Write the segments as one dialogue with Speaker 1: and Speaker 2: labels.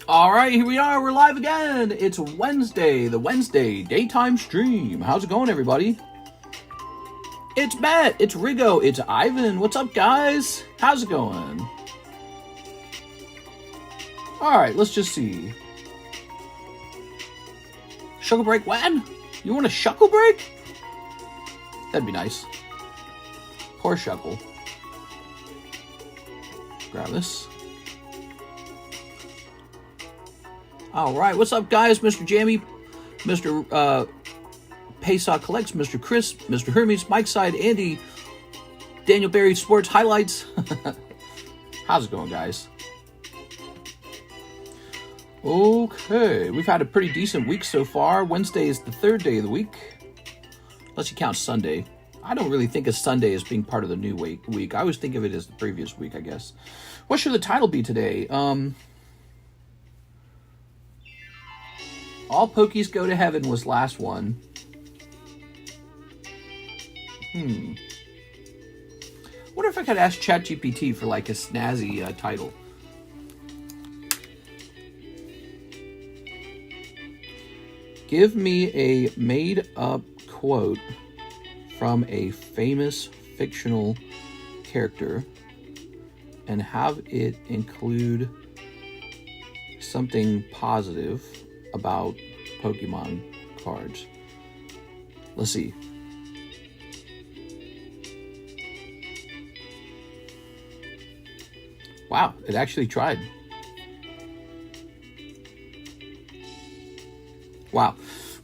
Speaker 1: All right, here we are. We're live again. It's Wednesday, the Wednesday daytime stream. How's it going, everybody? It's Matt. It's Rigo. It's Ivan. What's up, guys? How's it going? All right, let's just see. Shuckle break when? You want a shuckle break? That'd be nice. Poor Shuckle. Grab this. All right, what's up, guys? Mr. Jammy, Mr. Pesach Collects, Mr. Chris, Mr. Hermes, Mike Side, Andy, Daniel Berry Sports Highlights. How's it going, guys? Okay, we've had a pretty decent week so far. Wednesday is the third day of the week, unless you count Sunday. I don't really think of Sunday as being part of the new week. I always think of it as the previous week, I guess. What should the title be today? All Pokies Go to Heaven was last one. Wonder if I could ask ChatGPT for like a snazzy title. Give me a made-up quote from a famous fictional character and have it include something positive about Pokemon cards. Let's see. Wow, it actually tried. Wow.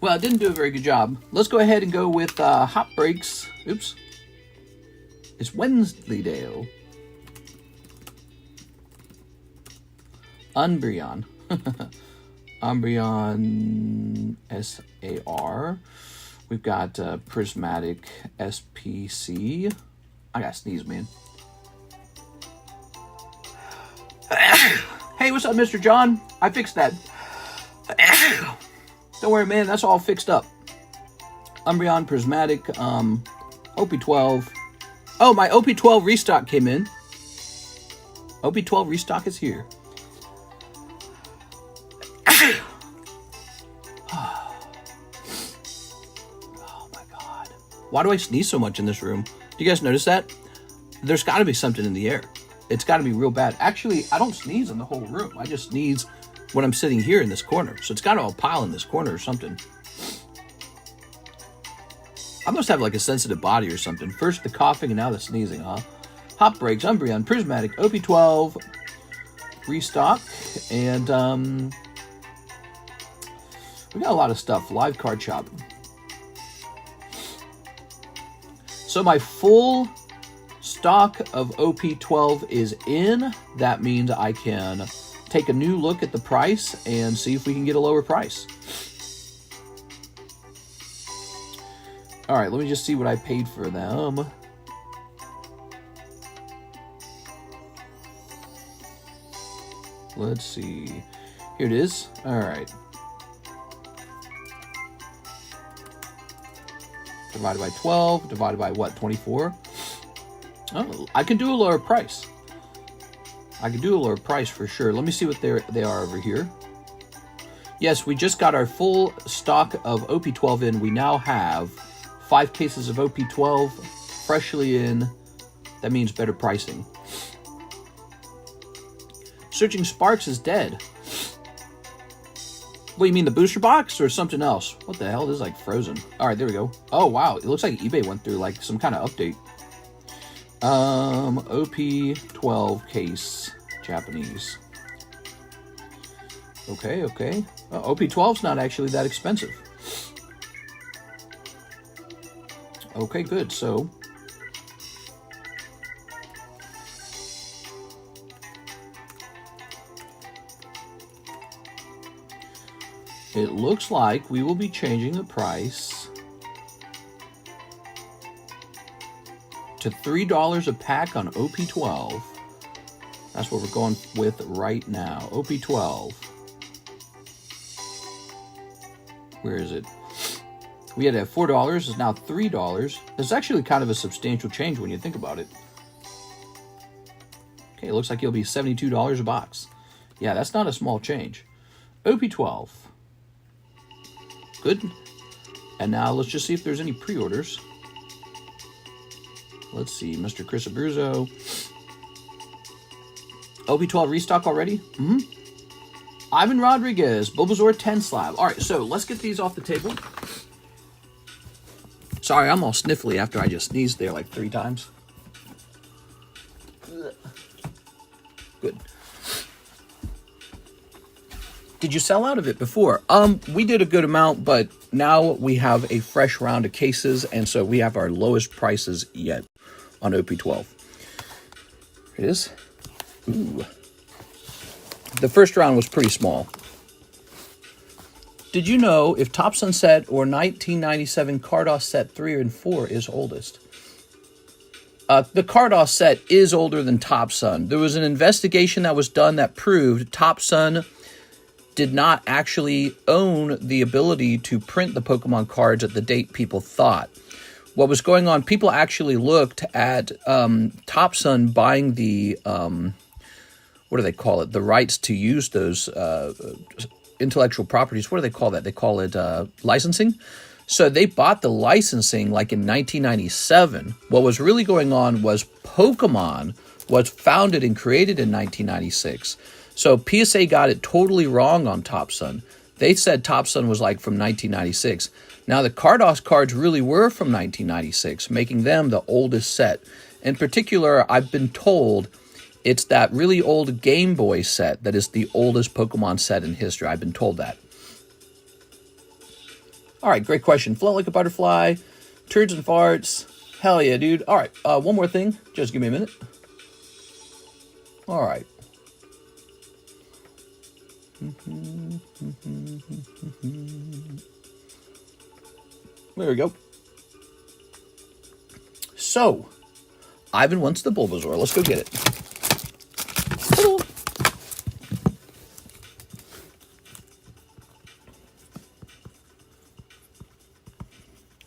Speaker 1: Well, it didn't do a very good job. Let's go ahead and go with Hot Breaks. Oops. It's Wednesdaydale. Umbreon. Umbreon SAR. We've got Prismatic SPC. I gotta sneeze, man. Hey, what's up, Mr. John? I fixed that. Don't worry, man. That's all fixed up. Umbreon, Prismatic, OP12. Oh, my OP12 restock came in. OP12 restock is here. Oh my God. Why do I sneeze so much in this room? Do you guys notice that? There's got to be something in the air. It's got to be real bad. Actually, I don't sneeze in the whole room. I just sneeze when I'm sitting here in this corner. So it's got to all pile in this corner or something. I must have like a sensitive body or something. First the coughing and now the sneezing, huh? Hot Breaks, Umbreon, Prismatic, OP12, Restock, and we got a lot of stuff. Live card shop. So my full stock of OP12 is in. That means I can take a new look at the price and see if we can get a lower price. All right, let me just see what I paid for them. Let's see. Here it is. All right. Divided by 12, divided by what, 24? Oh, I can do a lower price. I can do a lower price for sure. Let me see what they are over here. Yes, we just got our full stock of OP12 in. We now have 5 cases of OP12 freshly in. That means better pricing. Searching Sparks is dead. What, you mean the booster box or something else? What the hell? This is like frozen. All right, there we go. Oh, wow. It looks like eBay went through like some kind of update. OP12 case, Japanese. Okay. OP12's not actually that expensive. Okay, good. So it looks like we will be changing the price to $3 a pack on OP12. That's what we're going with right now. OP12. Where is it? We had it at $4. It's now $3. It's actually kind of a substantial change when you think about it. Okay, it looks like it'll be $72 a box. Yeah, that's not a small change. OP12. Good. And now let's just see if there's any pre-orders. Let's see, Mr. Chris Abruzzo. OP12 restock already? Mm-hmm. Ivan Rodriguez, Bulbasaur 10 slab. All right, so let's get these off the table. Sorry, I'm all sniffly after I just sneezed there like 3 times. Good. Did you sell out of it before? We did a good amount, but now we have a fresh round of cases, and so we have our lowest prices yet on OP12. Here it is. Ooh. The first round was pretty small. Did you know if Top Sun set or 1997 Carddass set 3 and 4 is oldest? The Carddass set is older than Top Sun. There was an investigation that was done that proved Top Sun did not actually own the ability to print the Pokemon cards at the date people thought. What was going on, people actually looked at Top Sun buying the, what do they call it? The rights to use those intellectual properties. What do they call that? They call it licensing. So they bought the licensing like in 1997. What was really going on was Pokemon was founded and created in 1996. So PSA got it totally wrong on Top Sun. They said Top Sun was like from 1996. Now the Carddass cards really were from 1996, making them the oldest set. In particular, I've been told it's that really old Game Boy set that is the oldest Pokemon set in history. I've been told that. All right, great question. Float like a butterfly, turds and farts. Hell yeah, dude. All right, one more thing. Just give me a minute. All right. There we go. So, Ivan wants the Bulbasaur. Let's go get it. Hello.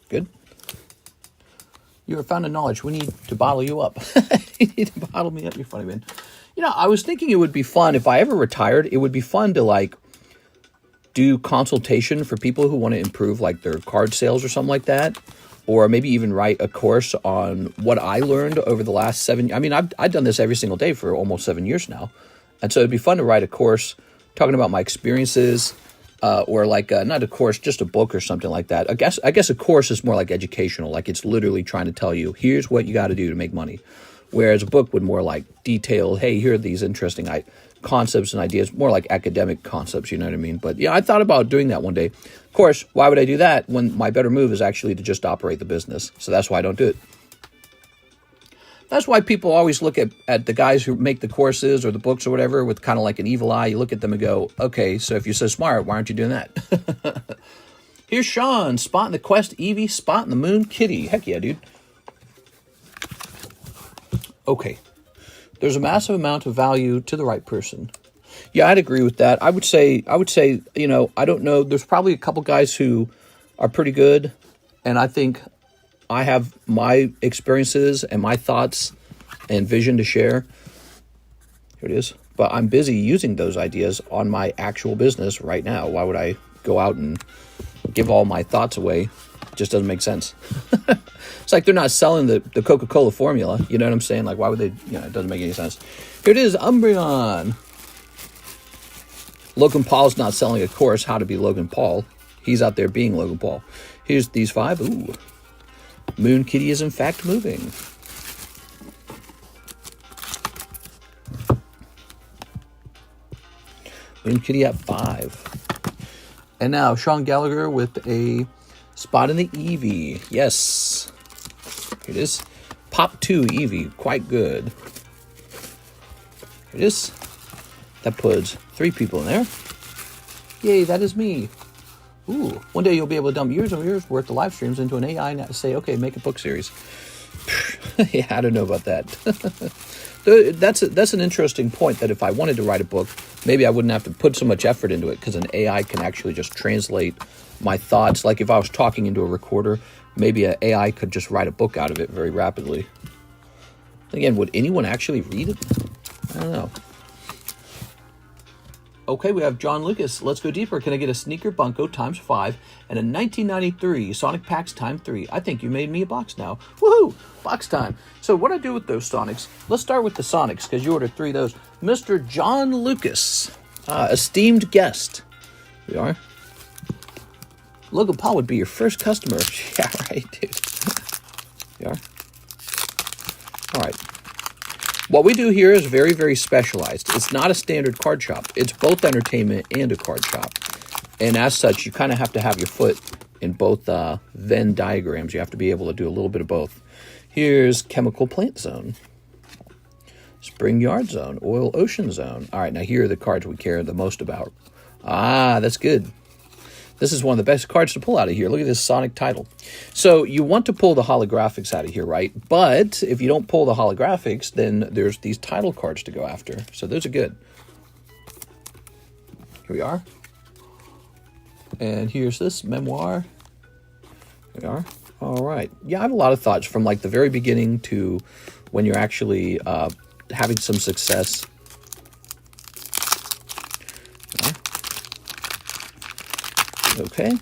Speaker 1: Good. You are found in knowledge. We need to bottle you up. You need to bottle me up. You're funny, man. You know, I was thinking it would be fun if I ever retired. It would be fun to like do consultation for people who want to improve like their card sales or something like that, or maybe even write a course on what I learned over the last 7. I mean, I've done this every single day for almost 7 years now, and so it'd be fun to write a course talking about my experiences, or like not a course, just a book or something like that. I guess a course is more like educational, like it's literally trying to tell you here's what you got to do to make money. Whereas a book would more like detail, hey, here are these interesting concepts and ideas, more like academic concepts, you know what I mean? But yeah, I thought about doing that one day. Of course, why would I do that when my better move is actually to just operate the business? So that's why I don't do it. That's why people always look at the guys who make the courses or the books or whatever with kind of like an evil eye. You look at them and go, okay, so if you're so smart, why aren't you doing that? Here's Sean, spotting the Quest Eevee, spotting the Moon Kitty. Heck yeah, dude. Okay, there's a massive amount of value to the right person. Yeah, I'd agree with that. I would say, you know, I don't know. There's probably a couple guys who are pretty good, and I think I have my experiences and my thoughts and vision to share. Here it is. But I'm busy using those ideas on my actual business right now. Why would I go out and give all my thoughts away? It just doesn't make sense. It's like they're not selling the Coca-Cola formula. You know what I'm saying? Like, why would they? You know, it doesn't make any sense. Here it is, Umbreon. Logan Paul's not selling a course, how to be Logan Paul. He's out there being Logan Paul. Here's these 5. Ooh. Moon Kitty is in fact moving. Moon Kitty at 5. And now Sean Gallagher with a spot in the Eevee. Yes. Here it is. Pop 2 Eevee. Quite good. Here it is. That puts 3 people in there. Yay, that is me. Ooh, one day you'll be able to dump years and years worth of live streams into an AI and say, okay, make a book series. Yeah, I don't know about that. That's an interesting point, that if I wanted to write a book, maybe I wouldn't have to put so much effort into it, because an AI can actually just translate my thoughts. Like if I was talking into a recorder, maybe an AI could just write a book out of it very rapidly. Again, would anyone actually read it? I don't know. Okay, we have John Lucas. Let's go deeper. Can I get a sneaker Bunko times 5 and a 1993 Sonic Packs times 3? I think you made me a box now. Woohoo! Box time. So what I do with those Sonics, let's start with the Sonics because you ordered 3 of those. Mr. John Lucas, esteemed guest. We are. Logan Paul would be your first customer. Yeah, right, dude. We are. All right. What we do here is very, very specialized. It's not a standard card shop. It's both entertainment and a card shop. And as such, you kind of have to have your foot in both Venn diagrams. You have to be able to do a little bit of both. Here's Chemical Plant Zone, Spring Yard Zone, Oil Ocean Zone. All right, now here are the cards we care the most about. Ah, that's good. This is one of the best cards to pull out of here. Look at this Sonic title. So you want to pull the holographics out of here, right? But if you don't pull the holographics, then there's these title cards to go after. So those are good. Here we are. And here's this memoir. Here we are. All right. Yeah, I have a lot of thoughts from like the very beginning to when you're actually having some success. Okay.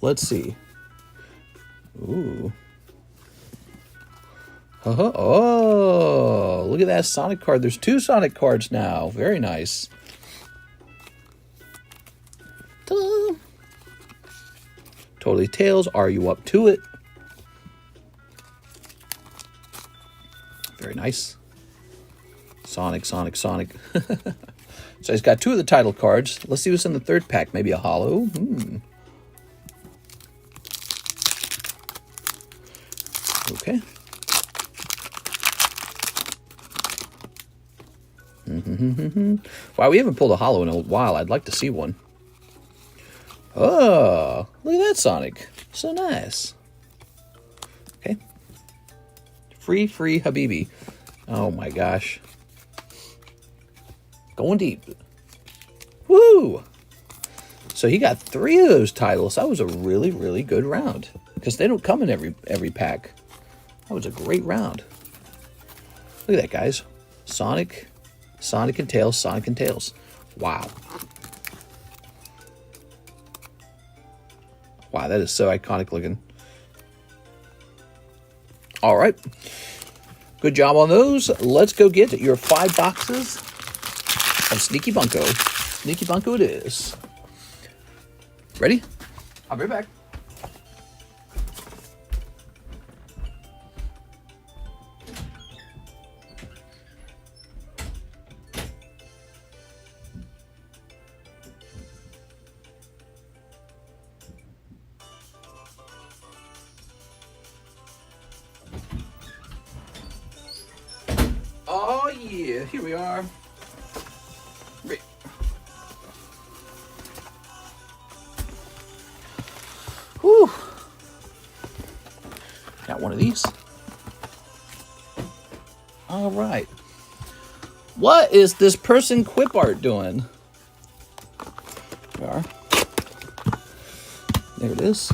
Speaker 1: Let's see. Ooh. Oh, look at that Sonic card. There's 2 Sonic cards now. Very nice. Ta-da. Totally Tails. Are you up to it? Very nice. Sonic, Sonic, Sonic. So he's got 2 of the title cards. Let's see what's in the 3rd pack. Maybe a holo. Okay. Wow, we haven't pulled a holo in a while. I'd like to see one. Oh, look at that Sonic. So nice. Okay. Free Habibi. Oh my gosh. Going deep. Woo! So he got 3 of those titles. That was a really, really good round. Because they don't come in every pack. That was a great round. Look at that, guys. Sonic, Sonic and Tails, Sonic and Tails. Wow. Wow, that is so iconic looking. All right. Good job on those. Let's go get your 5 boxes of Sneaky Bunko. Sneaky Bunko it is. Ready? I'll be right back. Oh yeah, here we are. Whew. Got one of these. All right. What is this person quip art doing? There we are. There it is.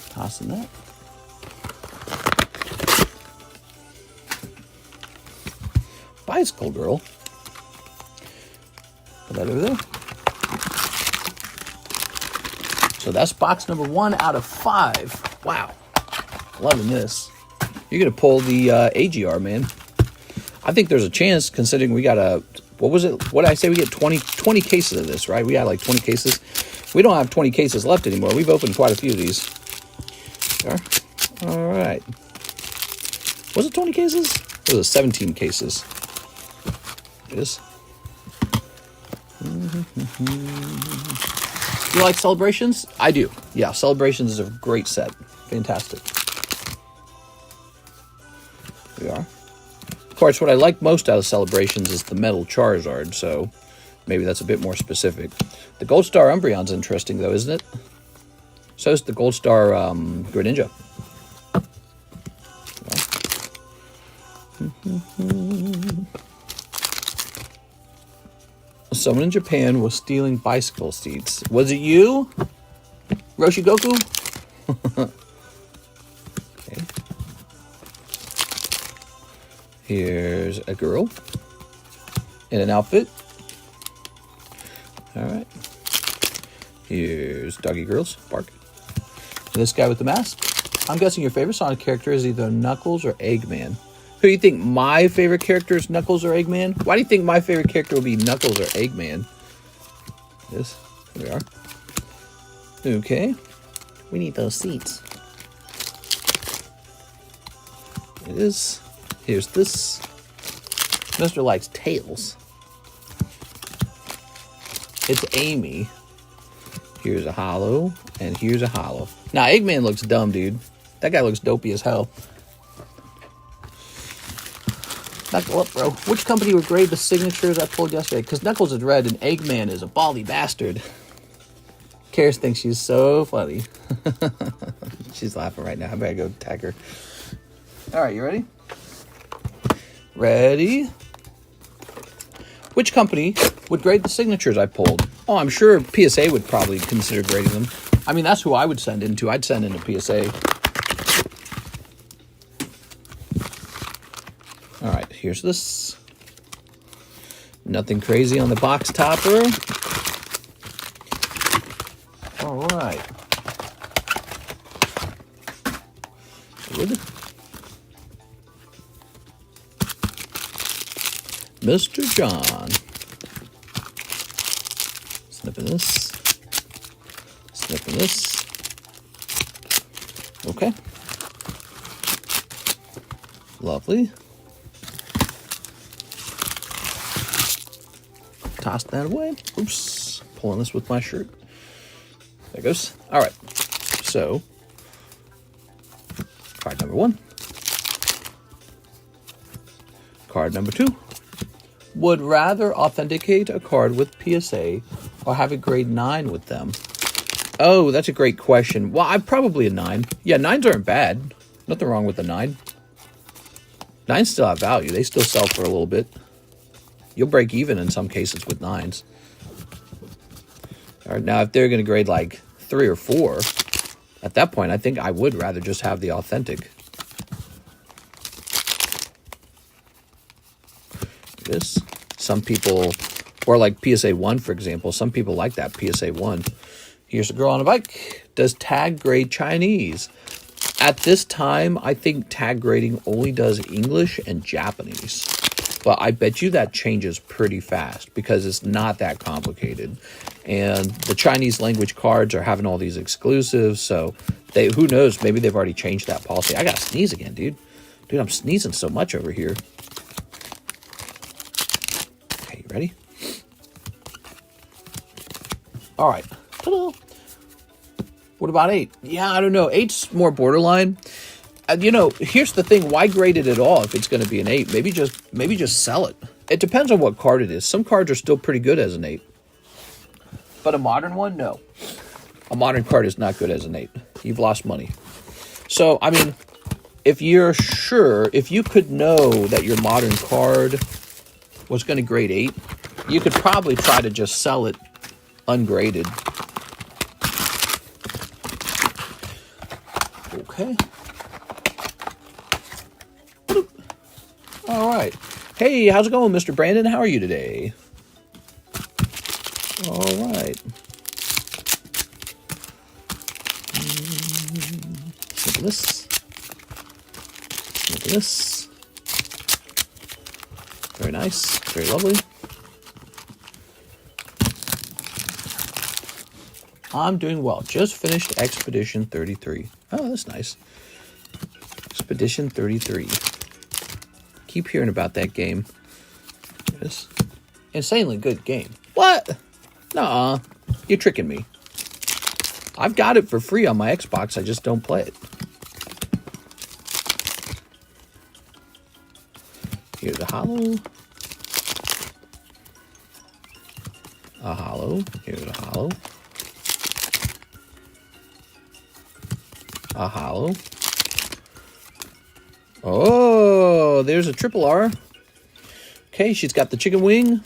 Speaker 1: Tossing that. Bicycle girl. Put that over there. So that's box number 1 out of 5. Wow. Loving this. You're going to pull the AGR, man. I think there's a chance considering we got a, what was it? What did I say? We get 20 cases of this, right? We got like 20 cases. We don't have 20 cases left anymore. We've opened quite a few of these. There. All right. Was it 20 cases? It was 17 cases. It is. You like Celebrations? I do. Yeah, Celebrations is a great set. Fantastic. Here we are. Of course, what I like most out of Celebrations is the metal Charizard, so maybe that's a bit more specific. The Gold Star Umbreon's interesting, though, isn't it? So is the Gold Star Greninja. Someone in Japan was stealing bicycle seats. Was it you, Roshi Goku? Okay. Here's a girl in an outfit. All right. Here's doggy girls. Bark. And this guy with the mask. I'm guessing your favorite Sonic character is either Knuckles or Eggman. Who do you think my favorite character is, Knuckles or Eggman? Why do you think my favorite character would be Knuckles or Eggman? This. Here we are. Okay. We need those seats. It is. Here's this. Mr. likes tails. It's Amy. Here's a hollow, and here's a hollow. Now, Eggman looks dumb, dude. That guy looks dopey as hell. Knuckle up, bro. Which company would grade the signatures I pulled yesterday? Because Knuckles is red and Eggman is a bally bastard. Karis thinks she's so funny. She's laughing right now. I better go tag her. All right, you ready? Ready? Which company would grade the signatures I pulled? Oh, I'm sure PSA would probably consider grading them. I mean, that's who I would send into. I'd send in a PSA. All right, here's this. Nothing crazy on the box topper. All right. Good. Mr. John. Snipping this. Snipping this. Okay. Lovely. Toss that away. Oops. Pulling this with my shirt. There it goes. All right. So, card number 1. Card number 2. Would rather authenticate a card with PSA or have a grade 9 with them? Oh, that's a great question. Well, I'm probably a 9. Yeah, 9s aren't bad. Nothing wrong with a 9. 9s still have value. They still sell for a little bit. You'll break even in some cases with 9s. All right, now, if they're going to grade like 3 or 4, at that point, I think I would rather just have the authentic. This. Some people, or like PSA 1, for example, some people like that PSA 1. Here's a girl on a bike. Does tag grade Chinese? At this time, I think tag grading only does English and Japanese. But I bet you that changes pretty fast because it's not that complicated. And the Chinese language cards are having all these exclusives, so who knows, maybe they've already changed that policy. I gotta sneeze again, dude. Dude, I'm sneezing so much over here. Okay, you ready? All right. Ta-da. What about 8? Yeah, I don't know. 8's more borderline. You know, here's the thing. Why grade it at all if it's going to be an 8? Maybe just sell it. It depends on what card it is. Some cards are still pretty good as an 8. But a modern one, no. A modern card is not good as an 8. You've lost money. So, I mean, if you're sure, if you could know that your modern card was going to grade 8, you could probably try to just sell it ungraded. Okay. All right. Hey, how's it going, Mr. Brandon? How are you today? All right. Look at this. Look at this. Very nice. Very lovely. I'm doing well. Just finished Expedition 33. Oh, that's nice. Expedition 33. Keep hearing about that game. It's insanely good game. What? Nuh-uh. You're tricking me. I've got it for free on my Xbox. I just don't play it. Here's a hollow. A hollow. Here's a hollow. A hollow. Oh, there's a triple R. Okay, she's got the chicken wing.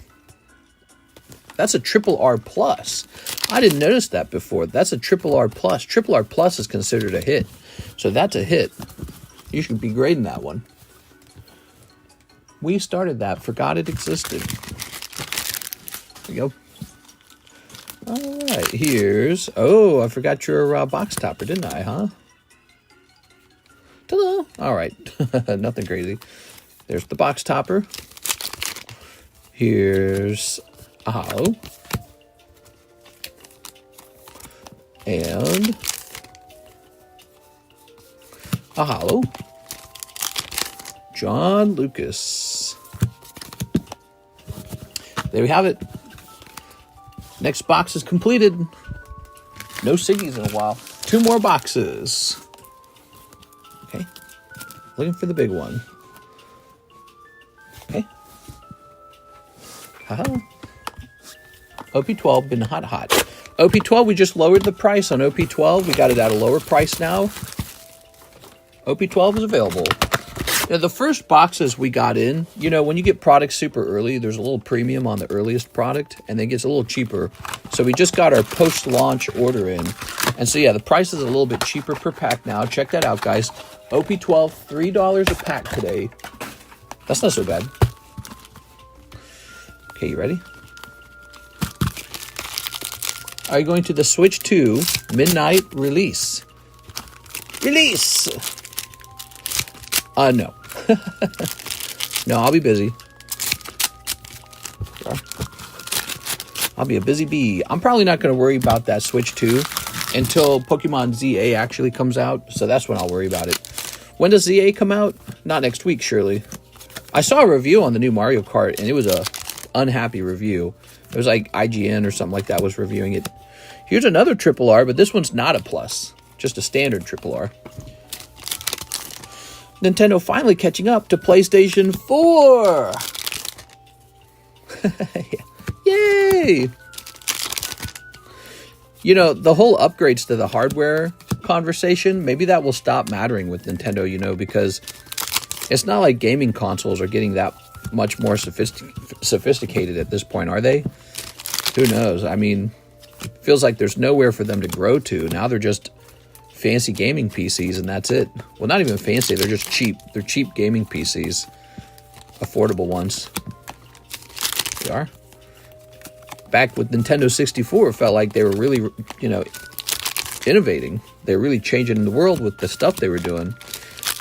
Speaker 1: That's a triple R plus. I didn't notice that before. That's a triple R plus. Triple R plus is considered a hit. So that's a hit. You should be grading that one. We started that. Forgot it existed. There you go. All right. Here's... Oh, I forgot your box topper, didn't I, huh? Ta-da! All right. Nothing crazy. There's the box topper. Here's a holo. And a holo. John Lucas. There we have it. Next box is completed. No Siggies in a while. 2 more boxes. Okay. Looking for the big one. Okay. OP12 been hot. OP12, we just lowered the price on OP12. We got it at a lower price now. OP12 is available. Now, the first boxes we got in, you know, when you get products super early, there's a little premium on the earliest product, and then it gets a little cheaper. So we just got our post-launch order in. And so, yeah, the price is a little bit cheaper per pack now. Check that out, guys. OP12, $3 a pack today. That's not so bad. Okay, you ready? Are you going to the Switch 2 midnight release? Release! No. No, I'll be busy. I'll be a busy bee. I'm probably not going to worry about that Switch 2 until Pokemon ZA actually comes out. So that's when I'll worry about it. When does ZA come out? Not next week, surely. I saw a review on the new Mario Kart, and it was a unhappy review. It was like IGN or something like that was reviewing it. Here's another triple R, but this one's not a plus. Just a standard triple R. Nintendo finally catching up to PlayStation 4. Yay! You know, the whole upgrades to the hardware conversation, maybe that will stop mattering with Nintendo, you know, because it's not like gaming consoles are getting that much more sophisticated at this point, are they? Who knows? I mean, it feels like there's nowhere for them to grow to. Now they're just fancy gaming PCs, and that's it. Well, not even fancy. They're just cheap. They're cheap gaming PCs. Affordable ones. They are. Back with Nintendo 64, it felt like they were really, you know, innovating. They were really changing the world with the stuff they were doing.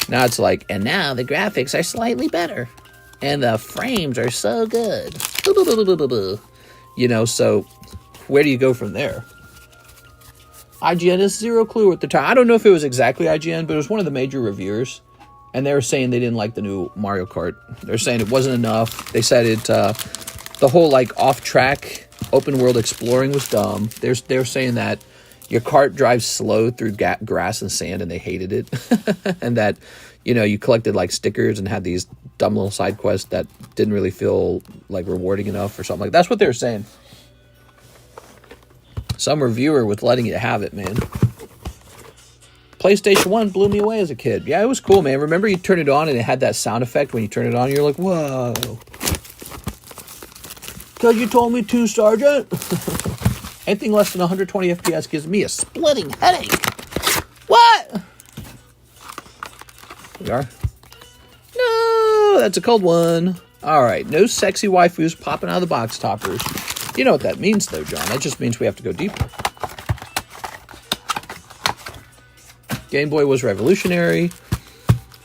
Speaker 1: Now it's like, and now the graphics are slightly better. And the frames are so good. You know, so where do you go from there? IGN has zero clue at the time. I don't know if it was exactly IGN, but it was one of the major reviewers. And they were saying they didn't like the new Mario Kart. They're saying it wasn't enough. They said it, the whole like off-track open world exploring was dumb. They're saying that your cart drives slow through grass and sand, and they hated it. And that, you know, you collected like stickers and had these dumb little side quests that didn't really feel like rewarding enough or something like that. That's what they were saying. Some reviewer was letting it have it, man. PlayStation 1 blew me away as a kid. Yeah, it was cool, man. Remember you turn it on and it had that sound effect when you turn it on? You're like, whoa. Because you told me to, Sergeant. Anything less than 120 FPS gives me a splitting headache. What? There we are. No, that's a cold one. All right, no sexy waifus popping out of the box toppers. You know what that means, though, John. That just means we have to go deeper. Game Boy was revolutionary.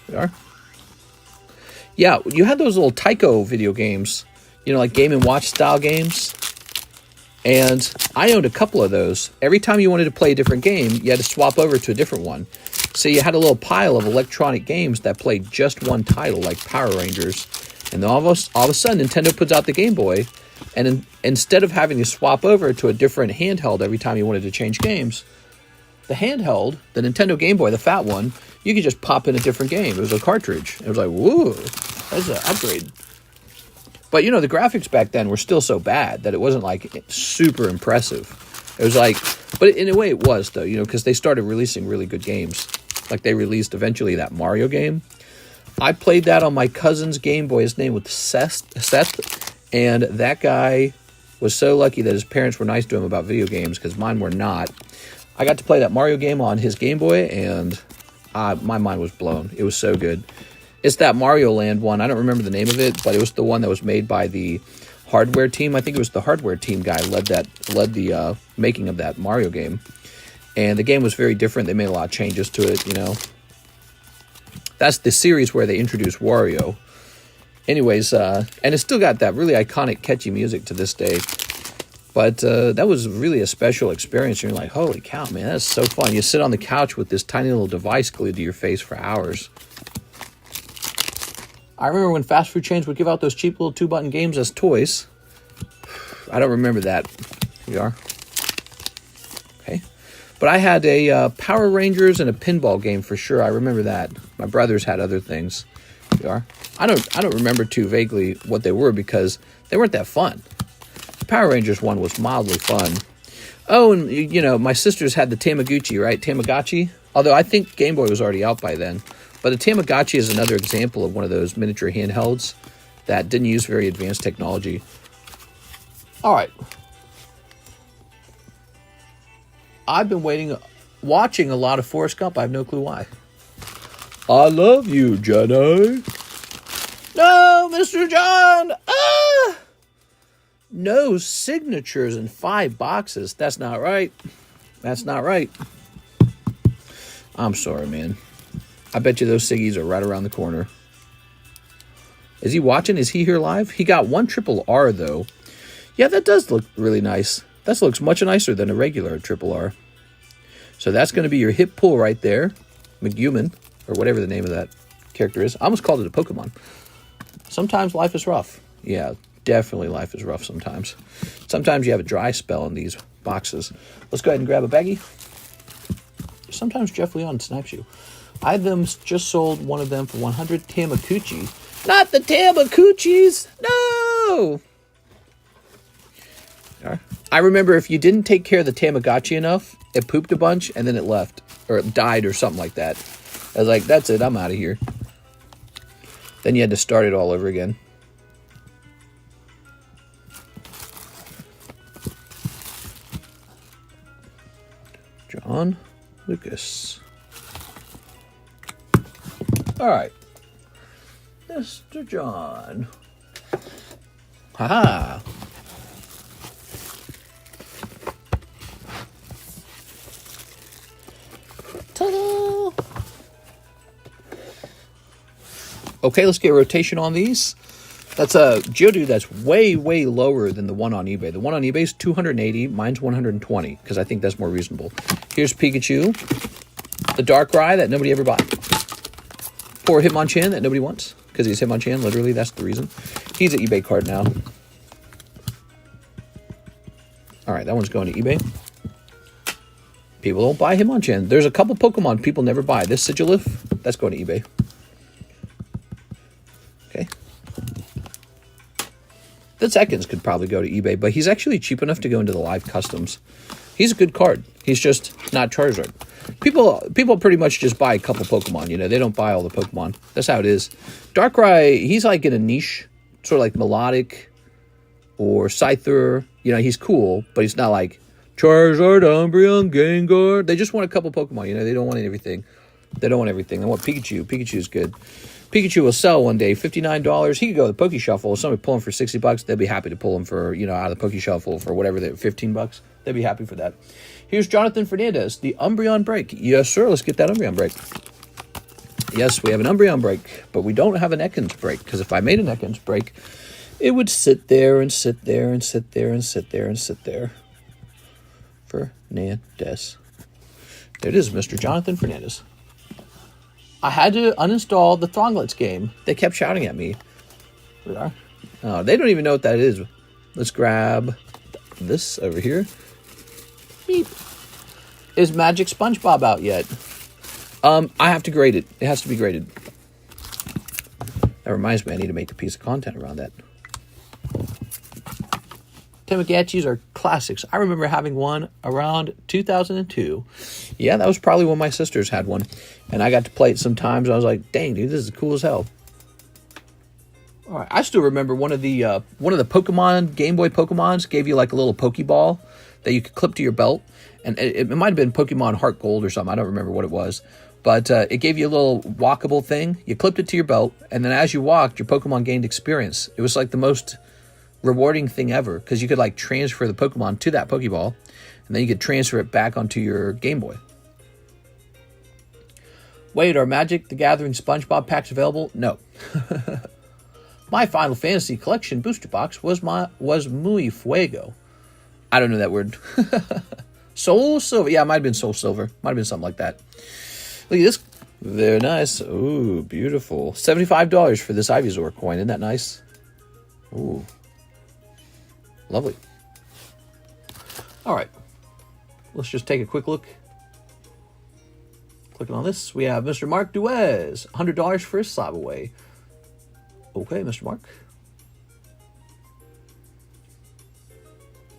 Speaker 1: There we are. Yeah, you had those little Tyco video games, you know, like Game & Watch style games. And I owned a couple of those. Every time you wanted to play a different game, you had to swap over to a different one. So you had a little pile of electronic games that played just one title, like Power Rangers. And then all of a sudden, Nintendo puts out the Game Boy. And instead of having to swap over to a different handheld every time you wanted to change games, the handheld, the Nintendo Game Boy, the fat one, you could just pop in a different game. It was a cartridge. It was like, whoa, that's an upgrade. But, you know, the graphics back then were still so bad that it wasn't, like, super impressive. It was like, but in a way it was, though, you know, because they started releasing really good games. Like, they released eventually that Mario game. I played that on my cousin's Game Boy. His name was Seth, and that guy was so lucky that his parents were nice to him about video games, because mine were not. I got to play that Mario game on his Game Boy, and my mind was blown. It was so good. It's that Mario Land one. I don't remember the name of it, but it was the one that was made by the hardware team. I think it was the hardware team guy led the making of that Mario game. And the game was very different. They made a lot of changes to it, you know. That's the series where they introduced Wario. Anyways, and it's still got that really iconic, catchy music to this day. But that was really a special experience. You're like, holy cow, man, that's so fun. You sit on the couch with this tiny little device glued to your face for hours. I remember when fast food chains would give out those cheap little 2-button games as toys. I don't remember that. Here we are. Okay. But I had a Power Rangers and a pinball game for sure. I remember that. My brothers had other things. Here we are. I don't remember too vaguely what they were because they weren't that fun. The Power Rangers one was mildly fun. Oh, and you know, my sisters had the Tamagotchi, right? Tamagotchi. Although I think Game Boy was already out by then. But the Tamagotchi is another example of one of those miniature handhelds that didn't use very advanced technology. All right. I've been watching a lot of Forrest Gump. I have no clue why. I love you, Jenny. No, Mr. John. Ah! No signatures in 5 boxes. That's not right. That's not right. I'm sorry, man. I bet you those Siggies are right around the corner. Is he watching? Is he here live? He got 1 triple R, though. Yeah, that does look really nice. That looks much nicer than a regular triple R. So that's going to be your hip pull right there. McGuman, or whatever the name of that character is. I almost called it a Pokemon. Sometimes life is rough. Yeah, definitely life is rough sometimes. Sometimes you have a dry spell in these boxes. Let's go ahead and grab a baggie. Sometimes Jeff Leon snipes you. I just sold one of them for 100 Tamagotchi. Not the Tamagotchis! No! I remember if you didn't take care of the Tamagotchi enough, it pooped a bunch and then it left. Or it died or something like that. I was like, that's it, I'm out of here. Then you had to start it all over again. John Lucas. All right. Mr. John. Haha. Ta-da! Okay, let's get a rotation on these. That's a Geodude that's way, way lower than the one on eBay. The one on eBay is 280. Mine's 120, because I think that's more reasonable. Here's Pikachu. The Darkrai that nobody ever bought. Poor Hitmonchan that nobody wants, because he's Hitmonchan. Literally, that's the reason. He's an eBay card now. All right, that one's going to eBay. People don't buy Hitmonchan. There's a couple Pokemon people never buy. This Sigilif, that's going to eBay. Okay. This Ekans could probably go to eBay, but he's actually cheap enough to go into the live customs. He's a good card. He's just not Charizard. People pretty much just buy a couple Pokemon, you know. They don't buy all the Pokemon. That's how it is. Darkrai, he's like in a niche, sort of like Melodic or Scyther. You know, he's cool, but he's not like Charizard, Umbreon, Gengar. They just want a couple Pokemon, you know. They don't want everything. They don't want everything. They want Pikachu. Pikachu's good. Pikachu will sell one day, $59. He could go to the Poke Shuffle. If somebody pull him for $60, they'd be happy to pull him for, you know, out of the Poke Shuffle for whatever, $15. They'd be happy for that. Here's Jonathan Fernandez, the Umbreon break. Yes, sir. Let's get that Umbreon break. Yes, we have an Umbreon break, but we don't have an Ekans break, because if I made an Ekans break, it would sit there and sit there and sit there and sit there and sit there. Fernandez. There it is, Mr. Jonathan Fernandez. I had to uninstall the Thronglets game. They kept shouting at me. They are. Oh, they don't even know what that is. Let's grab this over here. Beep. Is Magic SpongeBob out yet? I have to grade it. It has to be graded. That reminds me, I need to make a piece of content around that. Tamagotchis are classics. I remember having one around 2002. Yeah, that was probably when my sisters had one. And I got to play it sometimes. I was like, dang, dude, this is cool as hell. All right, I still remember one of the Pokemon Game Boy Pokemons gave you like a little Pokeball that you could clip to your belt, and it might have been Pokemon Heart Gold or something. I don't remember what it was, but it gave you a little walkable thing. You clipped it to your belt, and then as you walked, your Pokemon gained experience. It was like the most rewarding thing ever because you could like transfer the Pokemon to that Pokeball, and then you could transfer it back onto your Game Boy. Wait, are Magic the Gathering SpongeBob packs available? No. My Final Fantasy Collection booster box was muy fuego. I don't know that word. Soul Silver. Yeah, it might have been Soul Silver. Might have been something like that. Look at this. Very nice. Ooh, beautiful. $75 for this Ivysaur coin. Isn't that nice? Ooh. Lovely. All right. Let's just take a quick look. Clicking on this, we have Mr. Mark Duez. $100 for his slab away. Okay, Mr. Mark.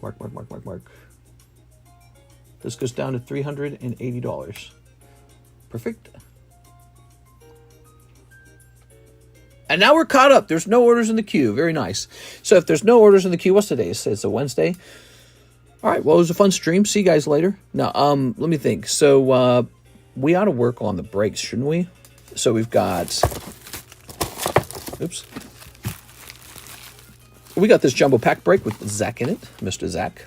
Speaker 1: Mark. This goes down to $380. Perfect. And now we're caught up. There's no orders in the queue. Very nice. So if there's no orders in the queue, what's today? It's a Wednesday. All right. Well, it was a fun stream. See you guys later. Now, let me think. So we ought to work on the breaks, shouldn't we? So we've got... Oops. We got this jumbo pack break with Zach in it, Mr. Zach.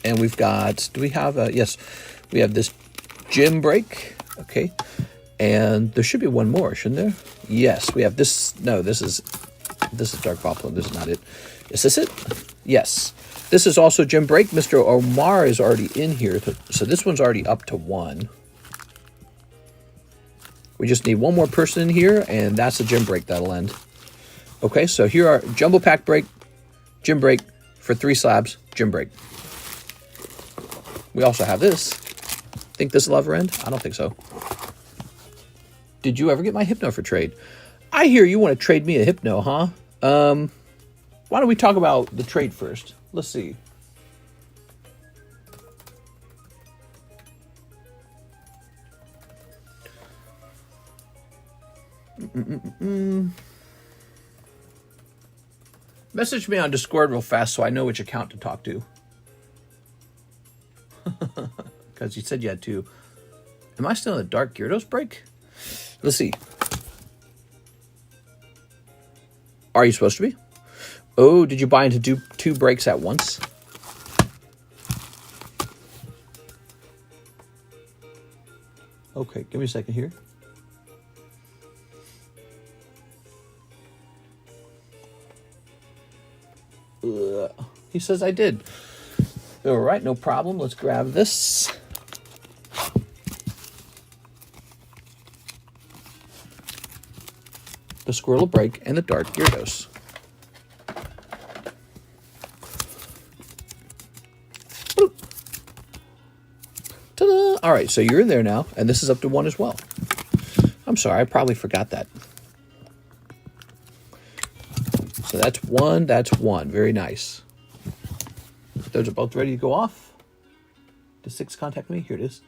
Speaker 1: And we've got, do we have yes, we have this gym break. Okay. And there should be one more, shouldn't there? Yes, we have this. No, this is Dark Poplin. This is not it. Is this it? Yes. This is also gym break. Mr. Omar is already in here. So this one's already up to 1. We just need one more person in here, and that's the gym break that'll end. Okay, so here are jumbo pack break, gym break for 3 slabs, gym break. We also have this. Think this will ever end? I don't think so. Did you ever get my Hypno for trade? I hear you want to trade me a Hypno, huh? Why don't we talk about the trade first? Let's see. Message me on Discord real fast so I know which account to talk to. Because you said you had 2. Am I still in the Dark Gyarados break? Let's see. Are you supposed to be? Oh, did you buy into 2 breaks at once? Okay, give me a second here. He says I did. All right, no problem. Let's grab this. The Squirtle Break and the Dark Gyarados. Ta-da! All right, so you're in there now, and this is up to 1 as well. I'm sorry, I probably forgot that. So that's 1, that's 1. Very nice. Those are both ready to go off. Does 6 contact me? Here it is.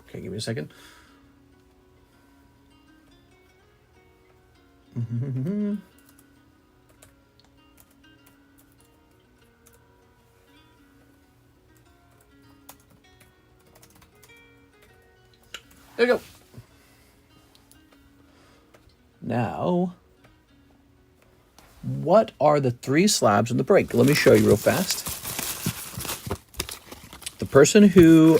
Speaker 1: Okay, give me a second. There you go. Now, what are the 3 slabs in the break? Let me show you real fast. The person who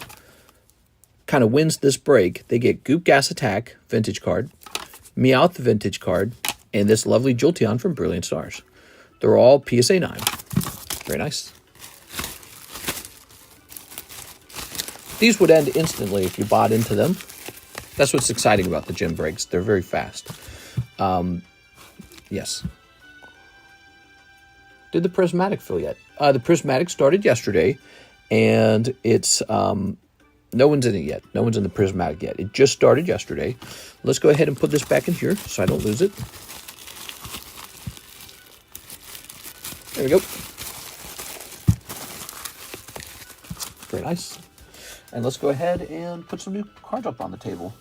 Speaker 1: kind of wins this break, they get Goop Gas Attack Vintage card, Meowth the Vintage card, and this lovely Jolteon from Brilliant Stars. They're all PSA 9. Very nice. These would end instantly if you bought into them. That's what's exciting about the gym breaks. They're very fast. Yes. Did the Prismatic fill yet? The Prismatic started yesterday, and it's No one's in it yet. No one's in the Prismatic yet. It just started yesterday. Let's go ahead and put this back in here so I don't lose it. There we go. Very nice. And let's go ahead and put some new cards up on the table.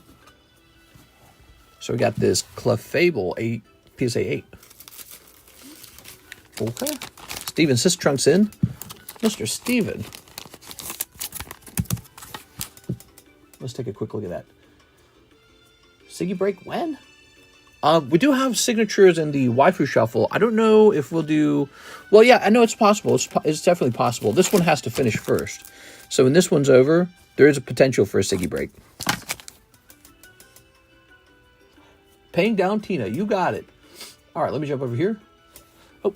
Speaker 1: So we got this Clefable 8, PSA 8. Okay. Steven Sistrunk's in. Mr. Steven. Let's take a quick look at that. Siggy break when? We do have signatures in the waifu shuffle. I don't know if we'll do... Well, yeah, I know it's possible. It's definitely possible. This one has to finish first. So when this one's over, there is a potential for a Siggy break. Paying down Tina. You got it. All right, let me jump over here. Oh.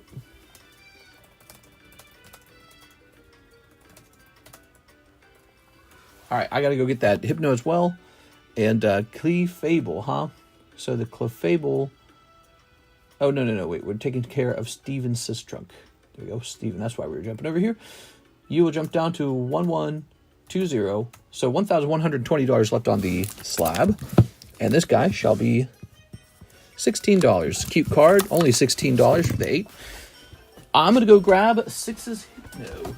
Speaker 1: All right, I got to go get that Hypno as well. And Clefable, huh? So the Clefable... Oh, no, wait. We're taking care of Steven Sistrunk. There we go, Steven. That's why we were jumping over here. You will jump down to 1120. So $1,120 left on the slab. And this guy shall be $16. Cute card. Only $16 for the 8. I'm going to go grab 6's Hypno.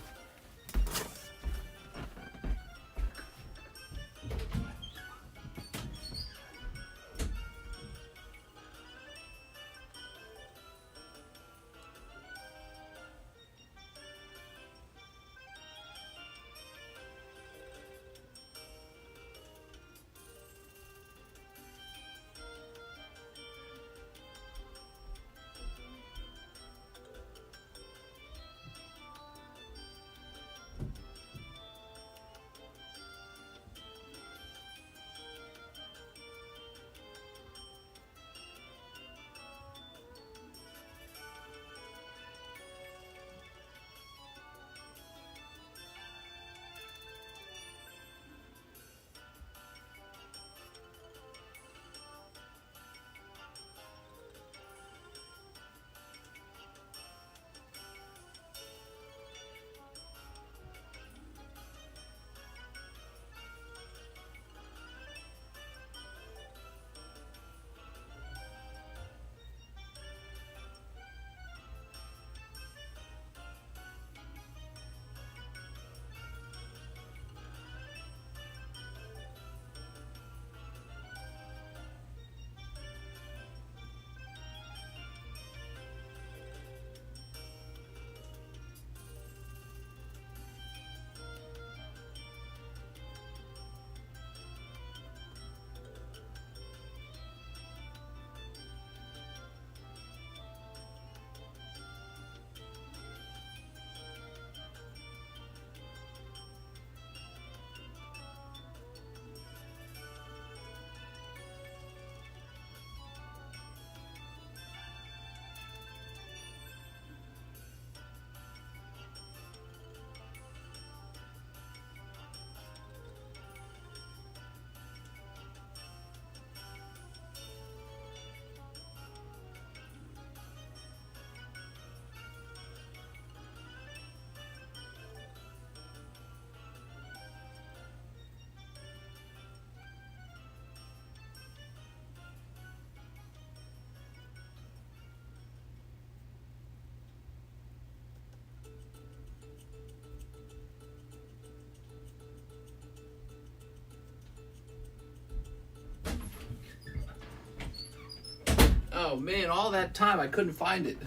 Speaker 1: Oh man, all that time I couldn't find it.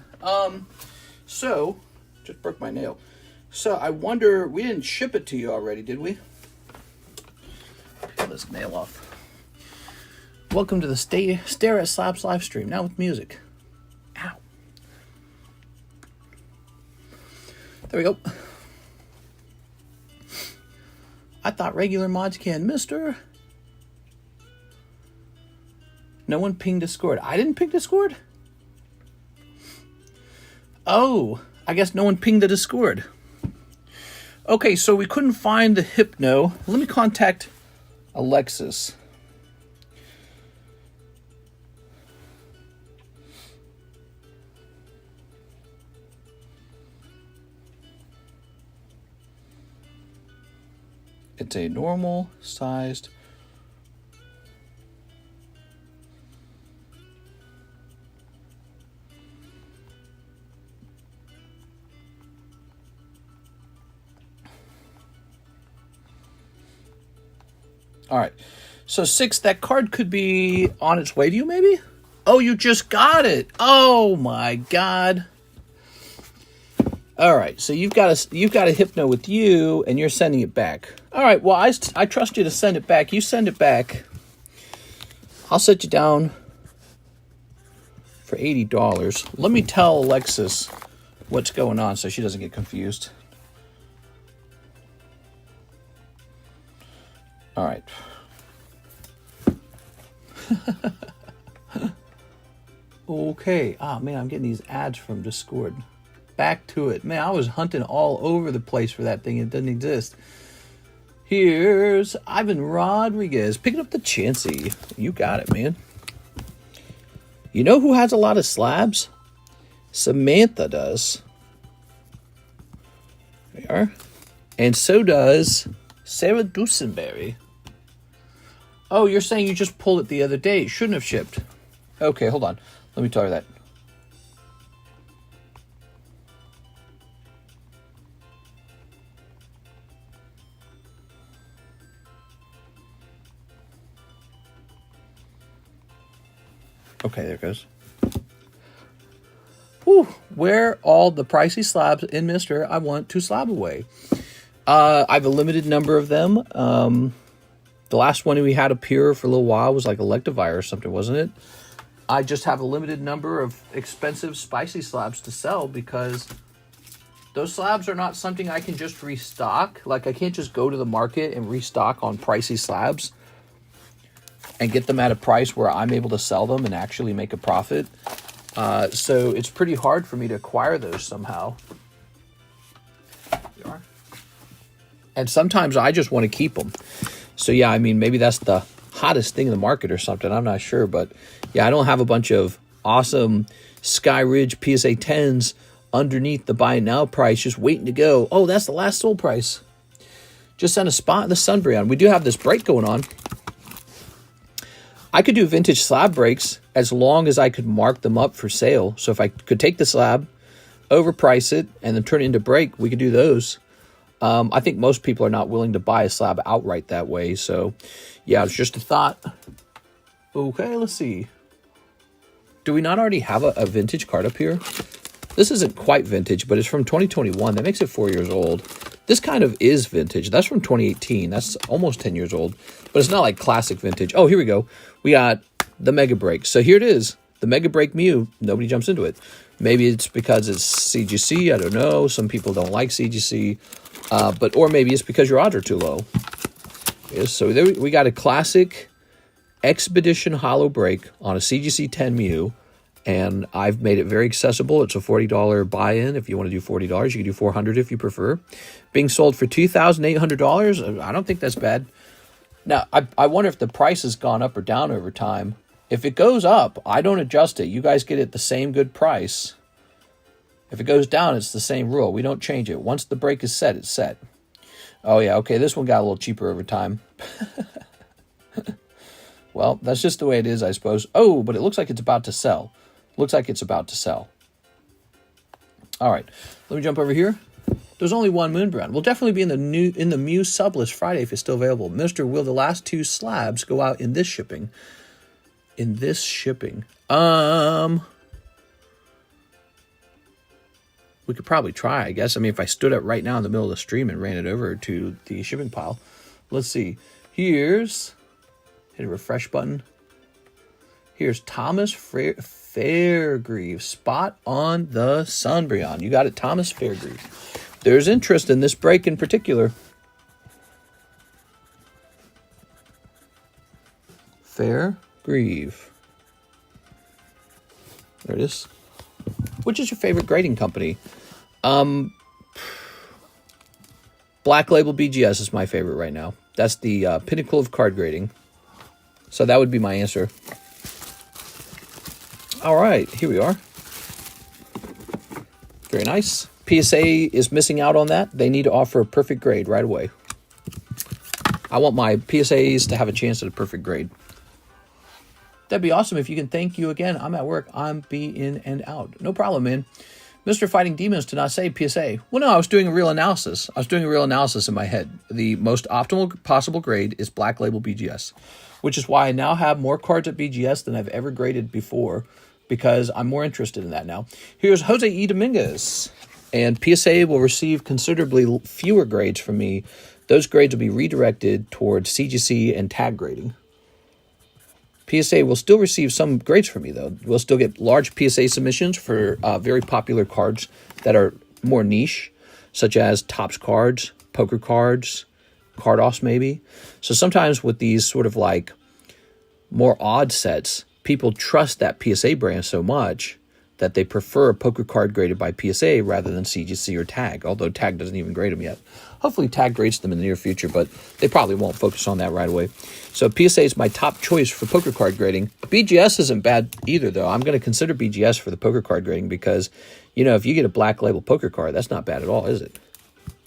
Speaker 1: So, just broke my nail. So I wonder, we didn't ship it to you already, did we? Pull this nail off. Welcome to the Stare at Slaps live stream, now with music. Ow. There we go. I thought regular mods can, mister. No one pinged Discord. I didn't ping Discord? Oh, I guess no one pinged the Discord. Okay, so we couldn't find the Hypno. Let me contact Alexis. It's a normal sized. All right. So 6, that card could be on its way to you, maybe? Oh, you just got it. Oh my God. All right. So you've got a hypno with you, and you're sending it back. All right. Well, I trust you to send it back. You send it back. I'll set you down for $80. Let me tell Alexis what's going on so she doesn't get confused. All right. Okay. Ah, man, I'm getting these ads from Discord. Back to it. Man, I was hunting all over the place for that thing. It doesn't exist. Here's Ivan Rodriguez picking up the Chansey. You got it, man. You know who has a lot of slabs? Samantha does. There we are. And so does Sarah Dusenberry. Oh, you're saying you just pulled it the other day. It shouldn't have shipped. Okay, hold on. Let me tell her that. Okay, there it goes. Whew, where all the pricey slabs in Mister, I want to slab away. I have a limited number of them. The last one we had appear for a little while was like Electivire or something, wasn't it? I just have a limited number of expensive spicy slabs to sell because those slabs are not something I can just restock. Like, I can't just go to the market and restock on pricey slabs and get them at a price where I'm able to sell them and actually make a profit. So it's pretty hard for me to acquire those somehow. There are. And sometimes I just want to keep them. So yeah, I mean, maybe that's the hottest thing in the market or something. I'm not sure. But yeah, I don't have a bunch of awesome Sky Ridge PSA 10s underneath the buy now price just waiting to go. Oh, that's the last sold price. Just on a spot in the Umbreon. We do have this break going on. I could do vintage slab breaks as long as I could mark them up for sale. So if I could take the slab, overprice it, and then turn it into break, we could do those. I think most people are not willing to buy a slab outright that way. So, yeah, it's just a thought. Okay, let's see. Do we not already have a vintage card up here? This isn't quite vintage, but it's from 2021. That makes it 4 years old. This kind of is vintage. That's from 2018. That's almost 10 years old. But it's not like classic vintage. Oh, here we go. We got the Mega Break. So here it is. The Mega Break Mew. Nobody jumps into it. Maybe it's because it's CGC. I don't know. Some people don't like CGC. Or maybe it's because your odds are too low. Yes, so there we got a classic Expedition Holo Break on a CGC 10 Mew. And I've made it very accessible. It's a $40 buy-in. If you want to do $40, you can do $400 if you prefer. Being sold for $2,800. I don't think that's bad. Now, I wonder if the price has gone up or down over time. If it goes up, I don't adjust it. You guys get it the same good price. If it goes down, it's the same rule. We don't change it. Once the break is set, it's set. Oh, yeah, okay, this one got a little cheaper over time. Well, that's just the way it is, I suppose. Oh, but it looks like it's about to sell. Looks like it's about to sell. All right, let me jump over here. There's only one Umbreon. We'll definitely be in the Mew Sublist Friday if it's still available. Mister, will the last 2 slabs go out in this shipping? In this shipping. We could probably try, I guess. I mean, if I stood up right now in the middle of the stream and ran it over to the shipping pile. Let's see. Here's... Hit a refresh button. Here's Thomas Fairgrieve. Spot on the Umbreon. You got it, Thomas Fairgrieve. There's interest in this break in particular. Fairgrieve. There it is. Which is your favorite grading company? Black Label BGS is my favorite right now. That's the pinnacle of card grading. So that would be my answer. All right, here we are. Very nice. PSA is missing out on that. They need to offer a perfect grade right away. I want my PSAs to have a chance at a perfect grade. That'd be awesome if you can. Thank you again. I'm at work. I'm be in and out. No problem, man. Mr. Fighting Demons did not say PSA. Well, no, I was doing a real analysis. I was doing a real analysis in my head. The most optimal possible grade is Black Label BGS, which is why I now have more cards at BGS than I've ever graded before, because I'm more interested in that now. Here's Jose E. Dominguez. And PSA will receive considerably fewer grades from me. Those grades will be redirected towards CGC and tag grading. PSA will still receive some grades from me, though. We'll still get large PSA submissions for very popular cards that are more niche, such as Topps cards, poker cards, Carddass maybe. So sometimes with these sort of like more odd sets, people trust that PSA brand so much that they prefer a poker card graded by PSA rather than CGC or Tag, although Tag doesn't even grade them yet. Hopefully Tag grades them in the near future, but they probably won't focus on that right away. So PSA is my top choice for poker card grading. BGS isn't bad either, though. I'm going to consider BGS for the poker card grading because, you know, if you get a Black Label poker card, that's not bad at all, is it?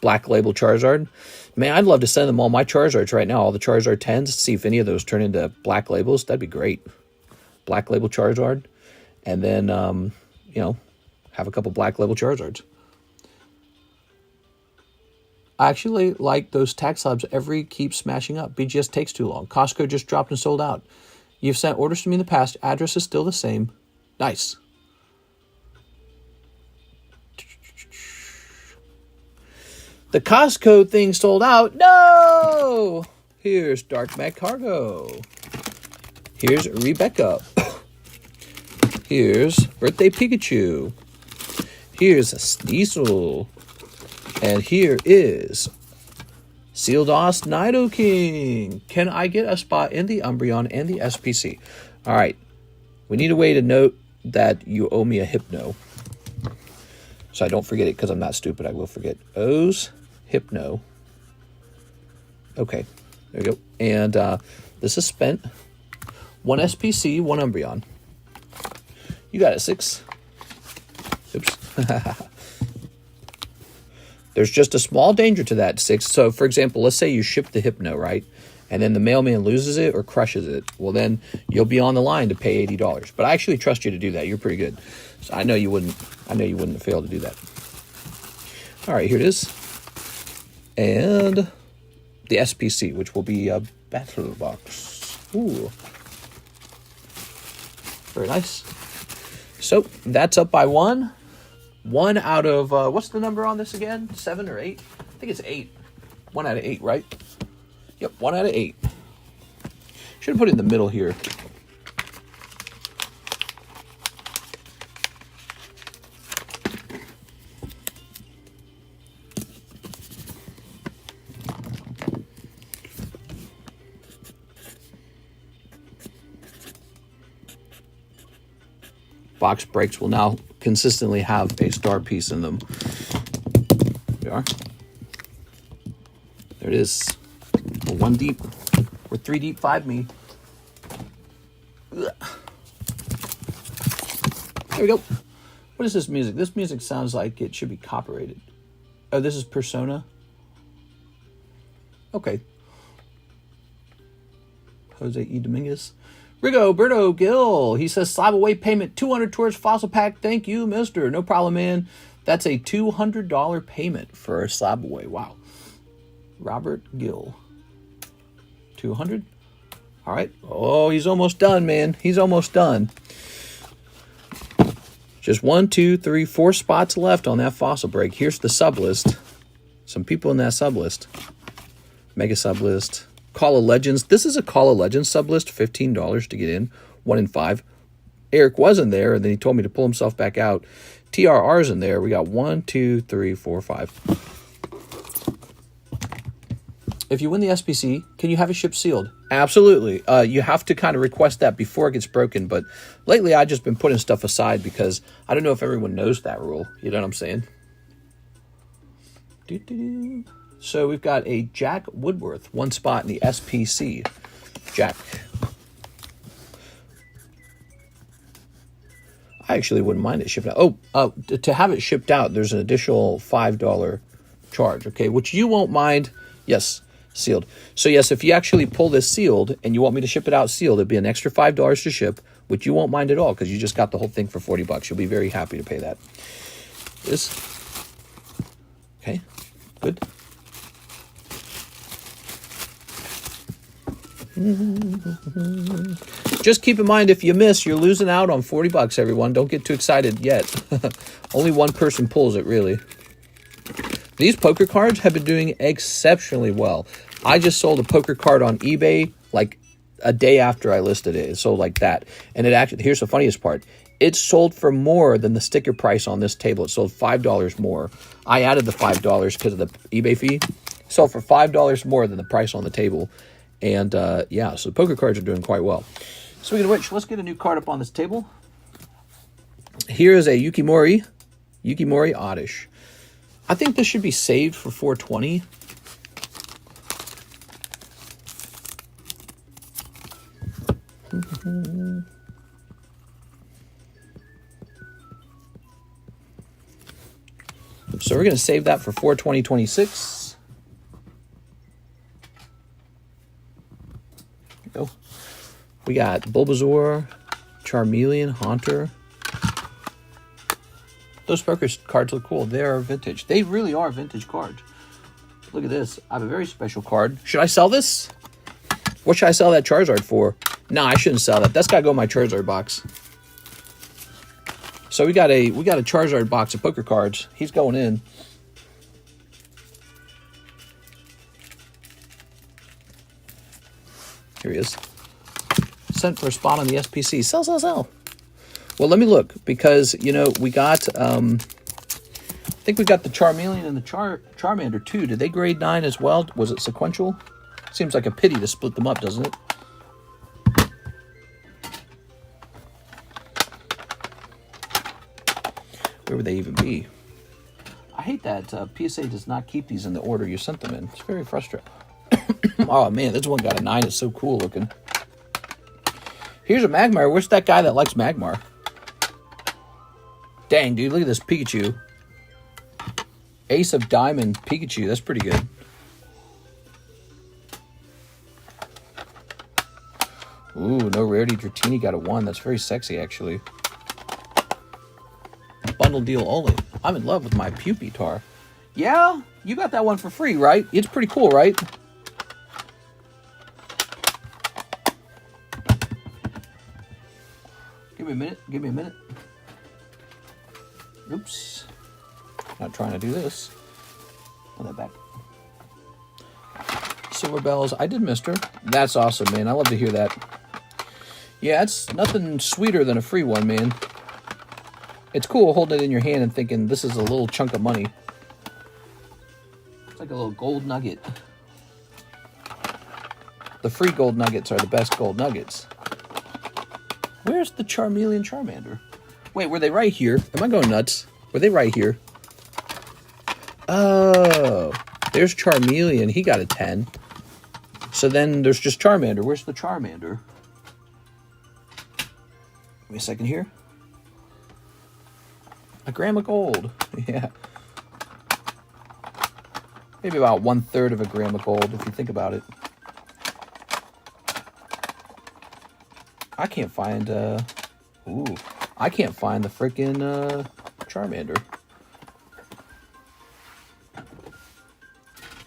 Speaker 1: Black Label Charizard. Man, I'd love to send them all my Charizards right now, all the Charizard 10s, see if any of those turn into Black Labels. That'd be great. Black Label Charizard. And then, you know, have a couple Black Label Charizards. I actually like those tag slabs. Every keeps smashing up. BGS takes too long. Costco just dropped and sold out. You've sent orders to me in the past. Address is still the same. Nice. The Costco thing sold out. No! Here's Dark Mac Cargo. Here's Rebecca. Here's Birthday Pikachu. Here's Sneasel. And here is Sealdos Nidoking. Can I get a spot in the Umbreon and the SPC? All right. We need a way to note that you owe me a Hypno. So I don't forget it because I'm not stupid. I will forget. O's Hypno. Okay. There we go. And this is spent. 1 SPC, 1 Umbreon. You got it, 6. Oops. There's just a small danger to that, 6. So, for example, let's say you ship the Hypno, right? And then the mailman loses it or crushes it. Well, then you'll be on the line to pay $80. But I actually trust you to do that. You're pretty good. So I know you wouldn't fail to do that. All right, here it is. And the SPC, which will be a battle box. Ooh. Very nice. So that's up by 1. 1 out of, what's the number on this again? 7 or 8? I think it's 8. 1 out of 8, right? Yep, 1 out of 8. Should have put it in the middle here. Box breaks will now consistently have a star piece in them. There we are. There it is. We're 1 deep. We're 3 deep, 5 me. Ugh. There we go. What is this music? This music sounds like it should be copyrighted. Oh, this is Persona? Okay. Jose E. Dominguez. Rigo Berto Gill. He says, slab away payment, 200 towards fossil pack. Thank you, mister. No problem, man. That's a $200 payment for a slab away. Wow. Robert Gill. 200. All right. Oh, he's almost done, man. He's almost done. Just 1, 2, 3, 4 spots left on that fossil break. Here's the sublist. Some people in that sublist. Mega sublist. Call of Legends. This is a Call of Legends sublist. $15 to get in. 1 in 5. Eric wasn't there, and then he told me to pull himself back out. TRR's in there. We got 1, 2, 3, 4, 5. If you win the SPC, can you have it shipped sealed? Absolutely. You have to kind of request that before it gets broken. But lately, I've just been putting stuff aside because I don't know if everyone knows that rule. You know what I'm saying? Doo-doo-doo. So we've got a Jack Woodworth, 1 spot in the SPC. Jack. I actually wouldn't mind it shipped out. Oh, to have it shipped out, there's an additional $5 charge, okay, which you won't mind. Yes, Sealed. So yes, if you actually pull this sealed and you want me to ship it out sealed, it'd be an extra $5 to ship, which you won't mind at all because you just got the whole thing for $40. You'll be very happy to pay that. This. Okay, good. Just keep in mind, if you miss, you're losing out on $40, everyone. Don't get too excited yet. Only one person pulls it, really. These poker cards have been doing exceptionally well. I just sold a poker card on eBay like a day after I listed it. It sold like that. And it actually, here's the funniest part. It sold for more than the sticker price on this table. It sold $5 more. I added the $5 because of the eBay fee. It sold for $5 more than the price on the table. And yeah, so poker cards are doing quite well. Speaking of which, let's get a new card up on this table. Here is a Yukimori Oddish. I think this should be saved for 420. So we're going to save that for 420.26. There we go. We got Bulbasaur, Charmeleon, Haunter. Those poker cards look cool. They are vintage. They really are vintage cards. Look at this. I have a very special card. Should I sell this? What should I sell that Charizard for? Nah, I shouldn't sell that. That's got to go in my Charizard box. So we got a Charizard box of poker cards. He's going in. Here he is. Sent for a spot on the SPC. Sell, sell, sell. Well, let me look, because, you know, we got, I think we got the Charmeleon and the Charmander, too. Did they grade 9 as well? Was it sequential? Seems like a pity to split them up, doesn't it? Where would they even be? I hate that PSA does not keep these in the order you sent them in. It's very frustrating. Oh, man, this one got a 9. It's so cool looking. Here's a Magmar. Where's that guy that likes Magmar? Dang, dude, look at this Pikachu. Ace of Diamond Pikachu. That's pretty good. Ooh, no rarity. Dratini got a 1. That's very sexy, actually. Bundle deal only. I'm in love with my Pupitar. Yeah, you got that one for free, right? It's pretty cool, right? Give me a minute. Give me a minute. Oops. Not trying to do this. Put that back. Silver Bells. I did miss her. That's awesome, man. I love to hear that. Yeah, it's nothing sweeter than a free one, man. It's cool holding it in your hand and thinking this is a little chunk of money. It's like a little gold nugget. The free gold nuggets are the best gold nuggets. Where's the Charmeleon Charmander? Wait, were they right here? Am I going nuts? Were they right here? Oh, there's Charmeleon. He got a 10. So then there's just Charmander. Where's the Charmander? Give me a second here. A gram of gold. Yeah. Maybe about 1/3 of a gram of gold, if you think about it. I can't find, I can't find the frickin' Charmander.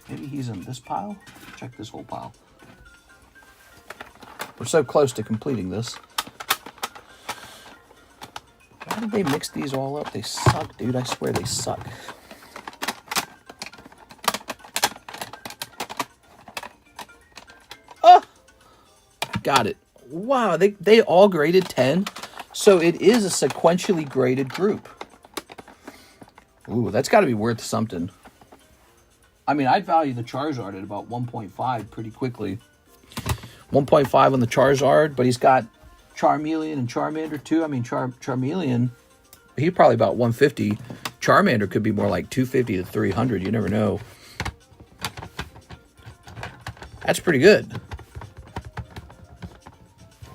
Speaker 1: Maybe he's in this pile? Check this whole pile. We're so close to completing this. Why did they mix these all up? They suck, dude. I swear they suck. Oh! Got it. Wow, they all graded 10. So it is a sequentially graded group. Ooh, that's got to be worth something. I mean, I'd value the Charizard at about 1.5 pretty quickly. 1.5 on the Charizard, but he's got Charmeleon and Charmander too. I mean, Charmeleon, he's probably about 150. Charmander could be more like 250 to 300. You never know. That's pretty good.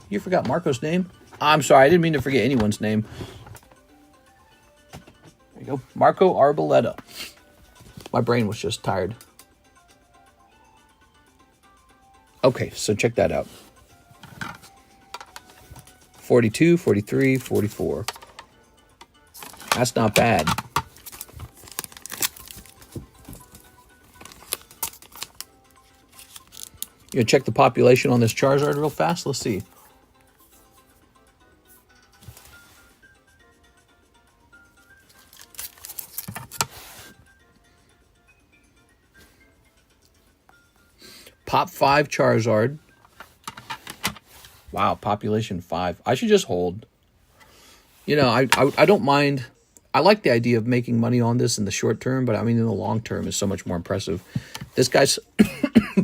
Speaker 1: You forgot Marco's name? I'm sorry, I didn't mean to forget anyone's name. There you go. Marco Arboleta. My brain was just tired. Okay, so check that out. 42, 43, 44. That's not bad. You gonna check the population on this Charizard real fast? Let's see. Pop 5 Charizard. Wow, population 5. I should just hold. You know, I don't mind. I like the idea of making money on this in the short term, but I mean in the long term is so much more impressive. This guy's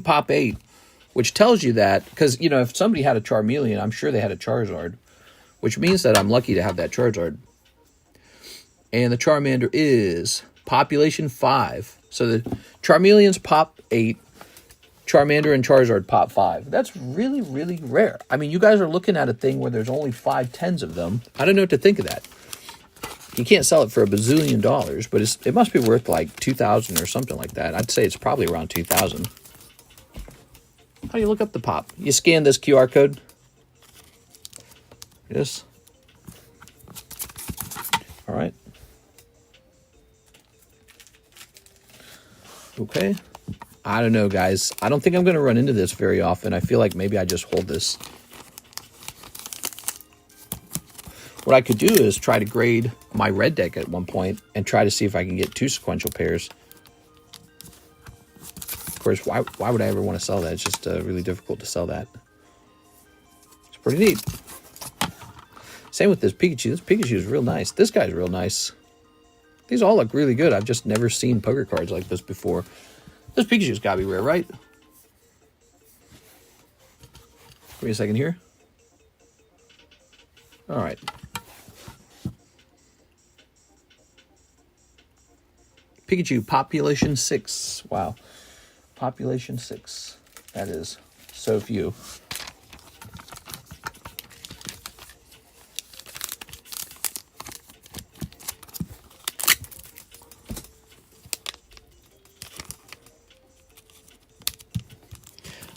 Speaker 1: pop 8, which tells you that, because, you know, if somebody had a Charmeleon, I'm sure they had a Charizard, which means that I'm lucky to have that Charizard. And the Charmander is population 5. So the Charmeleon's pop 8. Charmander and Charizard pop 5. That's really, really rare. I mean, you guys are looking at a thing where there's only 5 tens of them. I don't know what to think of that. You can't sell it for $1 bazillion, but it must be worth like 2,000 or something like that. I'd say it's probably around 2,000. How do you look up the pop? You scan this QR code. Yes. All right. Okay. I don't know, guys. I don't think I'm going to run into this very often. I feel like maybe I just hold this. What I could do is try to grade my red deck at one point and try to see if I can get 2 sequential pairs. Of course, why would I ever want to sell that? It's just really difficult to sell that. It's pretty neat. Same with this Pikachu. This Pikachu is real nice. This guy's real nice. These all look really good. I've just never seen poker cards like this before. This Pikachu's got to be rare, right? Give me a second here. All right. Pikachu, population 6. Wow. Population 6. That is so few.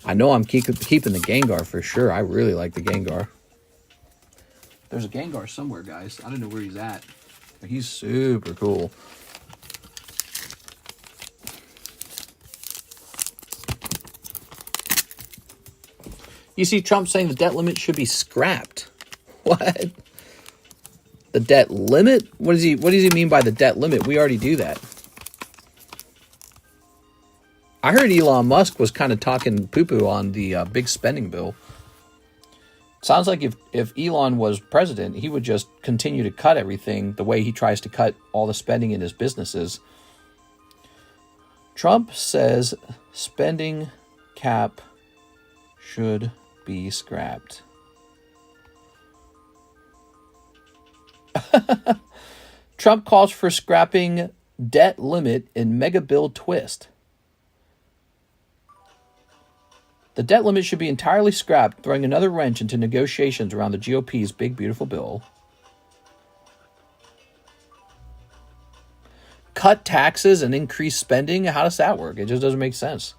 Speaker 1: I know I'm keeping the Gengar for sure. I really like the Gengar. There's a Gengar somewhere, guys. I don't know where he's at. But he's super cool. You see Trump saying the debt limit should be scrapped. What? The debt limit? What does he mean by the debt limit? We already do that. I heard Elon Musk was kind of talking poo-poo on the big spending bill. Sounds like if Elon was president, he would just continue to cut everything the way he tries to cut all the spending in his businesses. Trump says spending cap should be scrapped. Trump calls for scrapping debt limit in mega bill twist. The debt limit should be entirely scrapped, throwing another wrench into negotiations around the GOP's big, beautiful bill. Cut taxes and increase spending? How does that work? It just doesn't make sense.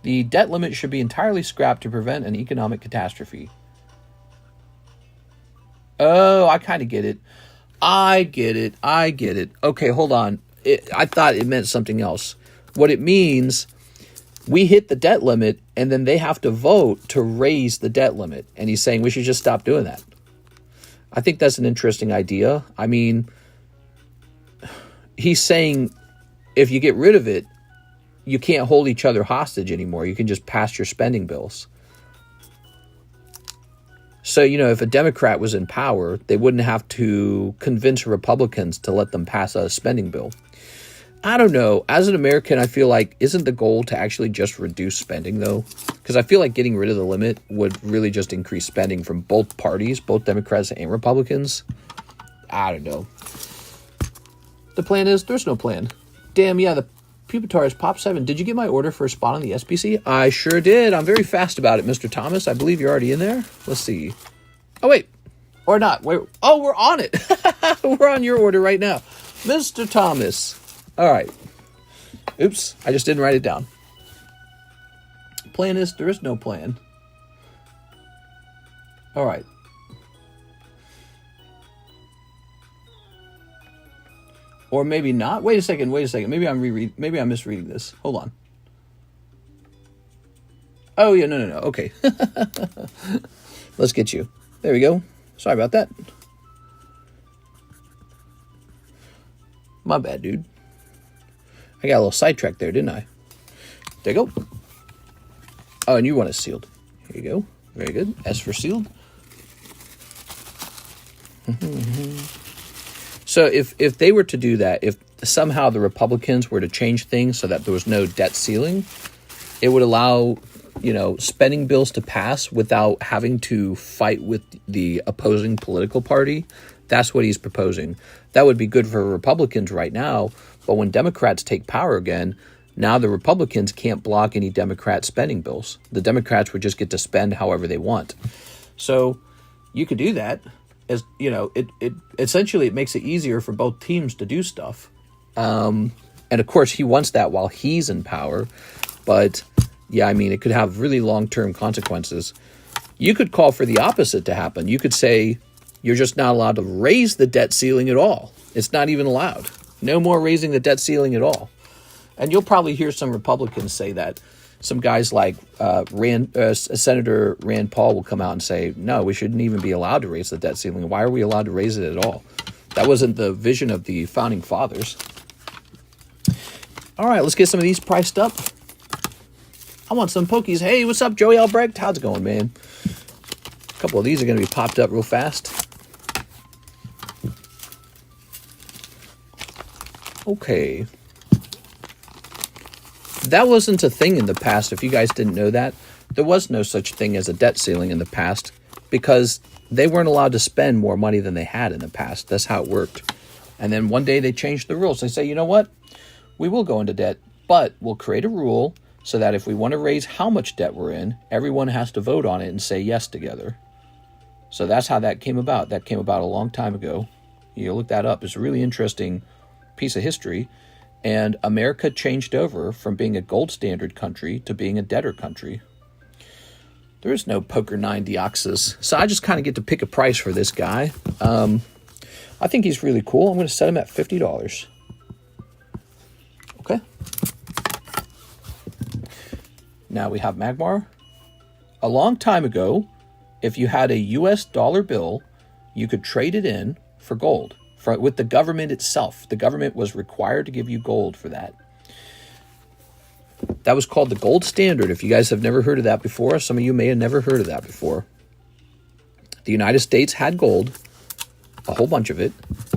Speaker 1: The debt limit should be entirely scrapped to prevent an economic catastrophe. Oh, I kind of get it. I get it. Okay, hold on. I thought it meant something else. What it means, we hit the debt limit, and then they have to vote to raise the debt limit. And he's saying we should just stop doing that. I think that's an interesting idea. I mean, he's saying if you get rid of it, you can't hold each other hostage anymore. You can just pass your spending bills. So, you know, if a Democrat was in power, they wouldn't have to convince Republicans to let them pass a spending bill. I don't know. As an American, I feel like, isn't the goal to actually just reduce spending, though? Because I feel like getting rid of the limit would really just increase spending from both parties, both Democrats and Republicans. I don't know. The plan is, there's no plan. Damn, yeah, the Pupitar is Pop 7. Did you get my order for a spot on the SBC? I sure did. I'm very fast about it, Mr. Thomas. I believe you're already in there. Let's see. Oh, wait. Or not. Wait. Oh, we're on it. We're on your order right now. Mr. Thomas. All right. Oops, I just didn't write it down. Plan is, there is no plan. All right. Or maybe not. Wait a second. Maybe I'm misreading this. Hold on. Oh, yeah, no. Okay. Let's get you. There we go. Sorry about that. My bad, dude. I got a little sidetracked there, didn't I? There you go. Oh, and you want it sealed. Here you go. Very good. S for sealed. So if they were to do that, if somehow the Republicans were to change things so that there was no debt ceiling, it would allow, spending bills to pass without having to fight with the opposing political party. That's what he's proposing. That would be good for Republicans right now, but when Democrats take power again, now the Republicans can't block any Democrat spending bills. The Democrats would just get to spend however they want. So you could do that. As it essentially it makes it easier for both teams to do stuff. And of course he wants that while he's in power. But yeah, it could have really long-term consequences. You could call for the opposite to happen. You could say you're just not allowed to raise the debt ceiling at all. It's not even allowed. No more raising the debt ceiling at all. And you'll probably hear some Republicans say that. Some guys like Senator Rand Paul will come out and say, no, we shouldn't even be allowed to raise the debt ceiling. Why are we allowed to raise it at all? That wasn't the vision of the founding fathers. All right, let's get some of these priced up. I want some Pokies. Hey, what's up, Joey Albrecht? How's it going, man? A couple of these are going to be popped up real fast. Okay. That wasn't a thing in the past, if you guys didn't know that. There was no such thing as a debt ceiling in the past because they weren't allowed to spend more money than they had in the past. That's how it worked. And then one day they changed the rules. They say, you know what? We will go into debt, but we'll create a rule so that if we want to raise how much debt we're in, everyone has to vote on it and say yes together. So that's how that came about. That came about a long time ago. You look that up. It's a really interesting piece of history. And America changed over from being a gold standard country to being a debtor country. There is no Poker 9 Deoxys. So I just kind of get to pick a price for this guy. I think he's really cool. I'm going to set him at $50. Okay. Now we have Magmar. A long time ago, if you had a US dollar bill, you could trade it in for gold. With the government itself. The government was required to give you gold for that. That was called the gold standard. If you guys have never heard of that before, some of you may have never heard of that before. The United States had gold, a whole bunch of it,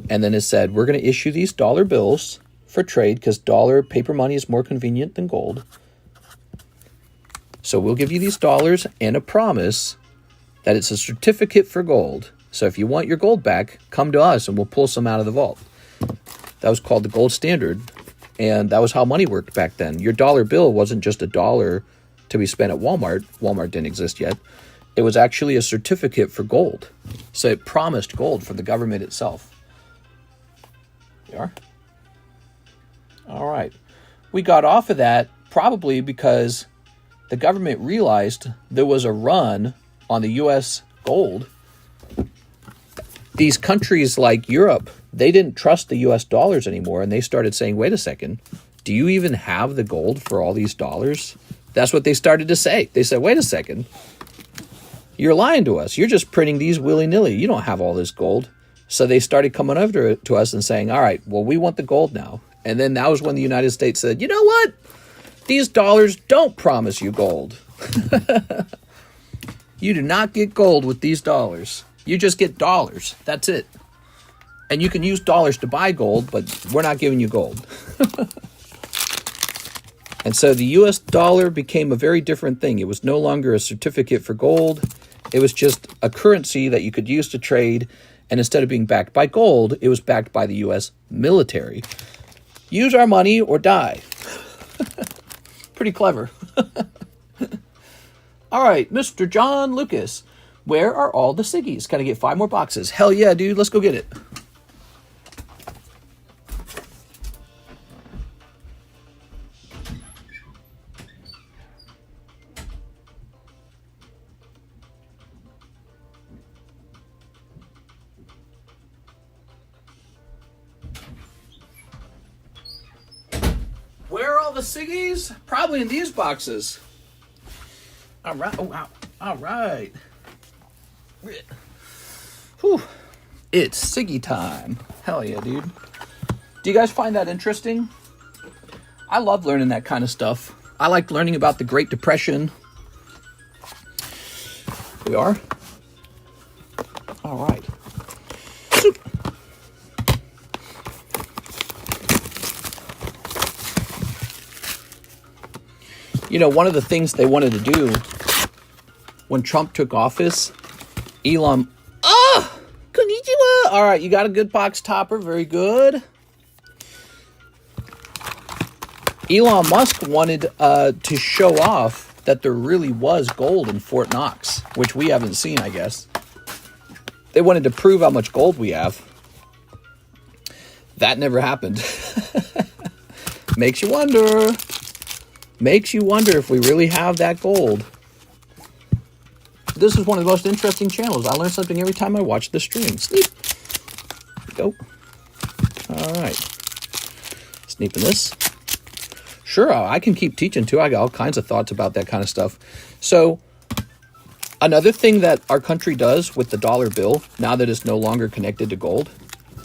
Speaker 1: and then it said, we're going to issue these dollar bills for trade because dollar paper money is more convenient than gold. So we'll give you these dollars and a promise that it's a certificate for gold. So if you want your gold back, come to us and we'll pull some out of the vault. That was called the gold standard. And that was how money worked back then. Your dollar bill wasn't just a dollar to be spent at Walmart. Walmart didn't exist yet. It was actually a certificate for gold. So it promised gold from the government itself. You are? All right. We got off of that probably because the government realized there was a run on the U.S. gold. These countries like Europe, they didn't trust the U.S. dollars anymore, and they started saying, wait a second, do you even have the gold for all these dollars? That's what they started to say. They said, wait a second, you're lying to us. You're just printing these willy-nilly. You don't have all this gold. So they started coming over to us and saying, all right, well, we want the gold now. And then that was when the United States said, you know what? These dollars don't promise you gold. You do not get gold with these dollars. You just get dollars. That's it. And you can use dollars to buy gold, but we're not giving you gold. And so the US dollar became a very different thing. It was no longer a certificate for gold. It was just a currency that you could use to trade. And instead of being backed by gold, it was backed by the US military. Use our money or die. Pretty clever. All right, Mr. John Lucas. Where are all the Siggies? Can I get 5 more boxes? Hell yeah, dude. Let's go get it. the Siggies? Probably in these boxes. All right. Oh, wow. All right. Whew. It's Siggy time. Hell yeah, dude. Do you guys find that interesting? I love learning that kind of stuff. I like learning about the Great Depression. We are. All right. You know, one of the things they wanted to do when Trump took office, Elon... Ah! Konnichiwa! All right, you got a good box topper. Very good. Elon Musk wanted to show off that there really was gold in Fort Knox, which we haven't seen, I guess. They wanted to prove how much gold we have. That never happened. Makes you wonder. Makes you wonder if we really have that gold. This is one of the most interesting channels. I learn something every time I watch the stream. Sneak. Go. All right. Sneaking this. Sure, I can keep teaching too. I got all kinds of thoughts about that kind of stuff. So, another thing that our country does with the dollar bill, now that it's no longer connected to gold,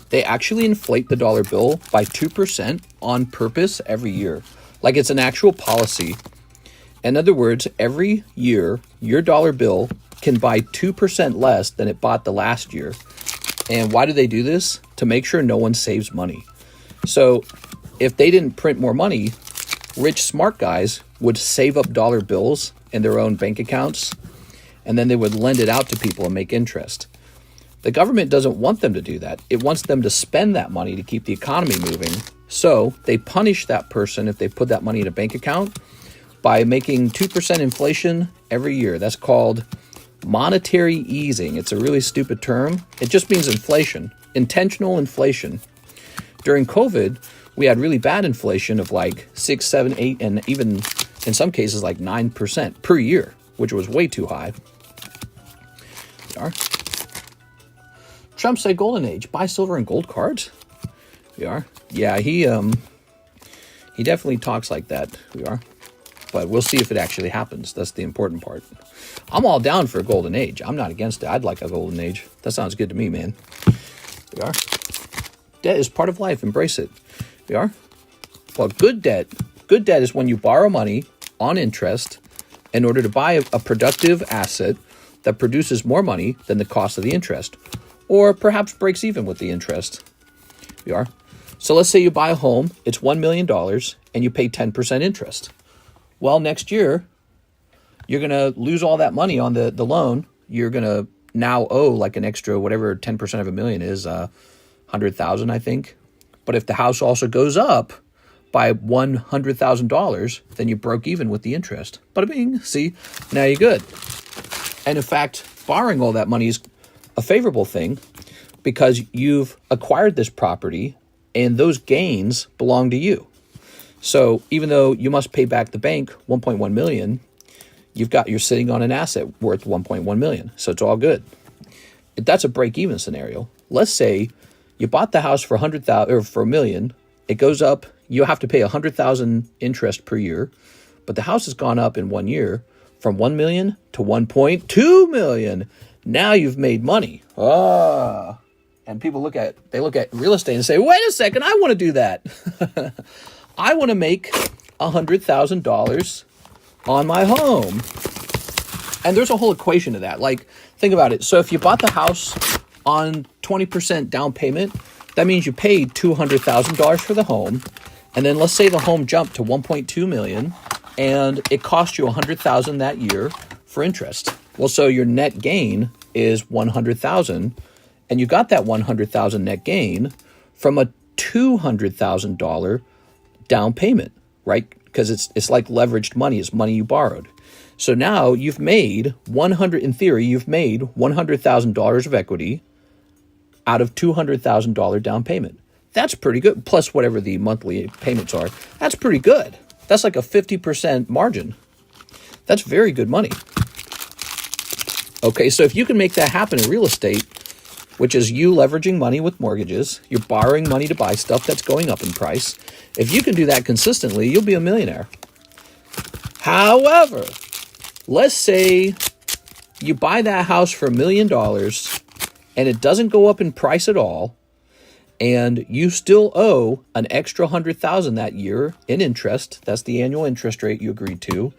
Speaker 1: they actually inflate the dollar bill by 2% on purpose every year. Like it's an actual policy. In other words, every year, your dollar bill can buy 2% less than it bought the last year. And why do they do this? To make sure no one saves money. So if they didn't print more money, rich, smart guys would save up dollar bills in their own bank accounts, and then they would lend it out to people and make interest. The government doesn't want them to do that. It wants them to spend that money to keep the economy moving. So they punish that person if they put that money in a bank account by making 2% inflation every year. That's called monetary easing. It's a really stupid term. It just means inflation, intentional inflation. During COVID, we had really bad inflation of like 6, 7, 8, and even in some cases like 9% per year, which was way too high. We are. Trump said golden age, buy silver and gold cards. We are. Yeah, he definitely talks like that. We are. But we'll see if it actually happens. That's the important part. I'm all down for a golden age. I'm not against it. I'd like a golden age. That sounds good to me, man. We are. Debt is part of life. Embrace it. We are. Well, good debt. Good debt is when you borrow money on interest in order to buy a productive asset that produces more money than the cost of the interest, or perhaps breaks even with the interest. We are. So let's say you buy a home, it's $1 million, and you pay 10% interest. Well, next year, you're going to lose all that money on the loan. You're going to now owe like an extra, whatever 10% of $1 million is, $100,000, I think. But if the house also goes up by $100,000, then you broke even with the interest. But I mean, see, now you're good. And in fact, borrowing all that money is a favorable thing because you've acquired this property and those gains belong to you. So even though you must pay back the bank $1.1 million, you're sitting on an asset worth $1.1 million. So it's all good. That's a break-even scenario. Let's say you bought the house for $100,000 or for $1 million. It goes up. You have to pay $100,000 interest per year, but the house has gone up in 1 year from $1 million to $1.2 million. Now you've made money. And people look at real estate and say, wait a second, I want to do that. I want to make $100,000 on my home. And there's a whole equation to that. Like, think about it. So if you bought the house on 20% down payment, that means you paid $200,000 for the home. And then let's say the home jumped to $1.2 million and it cost you $100,000 that year for interest. Well, so your net gain is $100,000, and you got that $100,000 net gain from a $200,000 down payment, right? Because it's like leveraged money. It's money you borrowed. So now you've made in theory, you've made $100,000 of equity out of $200,000 down payment. That's pretty good. Plus whatever the monthly payments are. That's pretty good. That's like a 50% margin. That's very good money. Okay, so if you can make that happen in real estate, which is you leveraging money with mortgages. You're borrowing money to buy stuff that's going up in price. If you can do that consistently, you'll be a millionaire. However, let's say you buy that house for $1 million and it doesn't go up in price at all, and you still owe an extra $100,000 that year in interest. That's the annual interest rate you agreed to.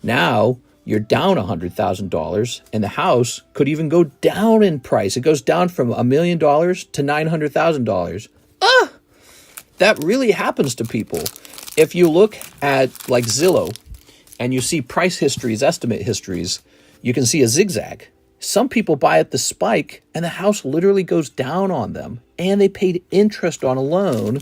Speaker 1: Now you're down $100,000, and the house could even go down in price. It goes down from $1 million to $900,000. That really happens to people. If you look at like ZELLE and you see price histories, estimate histories, you can see a zigzag. Some people buy at the spike and the house literally goes down on them, and they paid interest on a loan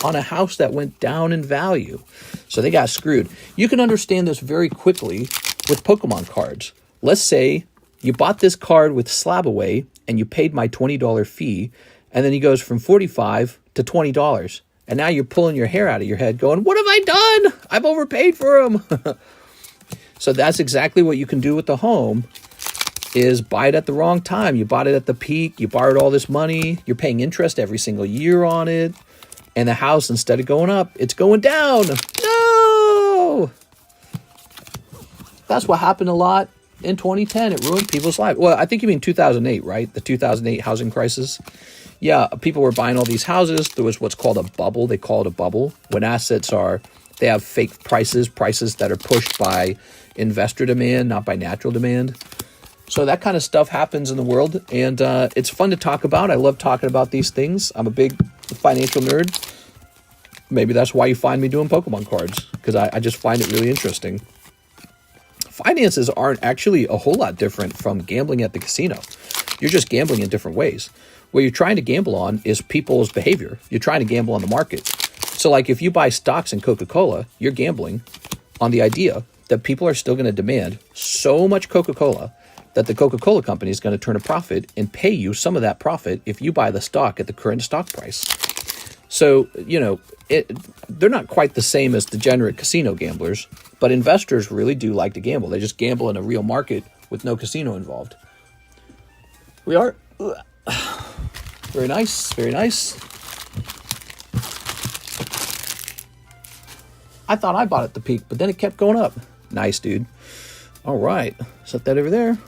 Speaker 1: on a house that went down in value. So they got screwed. You can understand this very quickly with Pokemon cards. Let's say you bought this card with Slab Away and you paid my $20 fee, and then he goes from $45 to $20. And now you're pulling your hair out of your head going, what have I done? I've overpaid for him. So that's exactly what you can do with the home, is buy it at the wrong time. You bought it at the peak. You borrowed all this money. You're paying interest every single year on it. And the house, instead of going up, it's going down. No! That's what happened a lot in 2010. It ruined people's lives. Well, I think you mean 2008, right? The 2008 housing crisis. Yeah, people were buying all these houses. There was what's called a bubble. They call it a bubble. When assets they have fake prices that are pushed by investor demand, not by natural demand. So that kind of stuff happens in the world, and it's fun to talk about. I love talking about these things. I'm a big financial nerd. Maybe that's why you find me doing Pokemon cards, because I just find it really interesting. Finances aren't actually a whole lot different from gambling at the casino. You're just gambling in different ways. What you're trying to gamble on is people's behavior. You're trying to gamble on the market. So like if you buy stocks in Coca-Cola, you're gambling on the idea that people are still going to demand so much Coca-Cola that the Coca-Cola company is going to turn a profit and pay you some of that profit if you buy the stock at the current stock price. So, they're not quite the same as degenerate casino gamblers, but investors really do like to gamble. They just gamble in a real market with no casino involved. We are... Very nice, very nice. I thought I bought it at the peak, but then it kept going up. Nice, dude. All right, set that over there.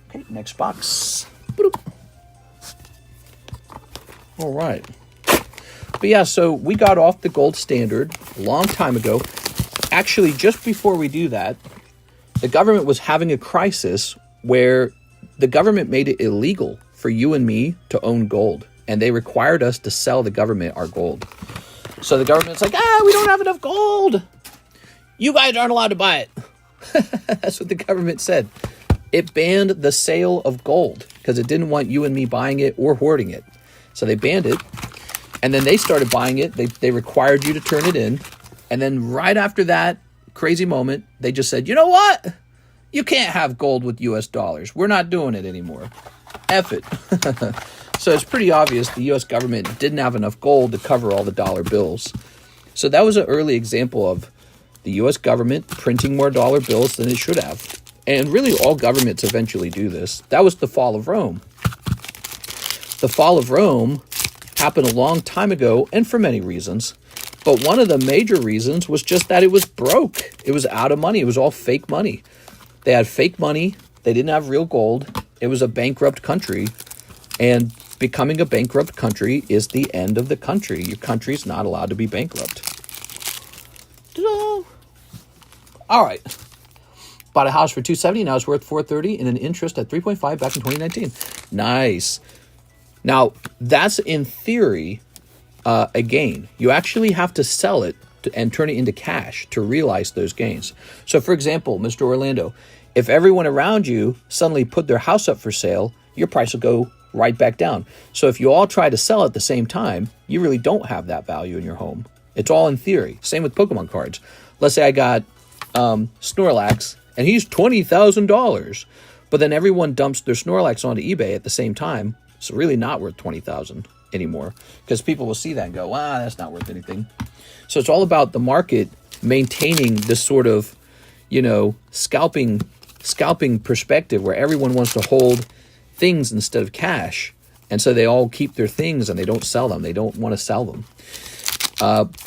Speaker 1: Okay, next box. Boop. All right. But yeah, so we got off the gold standard a long time ago. Actually, just before we do that, the government was having a crisis where the government made it illegal for you and me to own gold, and they required us to sell the government our gold. So the government's like, we don't have enough gold. You guys aren't allowed to buy it. That's what the government said. It banned the sale of gold because it didn't want you and me buying it or hoarding it. So they banned it, and then they started buying it. They required you to turn it in, and then right after that crazy moment, they just said, you know what? You can't have gold with US dollars. We're not doing it anymore. F it. So it's pretty obvious the US government didn't have enough gold to cover all the dollar bills. So that was an early example of the US government printing more dollar bills than it should have. And really all governments eventually do this. That was the fall of Rome. The fall of Rome happened a long time ago, and for many reasons. But one of the major reasons was just that it was broke. It was out of money. It was all fake money. They had fake money. They didn't have real gold. It was a bankrupt country. And becoming a bankrupt country is the end of the country. Your country's not allowed to be bankrupt. Ta-da! All right. Bought a house for $270. Now it's worth $430 and an interest at 3.5 back in 2019. Nice. Now, that's in theory a gain. You actually have to sell it and turn it into cash to realize those gains. So, for example, Mr. Orlando, if everyone around you suddenly put their house up for sale, your price will go right back down. So if you all try to sell at the same time, you really don't have that value in your home. It's all in theory. Same with Pokemon cards. Let's say I got Snorlax, and he's $20,000, but then everyone dumps their Snorlax onto eBay at the same time. It's really not worth $20,000 anymore, because people will see that and go, that's not worth anything. So it's all about the market maintaining this sort of, scalping perspective where everyone wants to hold things instead of cash. And so they all keep their things and they don't sell them. They don't want to sell them.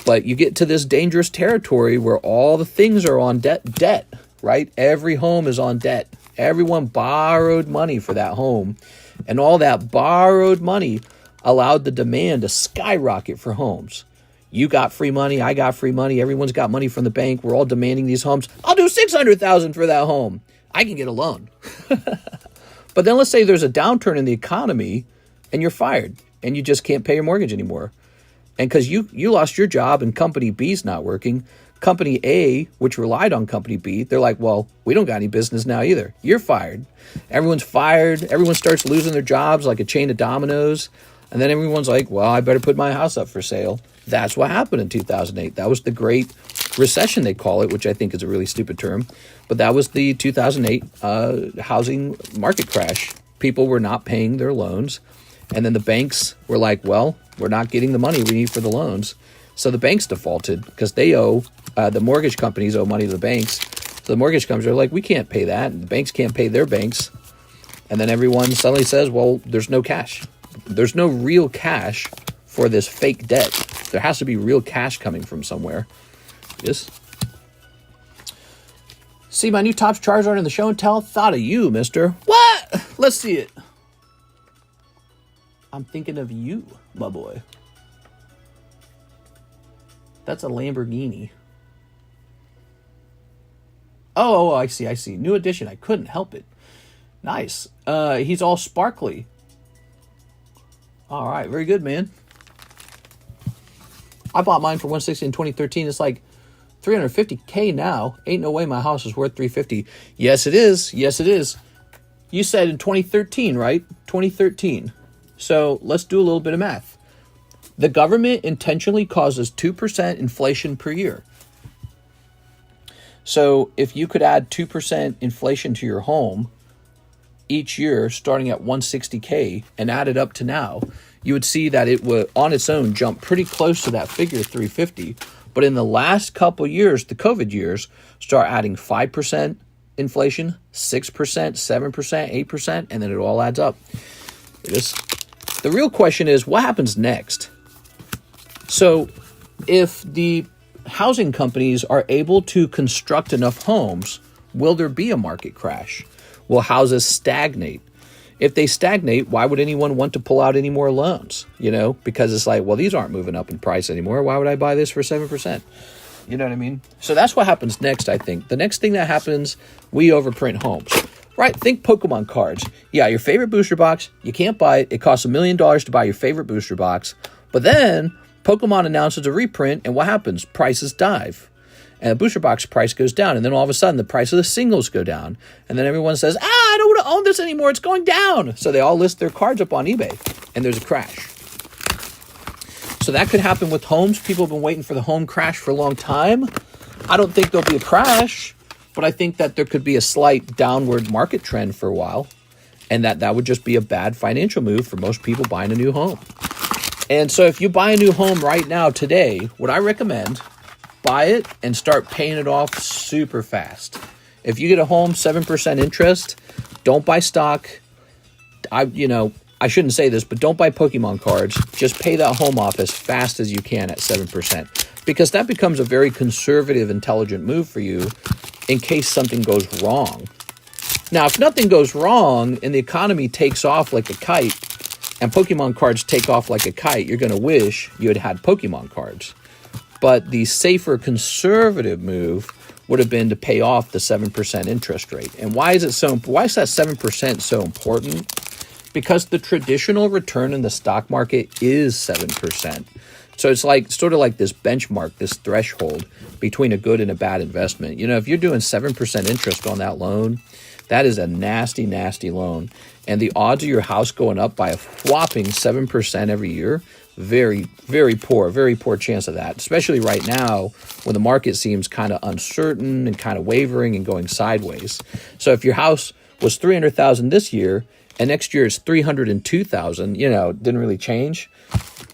Speaker 1: But you get to this dangerous territory where all the things are on debt, right? Every home is on debt. Everyone borrowed money for that home. And all that borrowed money allowed the demand to skyrocket for homes. You got free money. I got free money. Everyone's got money from the bank. We're all demanding these homes. I'll do $600,000 for that home. I can get a loan. But then let's say there's a downturn in the economy and you're fired and you just can't pay your mortgage anymore. And because you lost your job and company B's not working, company A, which relied on company B, they're like, well, we don't got any business now either. You're fired. Everyone's fired. Everyone starts losing their jobs like a chain of dominoes. And then everyone's like, well, I better put my house up for sale. That's what happened in 2008. That was the Great Recession, they call it, which I think is a really stupid term. But that was the 2008 housing market crash. People were not paying their loans. And then the banks were like, well, we're not getting the money we need for the loans. So the banks defaulted because they owe, the mortgage companies owe money to the banks. So the mortgage companies are like, we can't pay that. And the banks can't pay their banks. And then everyone suddenly says, well, there's no cash. There's no real cash for this fake debt. There has to be real cash coming from somewhere. Yes. See my new Topps Charizard in the show and tell? Thought of you, mister. What? Let's see it. I'm thinking of you, my boy. That's a Lamborghini. Oh, I see. New edition. I couldn't help it. Nice. He's all sparkly. All right, very good, man. I bought mine for $160 in 2013. It's like $350K now. Ain't no way my house is worth $350. Yes, it is. Yes, it is. You said in 2013, right? 2013. So let's do a little bit of math. The government intentionally causes 2% inflation per year. So if you could add 2% inflation to your home each year, starting at $160K and add it up to now, you would see that it would, on its own, jump pretty close to that figure, $350. But in the last couple years, the COVID years, start adding 5% inflation, 6%, 7%, 8%, and then it all adds up. The real question is, what happens next? So if the housing companies are able to construct enough homes, will there be a market crash? Will houses stagnate? If they stagnate, why would anyone want to pull out any more loans? You know, because it's like, well, these aren't moving up in price anymore. Why would I buy this for 7%? You know what I mean? So that's what happens next, I think. The next thing that happens, we overprint homes. Right? Think Pokemon cards. Yeah, your favorite booster box, you can't buy it. It costs $1 million to buy your favorite booster box. But then Pokemon announces a reprint, and what happens? Prices dive. And the booster box price goes down. And then all of a sudden, the price of the singles go down. And then everyone says, I don't want to own this anymore. It's going down. So they all list their cards up on eBay. And there's a crash. So that could happen with homes. People have been waiting for the home crash for a long time. I don't think there'll be a crash. But I think that there could be a slight downward market trend for a while. And that would just be a bad financial move for most people buying a new home. And so if you buy a new home right now, today, what I recommend, buy it and start paying it off super fast. If you get a home, 7% interest, don't buy stock. I shouldn't say this, but don't buy Pokemon cards. Just pay that home off as fast as you can at 7%. Because that becomes a very conservative, intelligent move for you in case something goes wrong. Now, if nothing goes wrong and the economy takes off like a kite and Pokemon cards take off like a kite, you're going to wish you had had Pokemon cards. But the safer conservative move would have been to pay off the 7% interest rate. And why is that 7% so important? Because the traditional return in the stock market is 7%. So it's like sort of like this benchmark, this threshold between a good and a bad investment. You know, if you're doing 7% interest on that loan, that is a nasty, nasty loan. And the odds of your house going up by a whopping 7% every year, very, very poor chance of that, especially right now when the market seems kind of uncertain and kind of wavering and going sideways. So if your house was $300,000 this year and next year is $302,000, didn't really change.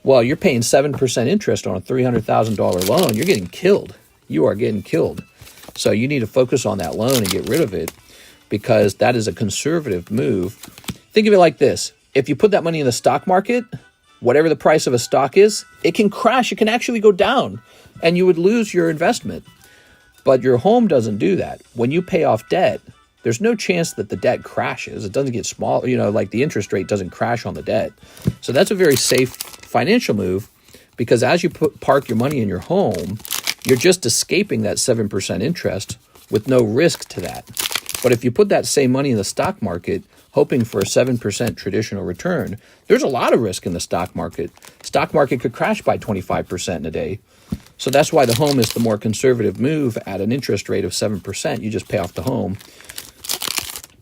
Speaker 1: Well, you're paying 7% interest on a $300,000 loan. You're getting killed. You are getting killed. So you need to focus on that loan and get rid of it because that is a conservative move. Think of it like this. If you put that money in the stock market, whatever the price of a stock is, it can crash. It can actually go down and you would lose your investment. But your home doesn't do that. When you pay off debt, there's no chance that the debt crashes. It doesn't get small, like the interest rate doesn't crash on the debt. So that's a very safe financial move because as you park your money in your home, you're just escaping that 7% interest with no risk to that. But if you put that same money in the stock market, hoping for a 7% traditional return, there's a lot of risk in the stock market. Stock market could crash by 25% in a day. So that's why the home is the more conservative move at an interest rate of 7%. You just pay off the home.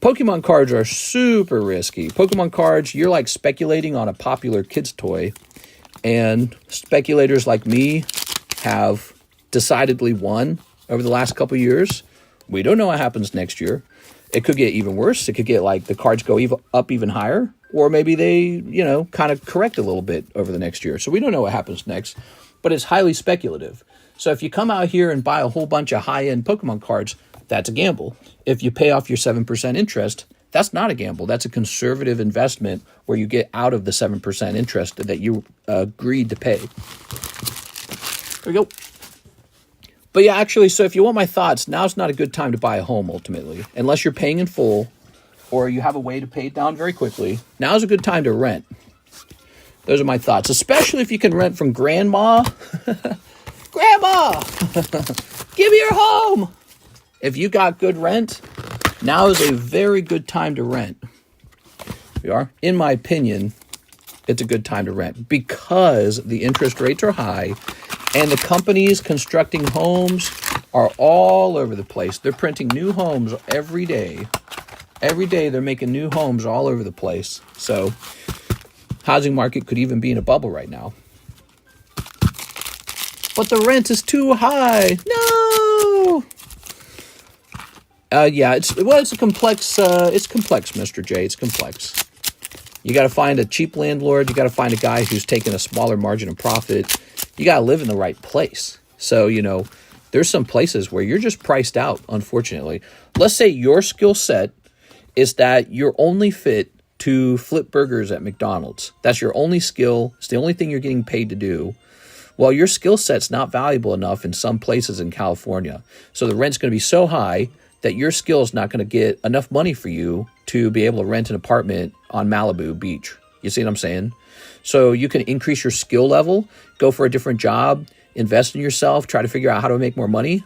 Speaker 1: Pokemon cards are super risky. Pokemon cards, you're like speculating on a popular kid's toy. And speculators like me have decidedly won over the last couple years. We don't know what happens next year. It could get even worse. It could get like the cards go up even higher. Or maybe they, kind of correct a little bit over the next year. So we don't know what happens next. But it's highly speculative. So if you come out here and buy a whole bunch of high-end Pokemon cards, that's a gamble. If you pay off your 7% interest, that's not a gamble. That's a conservative investment where you get out of the 7% interest that you agreed to pay. There we go. But yeah, actually, so if you want my thoughts, now's not a good time to buy a home, ultimately. Unless you're paying in full or you have a way to pay it down very quickly, now's a good time to rent. Those are my thoughts, especially if you can rent from grandma. Grandma, give me your home. If you got good rent, now is a very good time to rent. We are, in my opinion, it's a good time to rent because the interest rates are high and the companies constructing homes are all over the place. They're printing new homes every day. Every day they're making new homes all over the place. So housing market could even be in a bubble right now. But the rent is too high. No. Yeah, it's a complex. It's complex, Mr. J. It's complex. You got to find a cheap landlord. You got to find a guy who's taking a smaller margin of profit. You got to live in the right place. So there's some places where you're just priced out. Unfortunately, let's say your skill set is that you're only fit to flip burgers at McDonald's. That's your only skill. It's the only thing you're getting paid to do. Well, your skill set's not valuable enough in some places in California. So the rent's going to be so high that your skill is not going to get enough money for you to be able to rent an apartment on Malibu Beach. You see what I'm saying? So you can increase your skill level, go for a different job, invest in yourself, try to figure out how to make more money.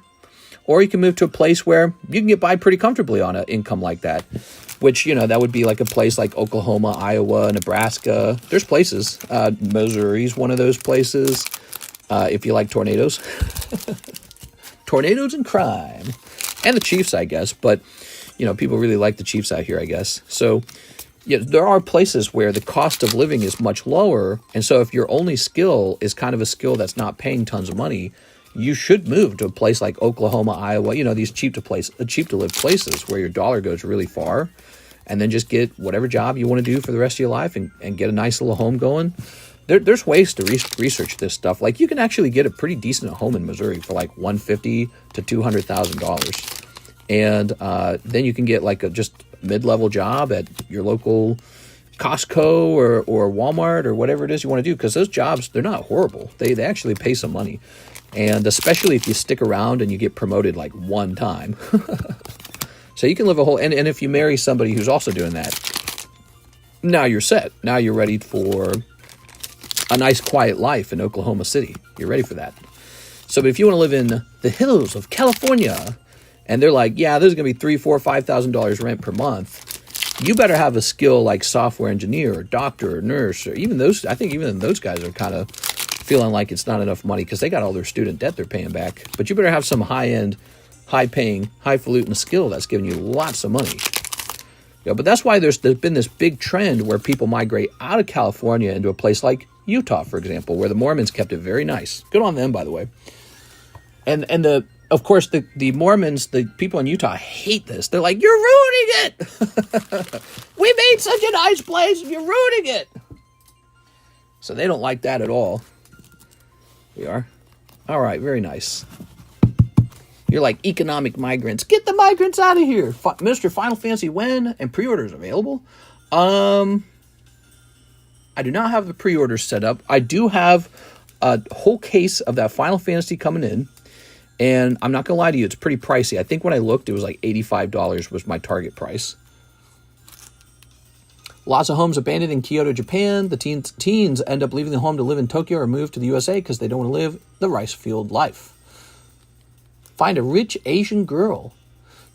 Speaker 1: Or you can move to a place where you can get by pretty comfortably on an income like that, which, that would be like a place like Oklahoma, Iowa, Nebraska. There's places. Missouri's one of those places. If you like tornadoes. Tornadoes and crime. And the Chiefs, I guess. But, people really like the Chiefs out here, I guess. So, there are places where the cost of living is much lower. And so if your only skill is kind of a skill that's not paying tons of money, you should move to a place like Oklahoma, Iowa, these cheap to live places where your dollar goes really far. And then just get whatever job you want to do for the rest of your life and get a nice little home going. There's ways to research this stuff. Like you can actually get a pretty decent home in Missouri for like $150,000 to $200,000, and then you can get like a just mid-level job at your local Costco or Walmart or whatever it is you want to do. Because those jobs, they're not horrible. They actually pay some money, and especially if you stick around and you get promoted like one time. So you can live a whole and if you marry somebody who's also doing that, now you're set. Now you're ready for a nice quiet life in Oklahoma City. You're ready for that. So if you want to live in the hills of California and they're like, yeah, there's going to be $3,000, $4,000, $5,000 rent per month, you better have a skill like software engineer or doctor or nurse or even those. I think even those guys are kind of feeling like it's not enough money because they got all their student debt they're paying back. But you better have some high-end, high-paying, highfalutin skill that's giving you lots of money. But that's why there's been this big trend where people migrate out of California into a place like Utah, for example, where the Mormons kept it very nice. Good on them, by the way. And of course, the Mormons, the people in Utah hate this. They're like, you're ruining it. We made such a nice place, and you're ruining it. So they don't like that at all. We are. All right, very nice. You're like economic migrants. Get the migrants out of here. Mr. Final Fantasy when and pre-orders available. I do not have the pre-order set up. I do have a whole case of that Final Fantasy coming in. And I'm not going to lie to you, it's pretty pricey. I think when I looked, it was like $85 was my target price. Lots of homes abandoned in Kyoto, Japan. The teens end up leaving the home to live in Tokyo or move to the USA because they don't want to live the rice field life. Find a rich Asian girl.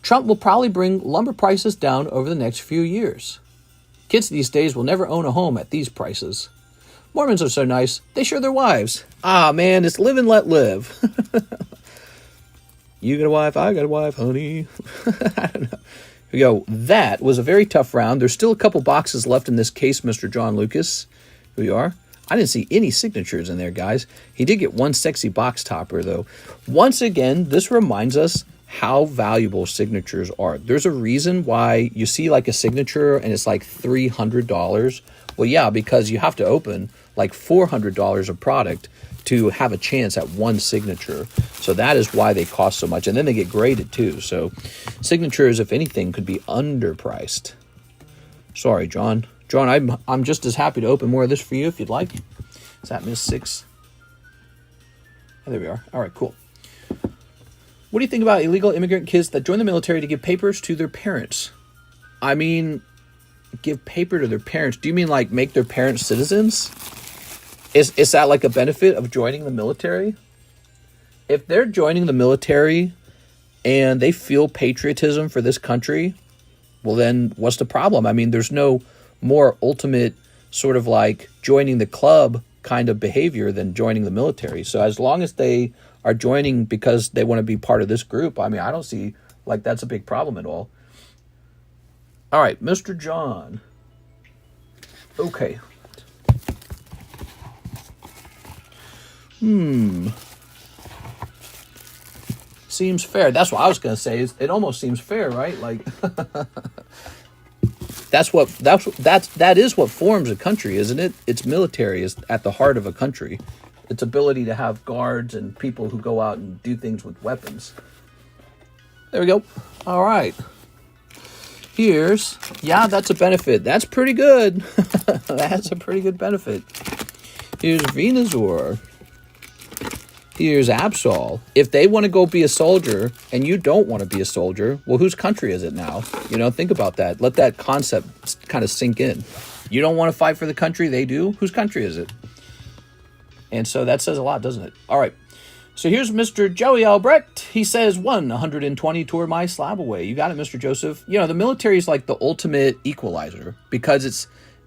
Speaker 1: Trump will probably bring lumber prices down over the next few years. Kids these days will never own a home at these prices. Mormons are so nice, they share their wives. Ah, man, it's live and let live. You got a wife, I got a wife, honey. I don't know. Here we go. That was a very tough round. There's still a couple boxes left in this case, Mr. John Lucas. Here we are. I didn't see any signatures in there, guys. He did get one sexy box topper, though. Once again, this reminds us how valuable signatures are. There's a reason why you see like a signature and it's like $300. Well, yeah, because you have to open like $400 of product to have a chance at one signature. So that is why they cost so much. And then they get graded too. So signatures, if anything, could be underpriced. Sorry, John. John, I'm just as happy to open more of this for you if you'd like. Is that Miss 6? Oh, there we are. All right, cool. What do you think about illegal immigrant kids that join the military to give papers to their parents? I mean, give paper to their parents. Do you mean like make their parents citizens? Is that like a benefit of joining the military? If they're joining the military and they feel patriotism for this country, well then what's the problem? I mean, there's no more ultimate sort of like joining the club kind of behavior than joining the military. So as long as they are joining because they want to be part of this group, I mean, I don't see like that's a big problem at all. All right, Mr. John. Okay. Seems fair. That's what I was going to say. It almost seems fair, right? Like that is what forms a country, isn't it? Its military is at the heart of a country. Its ability to have guards and people who go out and do things with weapons. There we go. All right. Yeah, that's a benefit. That's pretty good. That's a pretty good benefit. Here's Venusaur. Here's Absol. If they want to go be a soldier and you don't want to be a soldier, well, whose country is it now? You know, think about that. Let that concept kind of sink in. You don't want to fight for the country, they do. Whose country is it? And so that says a lot, doesn't it? All right. So here's Mr. Joey Albrecht. He says, 120 toward my slab away. You got it, Mr. Joseph. You know, the military is like the ultimate equalizer because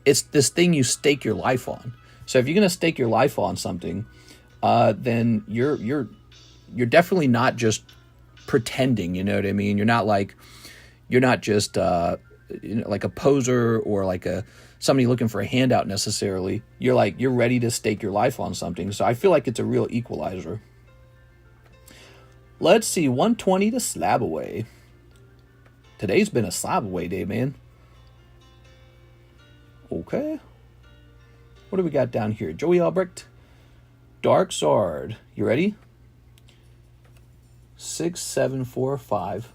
Speaker 1: it's this thing you stake your life on. So if you're going to stake your life on something, then you're definitely not just pretending, you know what I mean? You're not just like a poser or like somebody looking for a handout necessarily. You're ready to stake your life on something. So I feel like it's a real equalizer. Let's see, 120 to slab away. Today's been a slab away day, man. Okay. What do we got down here? Joey Albrecht. Dark Zard. You ready? 6745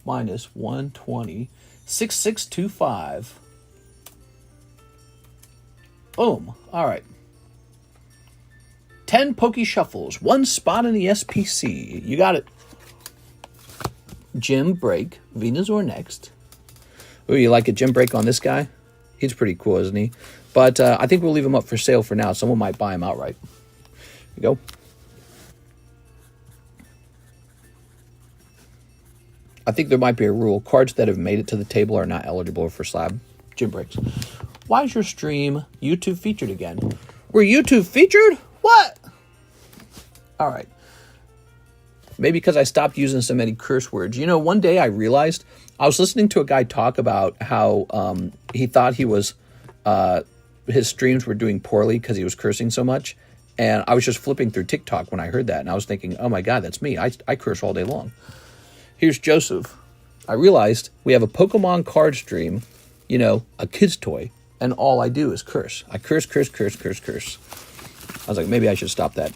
Speaker 1: minus 120. 6625. Boom. All right. 10 Pokey Shuffles. 1 spot in the SPC. You got it. Gym Break. Venusaur next. Oh, you like a gym break on this guy? He's pretty cool, isn't he? But I think we'll leave him up for sale for now. Someone might buy him outright. Here we go. I think there might be a rule. Cards that have made it to the table are not eligible for slab gym breaks. Why is your stream YouTube featured again? We're YouTube featured? What? All right. Maybe because I stopped using so many curse words. You know, one day I realized I was listening to a guy talk about how he thought his streams were doing poorly because he was cursing so much. And I was just flipping through TikTok when I heard that. And I was thinking, oh my God, that's me. I curse all day long. Here's Joseph. I realized we have a Pokemon card stream, you know, a kid's toy. And all I do is curse. I curse. I was like, maybe I should stop that.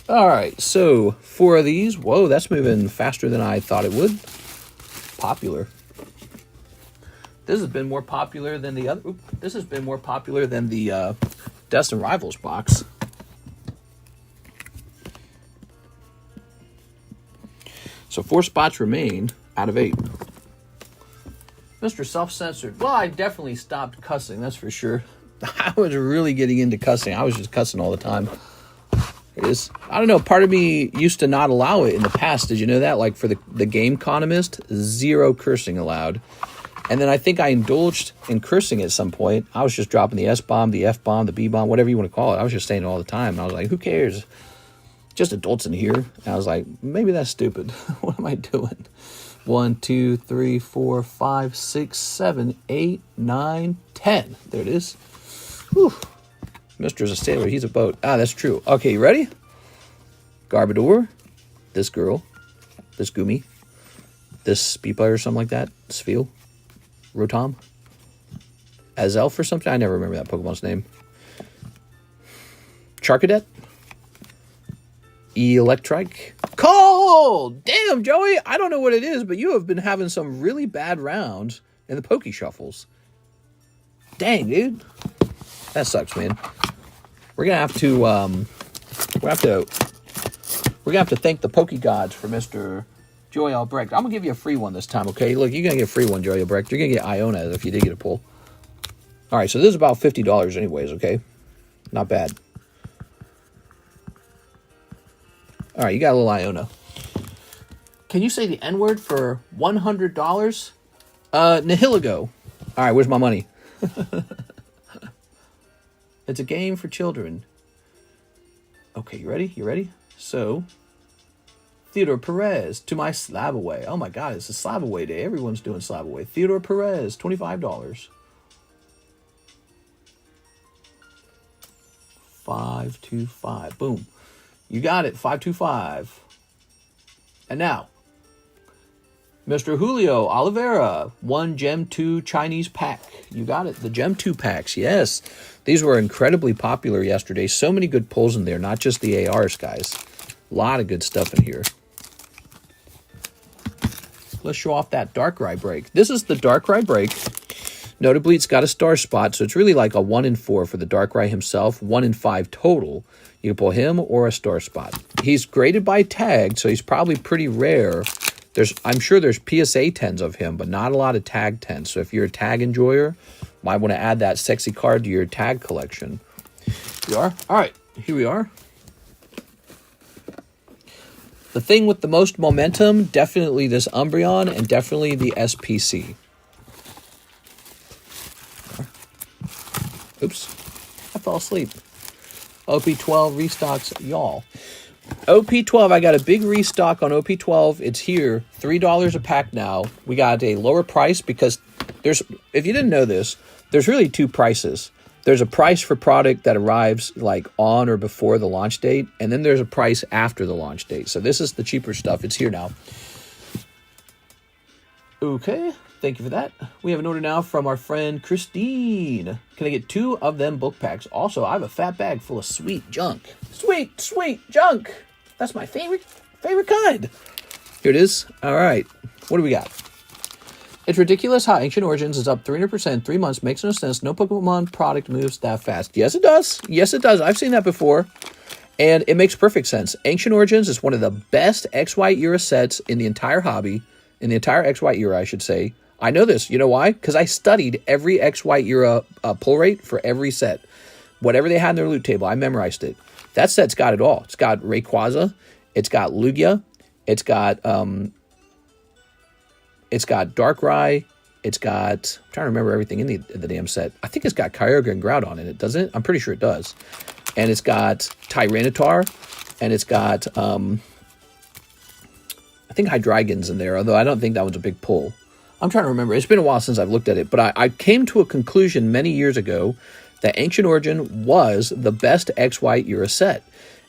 Speaker 1: All right, so 4 of these. Whoa, that's moving faster than I thought it would. Popular. This has been more popular than the other. This has been more popular than the Destined Rivals box. So 4 spots remain out of 8. Mr. Self-Censored. Well, I definitely stopped cussing, that's for sure. I was really getting into cussing. I was just cussing all the time. It is. I don't know. Part of me used to not allow it in the past. Did you know that? Like for the TheCardconomist, 0 cursing allowed. And then I think I indulged in cursing at some point. I was just dropping the S-bomb, the F-bomb, the B-bomb, whatever you want to call it. I was just saying it all the time. And I was like, who cares? Just adults in here. And I was like, maybe that's stupid. What am I doing? 1, 2, 3, 4, 5, 6, 7, 8, 9, 10. There it is. Whew. Mister's a sailor. He's a boat. Ah, that's true. Okay, you ready? Garbodor. This girl. This Gumi. This Speedbite or something like that. Spheal. Rotom. Azelf or something. I never remember that Pokemon's name. Charcadet. Electrike. Cold! Damn, Joey! I don't know what it is, but you have been having some really bad rounds in the Poke Shuffles. Dang, dude. That sucks, man. We're gonna have to thank the Poke Gods for Mr. Joey Albrecht. I'm gonna give you a free one this time, okay? Look, you're gonna get a free one, Joey Albrecht. You're gonna get Iona if you did get a pull. All right, so this is about $50 anyways, okay? Not bad. All right, you got a little Iona. Can you say the N-word for $100? Nihiligo. All right, where's my money? It's a game for children. Okay, you ready? You ready? So, Theodore Perez to my Slab Away. Oh my God, it's a Slab Away day. Everyone's doing Slab Away. Theodore Perez, $25. 525. Boom. You got it. 525. And now, Mr. Julio Oliveira, 1 Gem 2 Chinese pack. You got it. The Gem 2 packs. Yes. These were incredibly popular yesterday. So many good pulls in there. Not just the ARs, guys. A lot of good stuff in here. Let's show off that Darkrai break. This is the Darkrai break. Notably, it's got a star spot, so it's really like a 1 in 4 for the Darkrai himself. 1 in 5 total. You can pull him or a star spot. He's graded by tag, so he's probably pretty rare. I'm sure there's PSA 10s of him, but not a lot of tag 10s. So if you're a tag enjoyer, might want to add that sexy card to your tag collection. You are? All right, here we are. The thing with the most momentum, definitely this Umbreon and definitely the SPC. Oops, I fell asleep. OP12 restocks, y'all. OP12, I got a big restock on OP12. It's here, $3 a pack now. We got a lower price because if you didn't know this, there's really 2 prices. There's a price for product that arrives like on or before the launch date, and then there's a price after the launch date. So this is the cheaper stuff. It's here now. Okay, thank you for that. We have an order now from our friend Christine. Can I get 2 of them book packs? Also, I have a fat bag full of sweet junk. Sweet, sweet junk. That's my favorite kind. Here it is. All right, what do we got? It's ridiculous how Ancient Origins is up 300%, 3 months. Makes no sense. No Pokemon product moves that fast. Yes, it does. Yes, it does. I've seen that before. And it makes perfect sense. Ancient Origins is one of the best XY era sets in the entire hobby. In the entire XY era, I should say. I know this. You know why? Because I studied every XY era pull rate for every set. Whatever they had in their loot table, I memorized it. That set's got it all. It's got Rayquaza. It's got Lugia. It's got Darkrai. It's got, I'm trying to remember everything in the damn set. I think it's got Kyogre and Groudon in it, doesn't it? I'm pretty sure it does. And it's got Tyranitar. And it's got, I think Hydreigon's in there, although I don't think that one's a big pull. I'm trying to remember. It's been a while since I've looked at it, but I came to a conclusion many years ago that Ancient Origin was the best XY era set.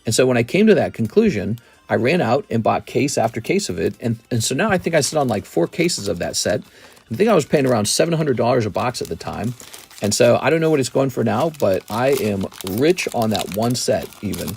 Speaker 1: And so when I came to that conclusion, I ran out and bought case after case of it. And so now I think I sit on like 4 cases of that set. I think I was paying around $700 a box at the time. And so I don't know what it's going for now, but I am rich on that one set even.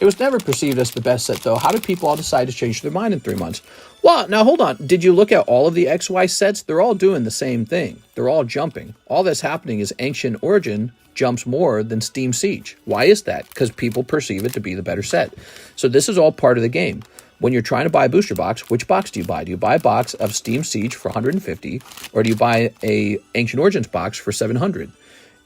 Speaker 1: It was never perceived as the best set, though. How did people all decide to change their mind in 3 months? Well, now hold on. Did you look at all of the XY sets? They're all doing the same thing. They're all jumping. All that's happening is Ancient Origin jumps more than Steam Siege. Why is that? Because people perceive it to be the better set. So this is all part of the game. When you're trying to buy a booster box, which box do you buy? Do you buy a box of Steam Siege for 150, or do you buy a Ancient Origins box for 700?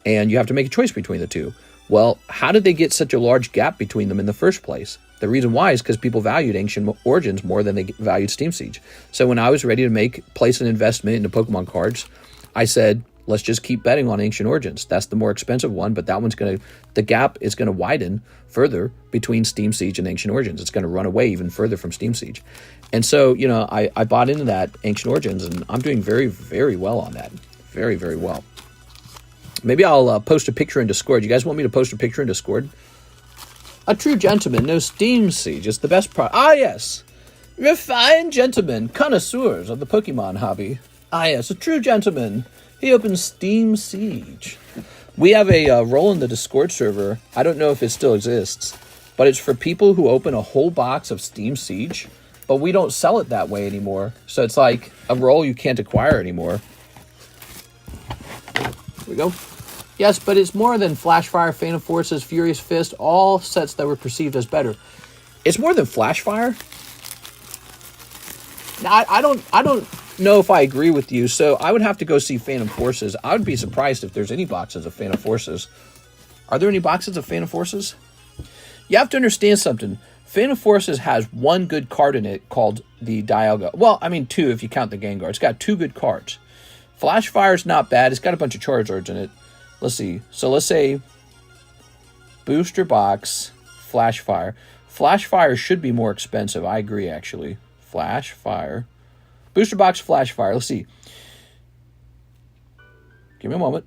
Speaker 1: And you have to make a choice between the two. Well, how did they get such a large gap between them in the first place? The reason why is because people valued Ancient Origins more than they valued Steam Siege. So when I was ready to place an investment into Pokemon cards, I said, let's just keep betting on Ancient Origins. That's the more expensive one, but that one's the gap is going to widen further between Steam Siege and Ancient Origins. It's going to run away even further from Steam Siege. And so, I bought into that Ancient Origins, and I'm doing very, very well on that. Very, very well. Maybe I'll post a picture in Discord. You guys want me to post a picture in Discord? A true gentleman knows Steam Siege is the best product. Ah, yes. Refined gentlemen, connoisseurs of the Pokemon hobby. Ah, yes, a true gentleman. He opens Steam Siege. We have a role in the Discord server. I don't know if it still exists, but it's for people who open a whole box of Steam Siege, but we don't sell it that way anymore. So it's like a role you can't acquire anymore. Here we go. Yes, but it's more than Flashfire, Phantom Forces, Furious Fist, all sets that were perceived as better. It's more than Flashfire? Now, I don't know if I agree with you, so I would have to go see Phantom Forces. I would be surprised if there's any boxes of Phantom Forces. Are there any boxes of Phantom Forces? You have to understand something. Phantom Forces has one good card in it called the Dialga. Well, I mean two if you count the Gengar. It's got 2 good cards. Flashfire's not bad. It's got a bunch of Charizards in it. Let's see. So let's say booster box, Flashfire. Flashfire should be more expensive. I agree, actually. Flashfire. Booster box, Flashfire. Let's see. Give me a moment.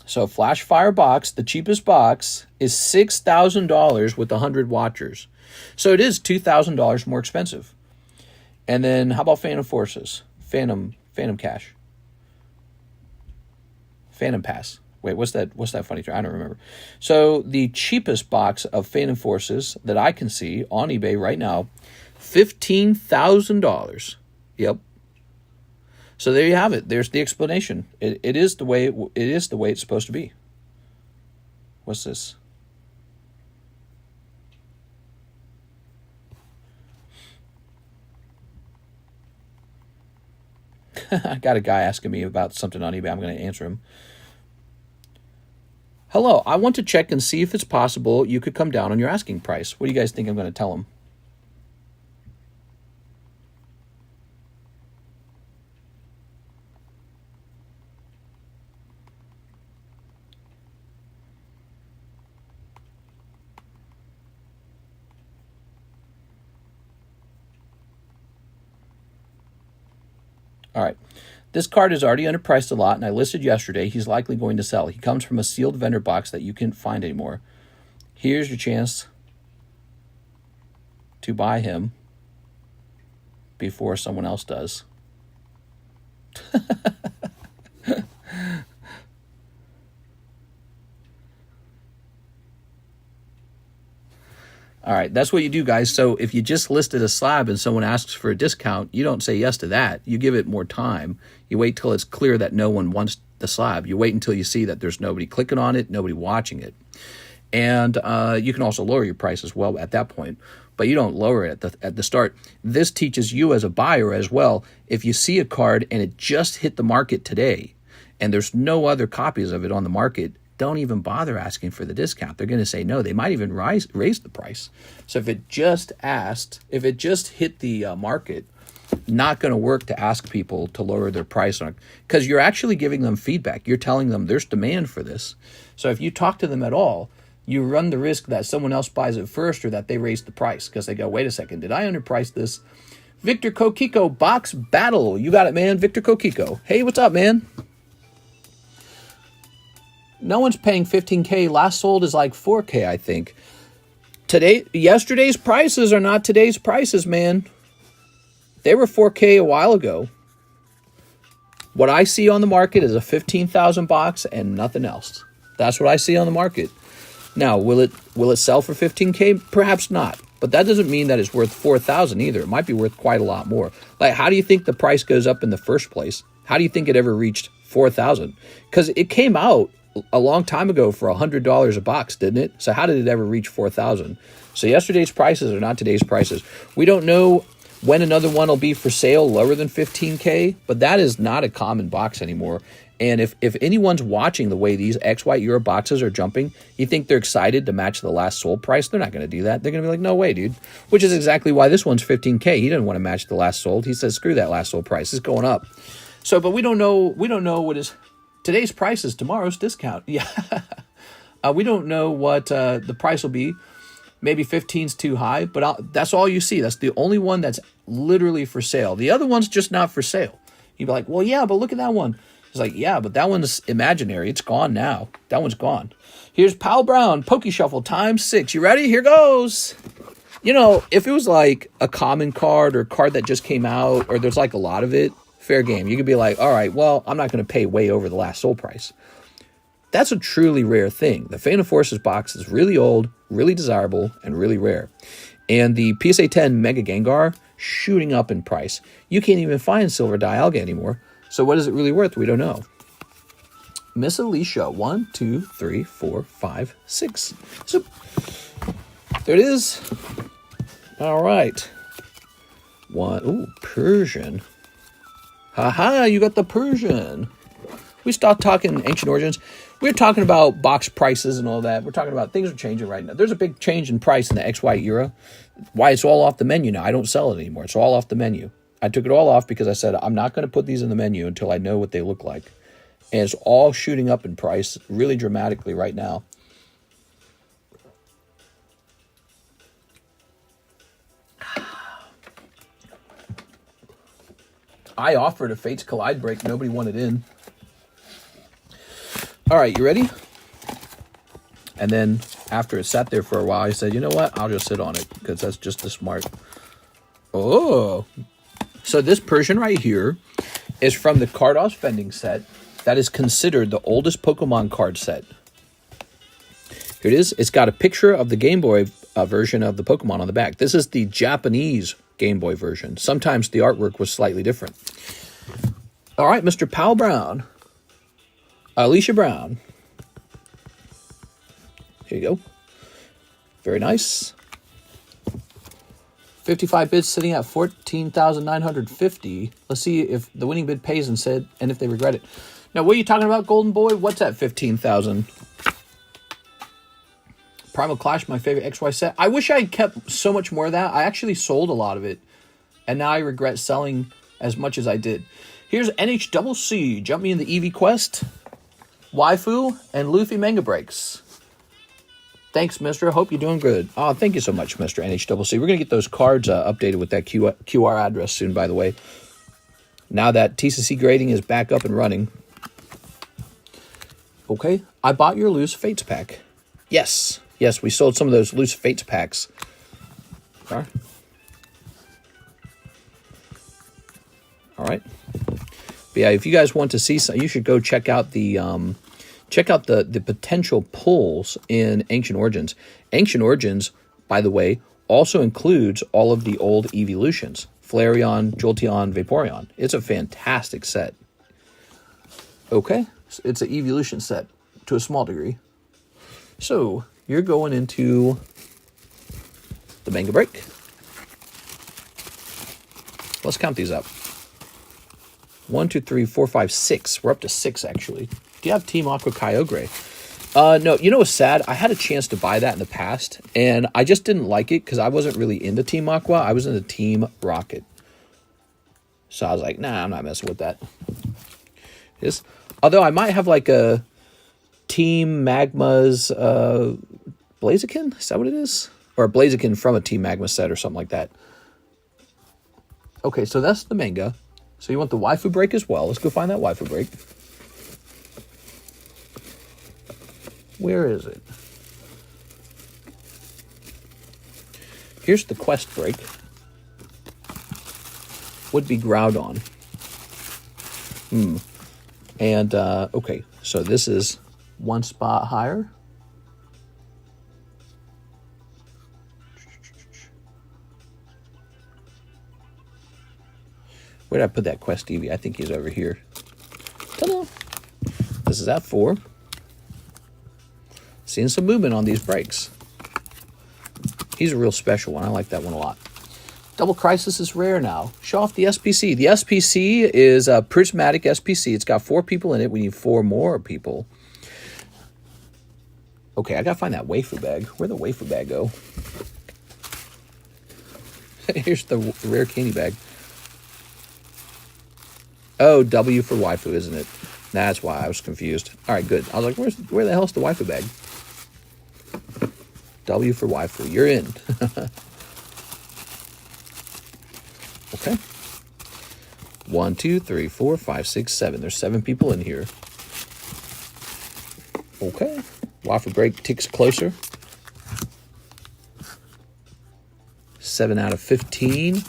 Speaker 1: So Flashfire box, the cheapest box, is $6,000 with 100 watchers. So it is $2,000 more expensive. And then how about Phantom Forces? Phantom Cash. Phantom Pass. Wait, what's that funny term? I don't remember. So the cheapest box of Phantom Forces that I can see on eBay right now, $15,000. Yep. So there you have it. There's the explanation. It is the way it's supposed to be. What's this? I got a guy asking me about something on eBay. I'm going to answer him. Hello, I want to check and see if it's possible you could come down on your asking price. What do you guys think I'm going to tell him? All right. This card is already underpriced a lot, and I listed yesterday. He's likely going to sell. He comes from a sealed vendor box that you can't find anymore. Here's your chance to buy him before someone else does. All right, that's what you do, guys. So if you just listed a slab and someone asks for a discount, you don't say yes to that. You give it more time. You wait till it's clear that no one wants the slab. You wait until you see that there's nobody clicking on it, nobody watching it. And you can also lower your price as well at that point, but you don't lower it at the start. This teaches you as a buyer as well. If you see a card and it just hit the market today and there's no other copies of it on the market, don't even bother asking for the discount. They're going to say no. They might even raise the price. So if it just hit the market, not going to work to ask people to lower their price on it, because you're actually giving them feedback. You're telling them there's demand for this. So if you talk to them at all, you run the risk that someone else buys it first or that they raise the price because they go, wait a second, did I underprice this? Victor Kokiko Box Battle. You got it, man. Victor Kokiko. Hey, what's up, man? No one's paying $15K. Last sold is like $4K, I think. Yesterday's prices are not today's prices, man. They were $4K a while ago. What I see on the market is a 15,000 box and nothing else. That's what I see on the market. Now, will it sell for 15K? Perhaps not. But that doesn't mean that it's worth 4,000 either. It might be worth quite a lot more. Like, how do you think the price goes up in the first place? How do you think it ever reached 4,000? Because it came out a long time ago for $100 a box, didn't it? So how did it ever reach 4,000? So yesterday's prices are not today's prices. We don't know when another one will be for sale lower than 15K, but that is not a common box anymore. And if anyone's watching the way these X White Euro boxes are jumping, you think they're excited to match the last sold price? They're not going to do that. They're going to be like, no way, dude. Which is exactly why this one's 15K. He didn't want to match the last sold. He says, screw that last sold price. It's going up. So, but we don't know what is today's price is tomorrow's discount. Yeah. We don't know what the price will be. Maybe 15's too high, but that's all you see. That's the only one that's literally for sale. The other one's just not for sale. You'd be like, well, yeah, but look at that one. It's like, yeah, but that one's imaginary. It's gone now. That one's gone. Here's Pal Brown, Poke Shuffle ×6. You ready? Here goes. You know, if it was like a common card or a card that just came out or there's like a lot of it, fair game. You could be like, all right, well, I'm not going to pay way over the last sold price. That's a truly rare thing. The Phantom Forces box is really old, really desirable, and really rare. And the PSA 10 Mega Gengar shooting up in price. You can't even find Silver Dialga anymore. So what is it really worth? We don't know. Miss Alicia, 1, 2, 3, 4, 5, 6. So there it is. All right. One. Ooh, Persian. Haha, you got the Persian. We stopped talking Ancient Origins. We're talking about box prices and all that. We're talking about things are changing right now. There's a big change in price in the X White era. Why it's all off the menu now. I don't sell it anymore. It's all off the menu. I took it all off because I said, I'm not going to put these in the menu until I know what they look like. And it's all shooting up in price really dramatically right now. I offered a Fates Collide break. Nobody wanted in. All right, you ready? And then after it sat there for a while, I said, you know what? I'll just sit on it because that's just as smart. Oh. So this Persian right here is from the Carddass vending set that is considered the oldest Pokemon card set. Here it is. It's got a picture of the Game Boy version of the Pokemon on the back. This is the Japanese Game Boy version. Sometimes the artwork was slightly different. All right, Mr. Pal Brown. Alicia Brown. Here you go. Very nice. 55 bids sitting at 14,950. Let's see if the winning bid pays and if they regret it. Now, what are you talking about, Golden Boy? What's at 15,000? Primal Clash, my favorite XY set. I wish I had kept so much more of that. I actually sold a lot of it, and now I regret selling as much as I did. Here's NHCC. Jump me in the Eevee Quest, Waifu, and Luffy Manga Breaks. Thanks, mister. Hope you're doing good. Oh, thank you so much, Mr. NHCC. We're going to get those cards updated with that QR address soon, by the way. Now that TCC grading is back up and running. Okay. I bought your loose Fates pack. Yes. Yes, we sold some of those loose Fates packs. All right. But yeah, if you guys want to see some, you should go check out the potential pulls in Ancient Origins. Ancient Origins, by the way, also includes all of the old evolutions. Flareon, Jolteon, Vaporeon. It's a fantastic set. Okay, it's an evolution set to a small degree. So, you're going into the manga break. Let's count these up. 1, 2, 3, 4, 5, 6. We're up to 6, actually. Do you have Team Aqua Kyogre? No, you know what's sad? I had a chance to buy that in the past, and I just didn't like it because I wasn't really into Team Aqua. I was into Team Rocket. So I was like, nah, I'm not messing with that. Although I might have like a Team Magma's Blaziken? Is that what it is? Or a Blaziken from a Team Magma set or something like that. Okay, so that's the manga. So you want the waifu break as well. Let's go find that waifu break. Where is it? Here's the quest break. Would be Groudon. And, okay, so this is one spot higher. Where did I put that Quest Eevee? I think he's over here. Ta-da! This is at 4. Seeing some movement on these breaks. He's a real special one. I like that one a lot. Double Crisis is rare now. Show off the SPC. The SPC is a Prismatic SPC. It's got 4 people in it. We need 4 more people. Okay, I gotta find that waifu bag. Where'd the waifu bag go? Here's the rare candy bag. Oh, W for waifu, isn't it? That's why I was confused. All right, good. I was like, where the hell's the waifu bag? W for waifu. You're in. Okay. 1, 2, 3, 4, 5, 6, 7. There's 7 people in here. Okay. Waifu break ticks closer. 7 out of 15.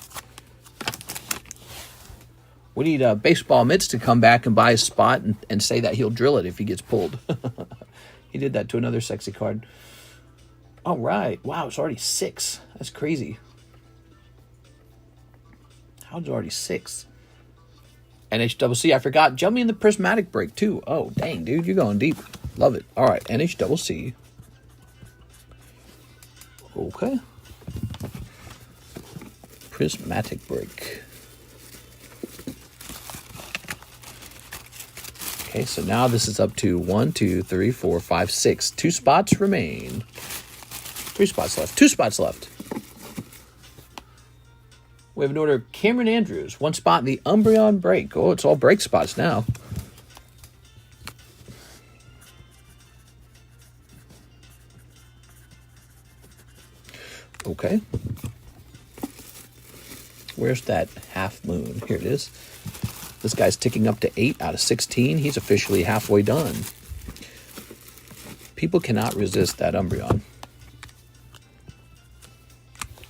Speaker 1: We need Baseball Mitts to come back and buy a spot and say that he'll drill it if he gets pulled. He did that to another sexy card. All right. Wow, it's already 6. That's crazy. How's already 6? NHCC, I forgot. Jump me in the Prismatic break, too. Oh, dang, dude. You're going deep. Love it. All right, NHCC. Okay. Prismatic break. Okay, so now this is up to 1, 2, 3, 4, 5, 6. 2 spots remain. 3 spots left. 2 spots left. We have an order of Cameron Andrews. 1 spot in the Umbreon break. Oh, it's all break spots now. Okay. Where's that half moon? Here it is. This guy's ticking up to 8 out of 16. He's officially halfway done. People cannot resist that Umbreon.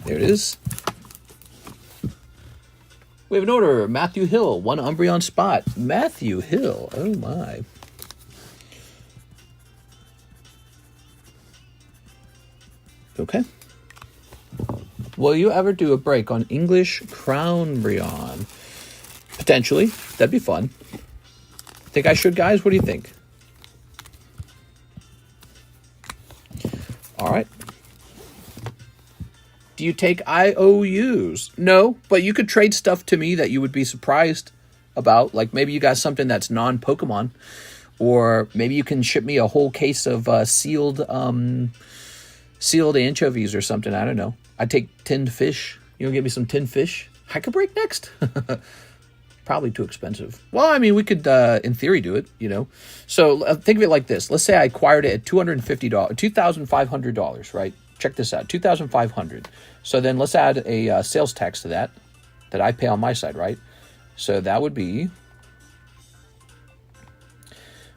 Speaker 1: There it is. We have an order. Matthew Hill, 1 Umbreon spot. Matthew Hill. Oh, my. Okay. Will you ever do a break on English Crownbreon? Potentially. That'd be fun. Think I should, guys? What do you think? All right. Do you take IOUs? No, but you could trade stuff to me that you would be surprised about. Like maybe you got something that's non-Pokemon. Or maybe you can ship me a whole case of sealed anchovies or something. I don't know. I'd take tinned fish. You know, get me some tinned fish. I could break next. Probably too expensive. Well, I mean, we could, in theory, do it, you know. So think of it like this. Let's say I acquired it at $250, $2,500, right? Check this out, $2,500. So then let's add a sales tax to that I pay on my side, right? So that would be...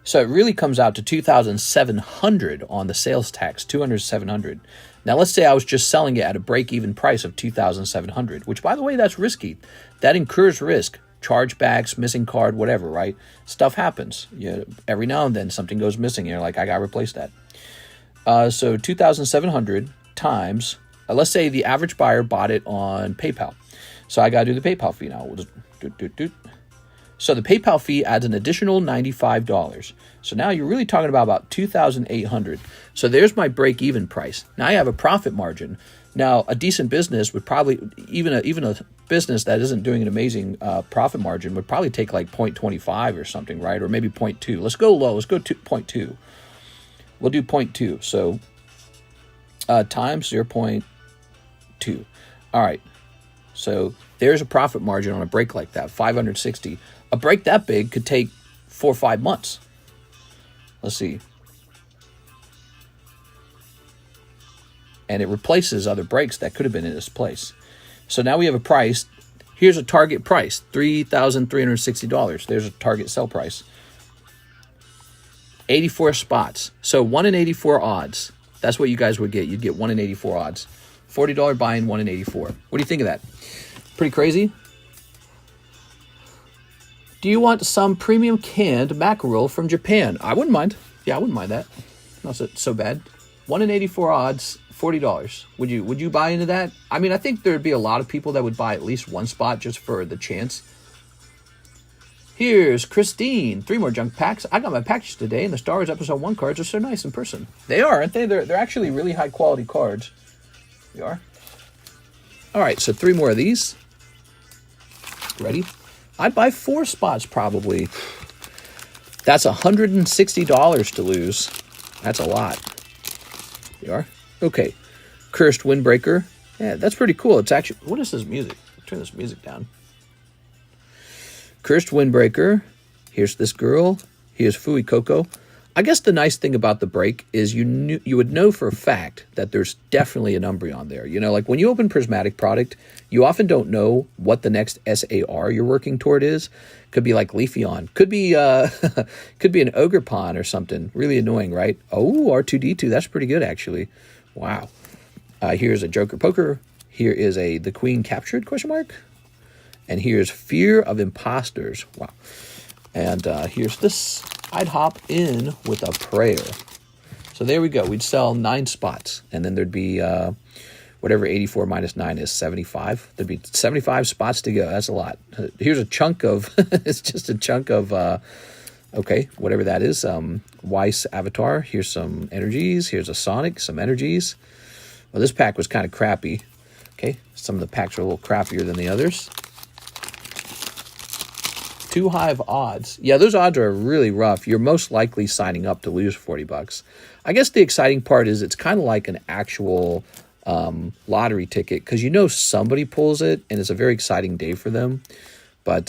Speaker 1: So it really comes out to $2,700 on the sales tax, $200,700. Now let's say I was just selling it at a break-even price of $2,700, which, by the way, that's risky. That incurs risk. Chargebacks, missing card, whatever, right? Stuff happens. Every now and then something goes missing. You're like, I got to replace that. So 2,700 times, let's say the average buyer bought it on PayPal. So I got to do the PayPal fee now. We'll just So the PayPal fee adds an additional $95. So now you're really talking about $2,800. So there's my break-even price. Now I have a profit margin. Now a decent business would probably, even a business that isn't doing an amazing profit margin would probably take like 0.25 or something, right? Or maybe 0.2. Let's go low. Let's go to 0.2. We'll do 0.2. So times 0.2. All right. So there's a profit margin on a break like that, 560. A break that big could take 4 or 5 months. Let's see. And it replaces other breaks that could have been in this place. So now we have a price. Here's a target price, $3,360. There's a target sell price. 84 spots. So 1 in 84 odds. That's what you guys would get. You'd get 1 in 84 odds. $40 buy-in, 1 in 84. What do you think of that? Pretty crazy? Do you want some premium canned mackerel from Japan? I wouldn't mind. Yeah, I wouldn't mind that. Not so bad. 1 in 84 odds, $40. Would you buy into that? I mean, I think there'd be a lot of people that would buy at least 1 spot just for the chance Here's Christine. 3 more junk packs. I got my package today, and the Star Wars Episode 1 cards are so nice in person. They are, aren't they? They're actually really high-quality cards. They are. All right, so 3 more of these. Ready? I'd buy 4 spots, probably. That's $160 to lose. That's a lot. You are? Okay. Cursed Windbreaker. Yeah, that's pretty cool. It's actually... What is this music? Turn this music down. Cursed Windbreaker. Here's this girl. Here's Fui Coco. I guess the nice thing about the break is you would know for a fact that there's definitely an Umbreon there. You know, like when you open Prismatic product, you often don't know what the next SAR you're working toward is. Could be like Leafeon. Could be could be an Ogerpon or something. Really annoying, right? Oh, R2D2. That's pretty good, actually. Wow. Here's a Joker Poker. Here is the Queen Captured, question mark. And here's Fear of Imposters. Wow. And here's this. I'd hop in with a prayer. So there we go. We'd sell 9 spots. And then there'd be whatever 84 minus 9 is, 75. There'd be 75 spots to go. That's a lot. Here's a chunk of, it's just a chunk of, okay, whatever that is. Weiss Avatar. Here's some energies. Here's a Sonic, some energies. Well, this pack was kind of crappy. Okay, some of the packs are a little crappier than the others. Too high of odds. Yeah, those odds are really rough. You're most likely signing up to lose 40 bucks. I guess the exciting part is it's kind of like an actual lottery ticket because you know somebody pulls it and it's a very exciting day for them. But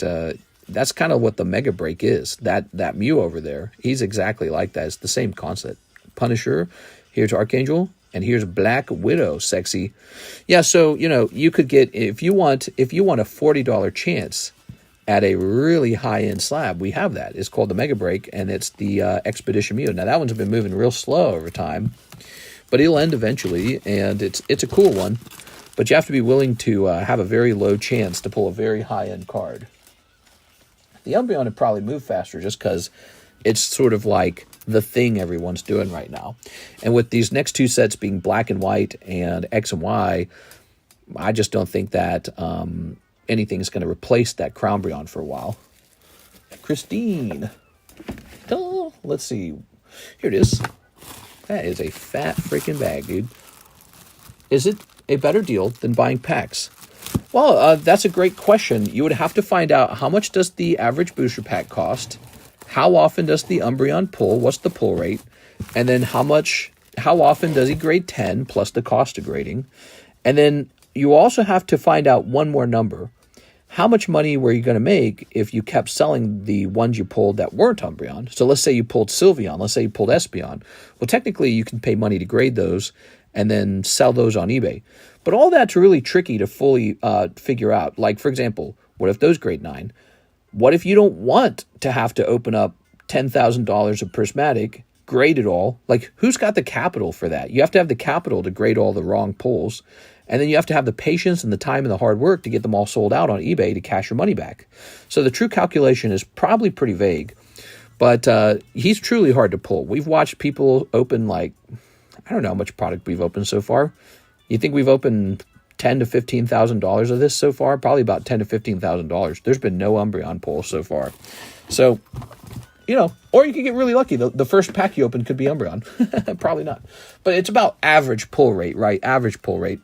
Speaker 1: that's kind of what the mega break is. That Mew over there, he's exactly like that. It's the same concept. Punisher, here's Archangel, and here's Black Widow, sexy. Yeah, so you know you could get if you want a $40 chance at a really high-end slab, we have that. It's called the Mega Break, and it's the Expedition Mew. Now, that one's been moving real slow over time, but it'll end eventually, and it's a cool one. But you have to be willing to have a very low chance to pull a very high-end card. The Umbreon would probably move faster just because it's sort of like the thing everyone's doing right now. And with these next 2 sets being black and white and X and Y, I just don't think that... anything's going to replace that Crownbreon for a while. Christine. Oh, let's see. Here it is. That is a fat freaking bag, dude. Is it a better deal than buying packs? Well, that's a great question. You would have to find out how much does the average booster pack cost? How often does the Umbreon pull? What's the pull rate? And then how often does he grade 10 plus the cost of grading? And then you also have to find out one more number. How much money were you going to make if you kept selling the ones you pulled that weren't Umbreon? So let's say you pulled Sylveon. Let's say you pulled Espeon. Well, technically, you can pay money to grade those and then sell those on eBay. But all that's really tricky to fully figure out. Like, for example, what if those grade 9? What if you don't want to have to open up $10,000 of Prismatic, grade it all? Like, who's got the capital for that? You have to have the capital to grade all the wrong pulls. And then you have to have the patience and the time and the hard work to get them all sold out on eBay to cash your money back. So the true calculation is probably pretty vague. But he's truly hard to pull. We've watched people open I don't know how much product we've opened so far. You think we've opened $10,000 to $15,000 of this so far? Probably about $10,000 to $15,000. There's been no Umbreon pulls so far. So, you know, or you could get really lucky. The first pack you open could be Umbreon. Probably not. But it's about average pull rate, right? Average pull rate.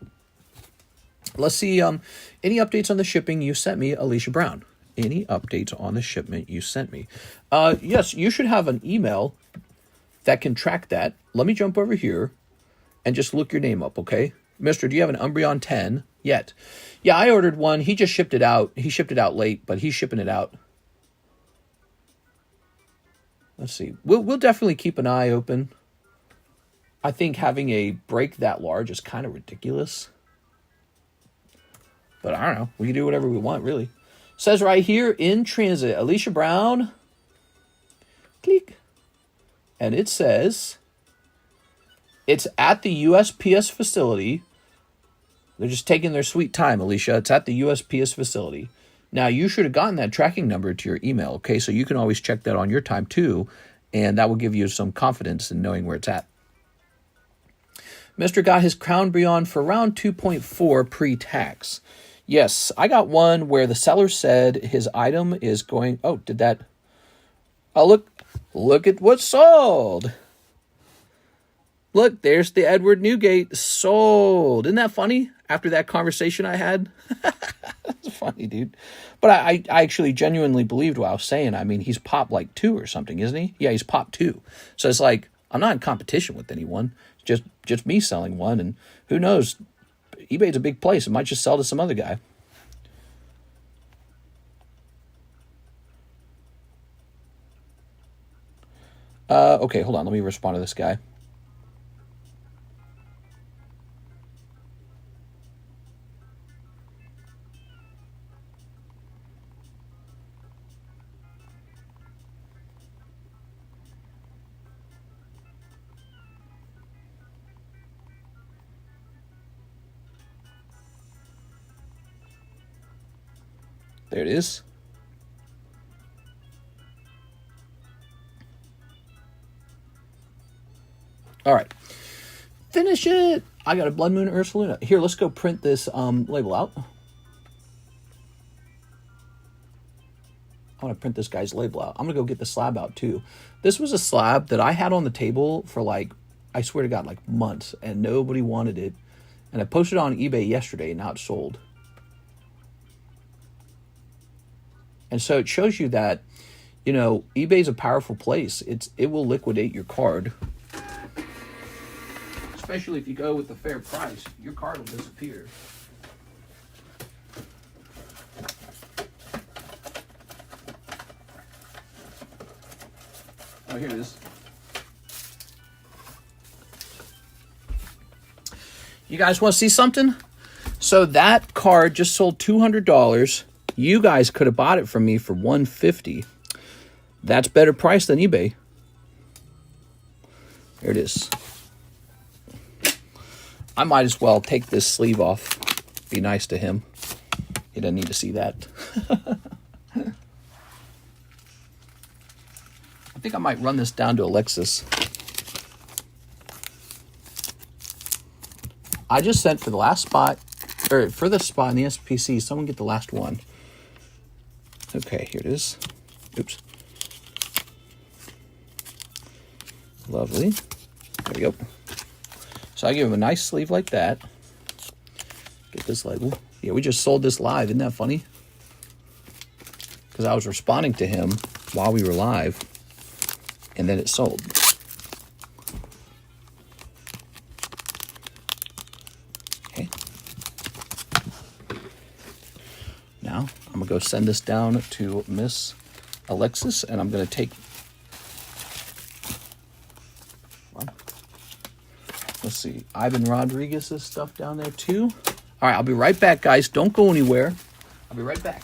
Speaker 1: Let's see, any updates on the shipping you sent me, Alicia Brown? Any updates on the shipment you sent me? Yes, you should have an email that can track that. Let me jump over here and just look your name up, okay? Mister, do you have an Umbreon 10 yet? Yeah, I ordered one. He just shipped it out. He shipped it out late, but he's shipping it out. Let's see. We'll definitely keep an eye open. I think having a break that large is kind of ridiculous. But I don't know. We can do whatever we want, really. Says right here, in transit, Alicia Brown. Click. And it says, it's at the USPS facility. They're just taking their sweet time, Alicia. It's at the USPS facility. Now, you should have gotten that tracking number to your email, okay? So you can always check that on your time, too. And that will give you some confidence in knowing where it's at. Mr. got his Crownbreon for around 2.4 pre-tax. Yes, I got one where the seller said his item is going... Oh, did that... Oh, look at what sold. Look, there's the Edward Newgate sold. Isn't that funny? After that conversation I had. That's funny, dude. But I actually genuinely believed what I was saying. I mean, he's popped like 2 or something, isn't he? Yeah, he's popped 2. So it's like, I'm not in competition with anyone. Just me selling one. And who knows? eBay's a big place. It might just sell to some other guy. Okay, hold on. Let me respond to this guy. There it is. All right. Finish it. I got a Blood Moon Ursaluna. Here, let's go print this label out. I want to print this guy's label out. I'm going to go get the slab out too. This was a slab that I had on the table for like, I swear to God, like months, and nobody wanted it. And I posted it on eBay yesterday, and now it's sold. And so it shows you that, you know, eBay's a powerful place. It will liquidate your card. Especially if you go with a fair price, your card will disappear. Oh, here it is. You guys want to see something? So that card just sold $200. You guys could have bought it from me for $150. That's better price than eBay. There it is. I might as well take this sleeve off. Be nice to him. He doesn't need to see that. I think I might run this down to Alexis. I just sent for the last spot, or for the spot in the SPC, someone get the last one. Okay, here it is. Oops. Lovely. There we go. So I give him a nice sleeve like that. Get this label. Yeah, we just sold this live. Isn't that funny? Because I was responding to him while we were live, and then it sold. Okay. Now, I'm going to go send this down to Miss Alexis, and I'm going to take... Let's see, Ivan Rodriguez's stuff down there too. All right, I'll be right back, guys. Don't go anywhere. I'll be right back.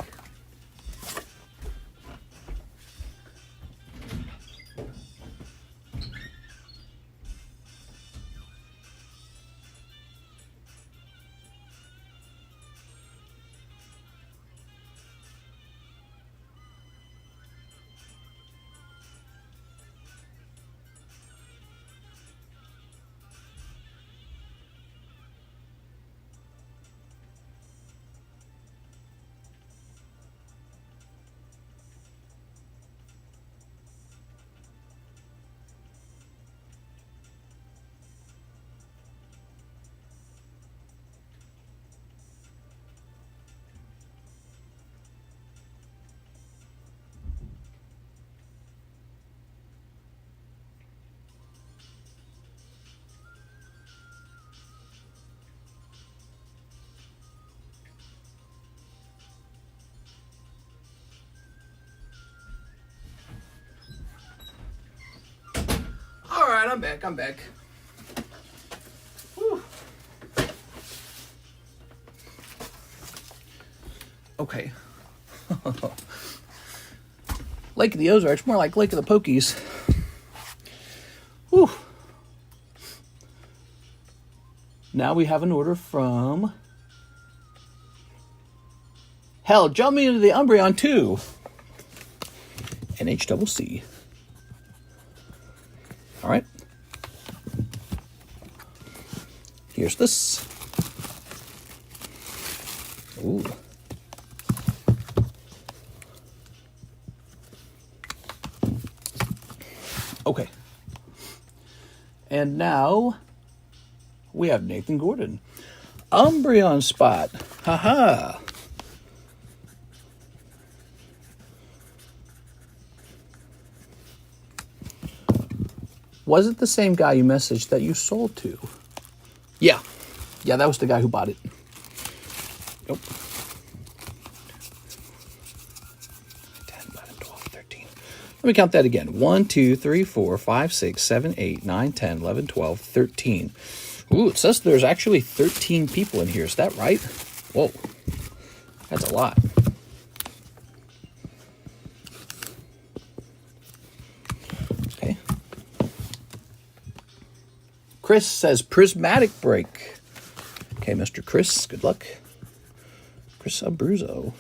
Speaker 1: All right, I'm back. Whew. Okay. Lake of the Ozarks, more like Lake of the Pokies. Whew. Now we have an order from... Hell, jump me into the Umbreon too. NHCC. All right. Here's this. Ooh. Okay. And now we have Nathan Gordon. Umbreon spot. Haha. Was it the same guy you messaged that you sold to? Yeah. Yeah, that was the guy who bought it. Nope. 10, 11, 12, 13. Let me count that again. 1, 2, 3, 4, 5, 6, 7, 8, 9, 10, 11, 12, 13. Ooh, it says there's actually 13 people in here. Is that right? Whoa. That's a lot. Okay. Chris says prismatic break. Okay, Mr. Chris, good luck. Chris Abruzzo.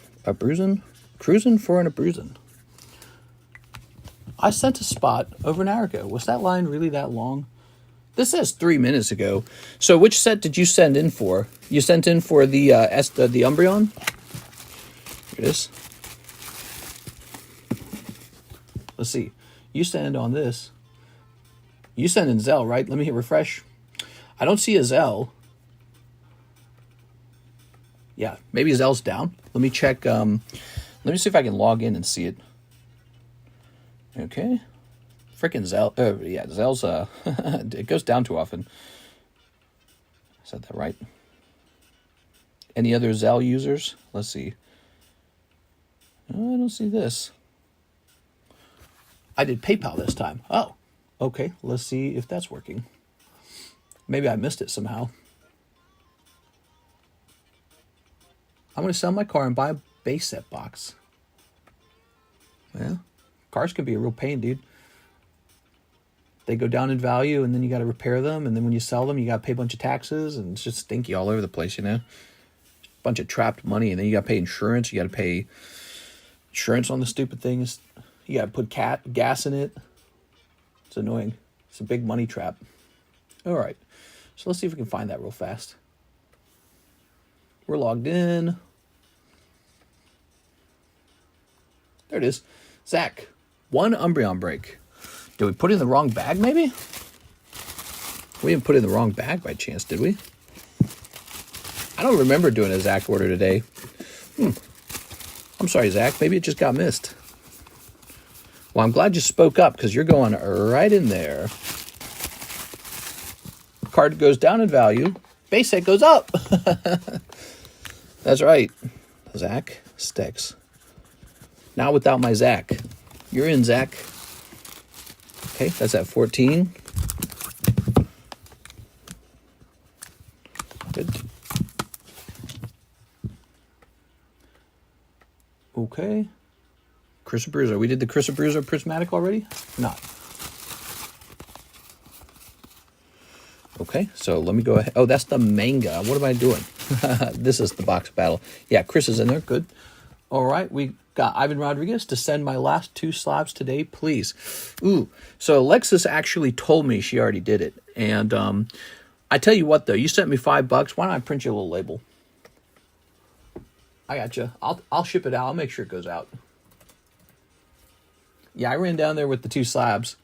Speaker 1: Cruising for an Abruzin. I sent a spot over an hour ago. Was that line really that long? This says 3 minutes ago. So which set did you send in for? You sent in for the Umbreon? Here it is. Let's see. You send on this. You send in ZELLE, right? Let me hit refresh. I don't see a ZELLE. Yeah, maybe ZELLE's down. Let me check. Let me see if I can log in and see it. Okay. Freaking ZELLE. Yeah, ZELLE's, it goes down too often. I said that right. Any other ZELLE users? Let's see. Oh, I don't see this. I did PayPal this time. Oh, okay. Let's see if that's working. Maybe I missed it somehow. I'm going to sell my car and buy a base set box. Yeah. Cars can be a real pain, dude. They go down in value, and then you got to repair them, and then when you sell them, you got to pay a bunch of taxes, and it's just stinky all over the place, you know? A bunch of trapped money, and then you got to pay insurance. You got to pay insurance on the stupid things. You got to put gas in it. It's annoying. It's a big money trap. All right. So let's see if we can find that real fast. We're logged in. There it is. Zach, 1 Umbreon break. Did we put it in the wrong bag, maybe? We didn't put it in the wrong bag by chance, did we? I don't remember doing a Zach order today. I'm sorry, Zach. Maybe it just got missed. Well, I'm glad you spoke up because you're going right in there. Card goes down in value. Base set goes up. That's right. Zach Sticks. Now without my Zach. You're in, Zach. Okay, that's at 14. Good. Okay. Chris Abruzzo. We did the Chris Abruzzo Prismatic already? Not. Okay, so let me go ahead. Oh, that's the manga. What am I doing? This is the box battle. Yeah, Chris is in there. Good. All right, we got Ivan Rodriguez to send my last 2 slabs today, please. Ooh, so Alexis actually told me she already did it. And I tell you what, though, you sent me $5. Why don't I print you a little label? I got you. I'll ship it out. I'll make sure it goes out. Yeah, I ran down there with the 2 slabs,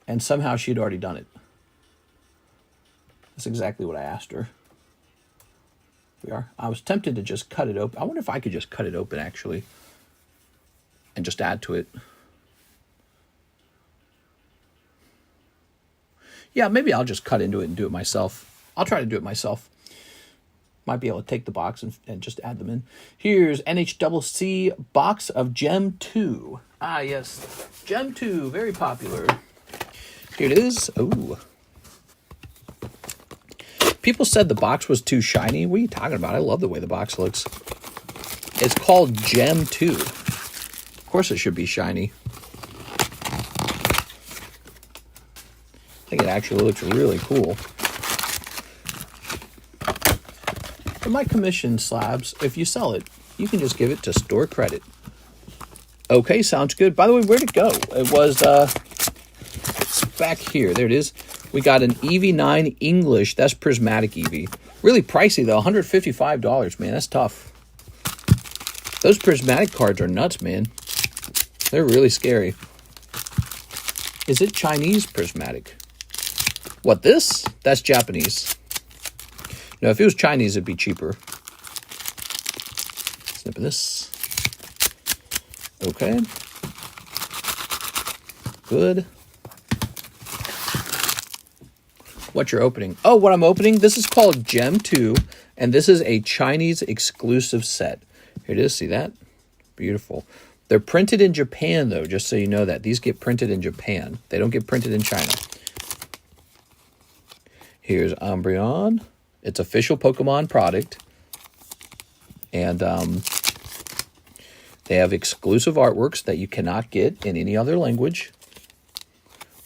Speaker 1: and somehow she'd already done it. That's exactly what I asked her. We are. I was tempted to just cut it open. I wonder if I could just cut it open, actually, and just add to it. Yeah, maybe I'll just cut into it and do it myself. I'll try to do it myself. Might be able to take the box and just add them in. Here's NHCC box of Gem 2. Ah, yes. Gem 2, very popular. Here it is. Ooh. People said the box was too shiny. What are you talking about? I love the way the box looks. It's called Gem 2. Of course it should be shiny. I think it actually looks really cool. For my commission slabs, if you sell it, you can just give it to store credit. Okay, sounds good. By the way, where'd it go? It was it's back here. There it is. We got an EV9 English. That's Prismatic EV. Really pricey, though. $155, man. That's tough. Those prismatic cards are nuts, man. They're really scary. Is it Chinese prismatic? What, this? That's Japanese. No, if it was Chinese, it'd be cheaper. Snip of this. Okay. Good. What you're opening? Oh, what I'm opening? This is called Gem 2, and this is a Chinese exclusive set. Here it is. See that? Beautiful. They're printed in Japan, though, just so you know that. These get printed in Japan. They don't get printed in China. Here's Umbreon. It's official Pokemon product. And they have exclusive artworks that you cannot get in any other language.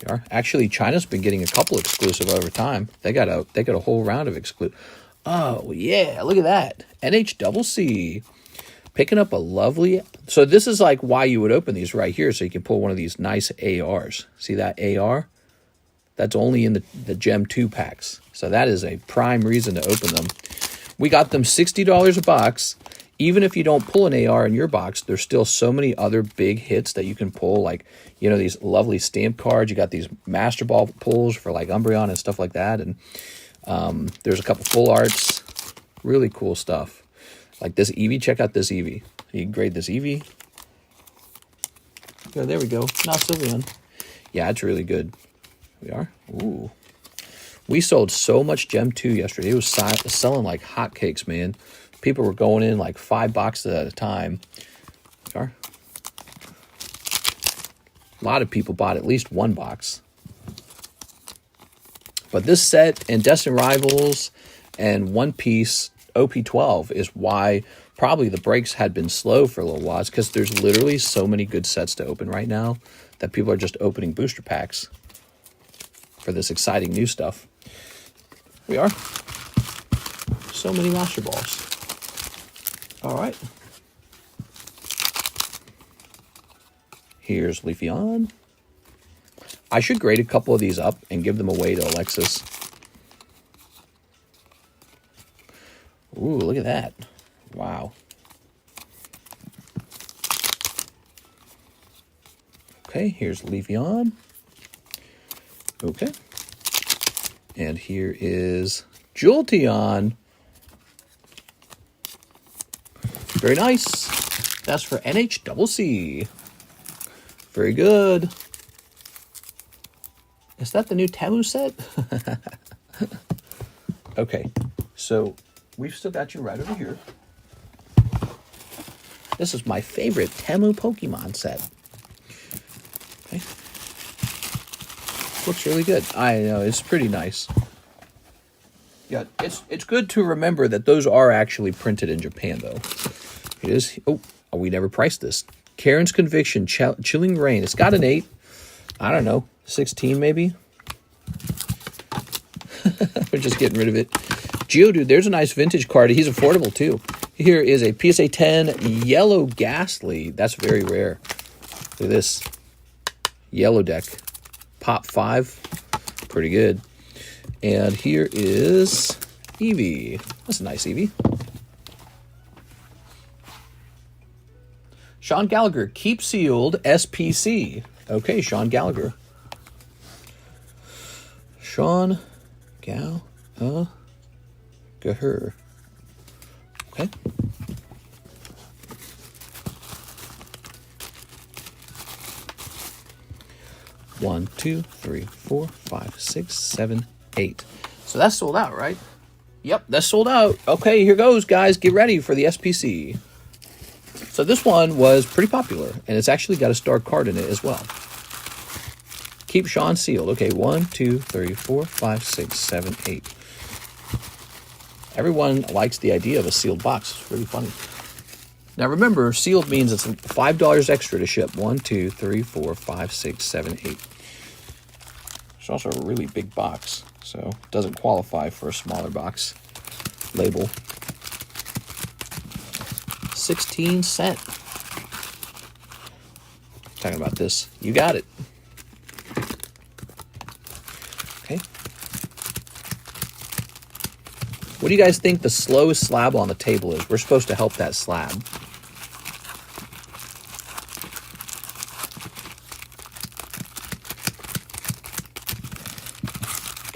Speaker 1: They are. Actually, China's been getting a couple exclusive over time. They got a whole round of exclusive. Oh, yeah, look at that. NHCC. Picking up a lovely... So this is like why you would open these right here, so you can pull one of these nice ARs. See that AR? That's only in the Gem 2 packs. So that is a prime reason to open them. We got them $60 a box. Even if you don't pull an AR in your box, there's still so many other big hits that you can pull. Like, you know, these lovely stamp cards. You got these Master Ball pulls for like Umbreon and stuff like that. And there's a couple full arts. Really cool stuff. Like this Eevee. Check out this Eevee. You can grade this Eevee. Oh, there we go. Not Sylveon. Yeah, it's really good. We are. Ooh. We sold so much Gem 2 yesterday. It was selling like hotcakes, man. People were going in like 5 boxes at a time. We are. A lot of people bought at least 1 box. But this set and Destined Rivals and One Piece OP12 is why probably the breaks had been slow for a little while. It's because there's literally so many good sets to open right now that people are just opening booster packs for this exciting new stuff. We are. So many Master Balls. All right. Here's Leafeon. I should grade a couple of these up and give them away to Alexis. Ooh, look at that. Wow. Okay, here's Leafeon. Okay. And here is Jolteon. Very nice. That's for NHCC. Very good. Is that the new Tamu set? Okay, so we've still got you right over here. This is my favorite Tamu Pokemon set. Okay. Looks really good. I know, it's pretty nice. Yeah, it's good to remember that those are actually printed in Japan, though. It is. Oh, we never priced this. Karen's Conviction, Chilling Rain. It's got an 8. I don't know, 16 maybe. We're just getting rid of it. Geodude, there's a nice vintage card. He's affordable, too. Here is a PSA 10 Yellow Ghastly. That's very rare. Look at this. Yellow deck. Pop 5. Pretty good. And here is Eevee. That's a nice Eevee. Sean Gallagher, Keep Sealed SPC. Okay, Sean Gallagher. Sean Gallagher. Okay. One, two, three, 4, 5, 6, 7, 8. So that's sold out, right? Yep, that's sold out. Okay, here goes, guys. Get ready for the SPC. So this one was pretty popular, and it's actually got a star card in it as well. Keep Sean sealed. Okay, 1, 2, 3, 4, 5, 6, 7, 8. Everyone likes the idea of a sealed box. It's really funny. Now remember, sealed means it's $5 extra to ship. 1, 2, 3, 4, 5, 6, 7, 8. It's also a really big box, so it doesn't qualify for a smaller box label. 16 cents. Talking about this. You got it. Okay. What do you guys think the slowest slab on the table is? We're supposed to help that slab.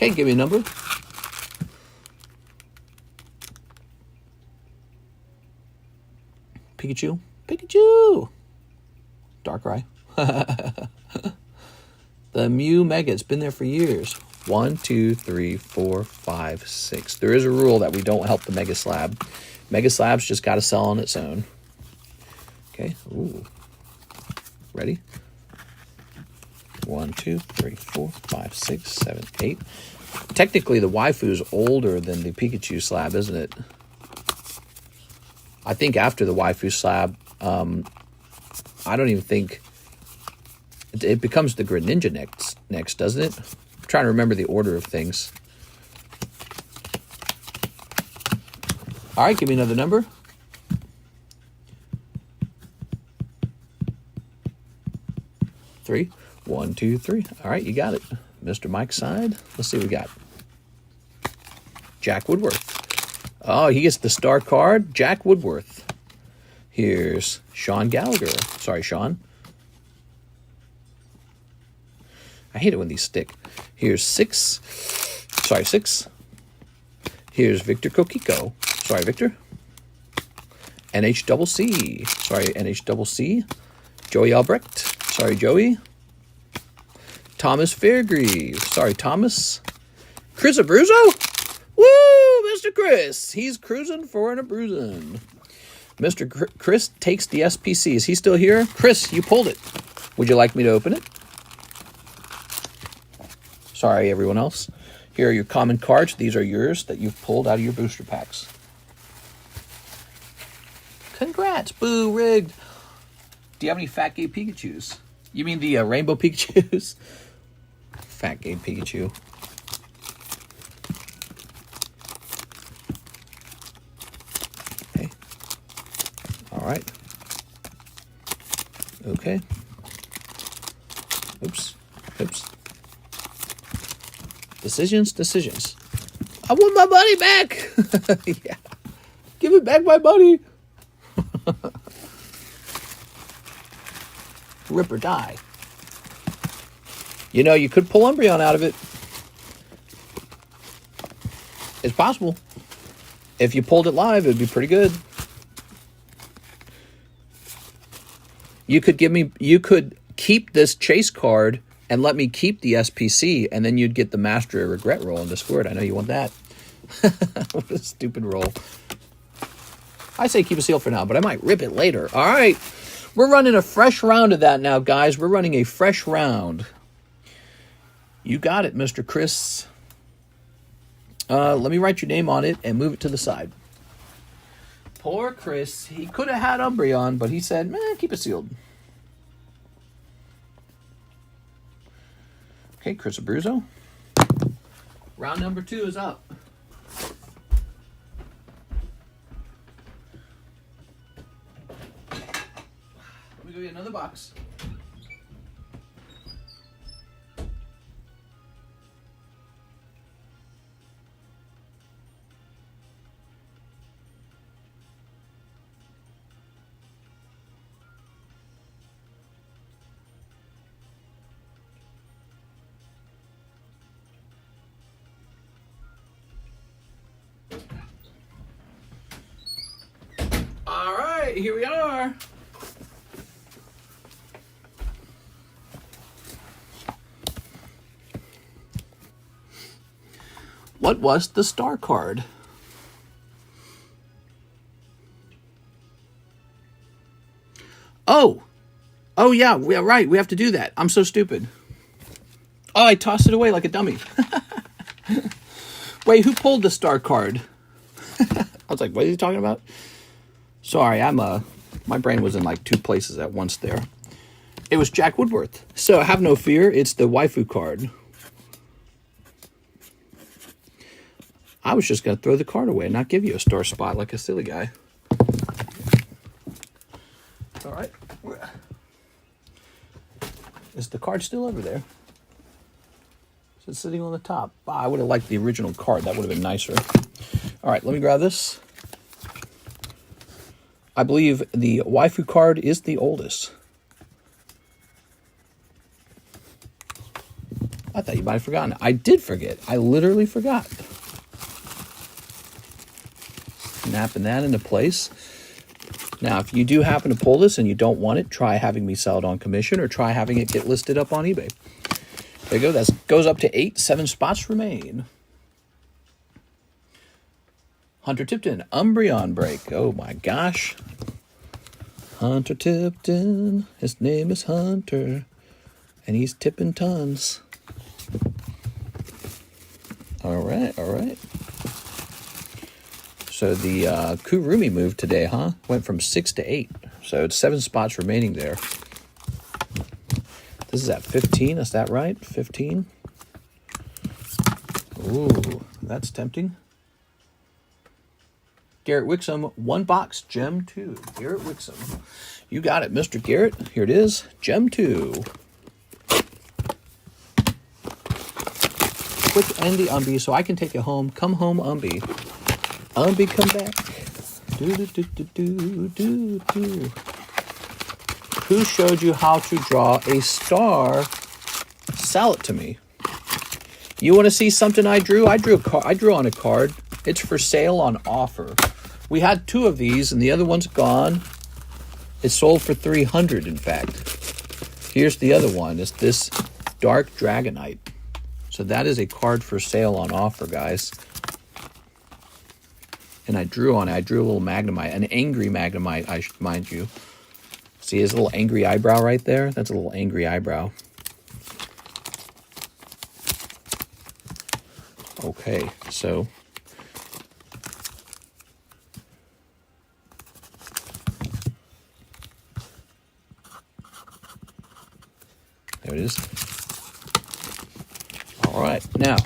Speaker 1: Okay, give me a number. Pikachu. Pikachu! Darkrai. The Mew Mega. It's been there for years. 1, 2, 3, 4, 5, 6. There is a rule that we don't help the Mega Slab. Mega Slab's just got to sell on its own. Okay. Ooh. Ready? 1, 2, 3, 4, 5, 6, 7, 8. Technically, the waifu's older than the Pikachu slab, isn't it? I think after the waifu slab, I don't even think it becomes the Greninja next, doesn't it? I'm trying to remember the order of things. All right, give me another number. 3. 1, 2, 3. All right, you got it. Mr. Mike's side. Let's see what we got. Jack Woodworth. Oh, he gets the star card. Jack Woodworth. Here's Sean Gallagher. Sorry, Sean. I hate it when these stick. Here's 6. Sorry, 6. Here's Victor Kokiko. Sorry, Victor. NHCC. Sorry, NHCC. Joey Albrecht. Sorry, Joey. Thomas Fairgrieve. Sorry, Thomas. Chris Abruzzo? Woo, Mr. Chris. He's cruising for an Abruzin. Mr. Chris takes the SPC. Is he still here? Chris, you pulled it. Would you like me to open it? Sorry, everyone else. Here are your common cards. These are yours that you've pulled out of your booster packs. Congrats. Boo, rigged. Do you have any Fat Gay Pikachus? You mean the Rainbow Pikachus? Fat Gay Pikachu. Okay. All right. Okay. Oops. Oops. Decisions. I want my money back. Yeah. Give me back my money. Rip or die. You know, you could pull Umbreon out of it. It's possible. If you pulled it live, it'd be pretty good. You could keep this chase card and let me keep the SPC, and then you'd get the Master of Regret roll in Discord. I know you want that. What a stupid roll. I say keep a seal for now, but I might rip it later. All right. We're running a fresh round of that now, guys. We're running a fresh round. You got it, Mr. Chris. Let me write your name on it and move it to the side. Poor Chris. He could have had Umbreon, but he said, man, keep it sealed. Okay, Chris Abruzzo. Round number 2 is up. Let me go get another box. All right, here we are. What was the star card? Oh, yeah, right. We have to do that. I'm so stupid. Oh, I tossed it away like a dummy. Wait, who pulled the star card? I was like, what is he talking about? Sorry, my brain was in like 2 places at once there. It was Jack Woodworth. So have no fear, it's the waifu card. I was just going to throw the card away and not give you a star spot like a silly guy. All right. Is the card still over there? Is it sitting on the top? I would have liked the original card. That would have been nicer. All right, let me grab this. I believe the waifu card is the oldest. I thought you might have forgotten. I did forget. I literally forgot. Snapping that into place. Now, if you do happen to pull this and you don't want it, try having me sell it on commission or try having it get listed up on eBay. There you go. That goes up to 8. 7 spots remain. Hunter Tipton, Umbreon break. Oh my gosh. Hunter Tipton. His name is Hunter. And he's tipping tons. All right, all right. So the Kurumi moved today, huh? Went from 6 to 8. So it's 7 spots remaining there. This is at 15, is that right? 15? Ooh, that's tempting. Garrett Wixom, 1 box, Gem 2. Garrett Wixom. You got it, Mr. Garrett. Here it is, Gem 2. Quick Andy Umby, so I can take you home. Come home, Umby. Umby, come back. Do. Who showed you how to draw a star? Sell it to me. You want to see something I drew? I drew on a card. It's for sale on offer. We had 2 of these, and the other one's gone. It sold for $300, in fact. Here's the other one. It's this Dark Dragonite. So that is a card for sale on offer, guys. And I drew on it. I drew a little Magnemite, an angry Magnemite, mind you. See his little angry eyebrow right there? That's a little angry eyebrow. Okay, so there it is. All right, now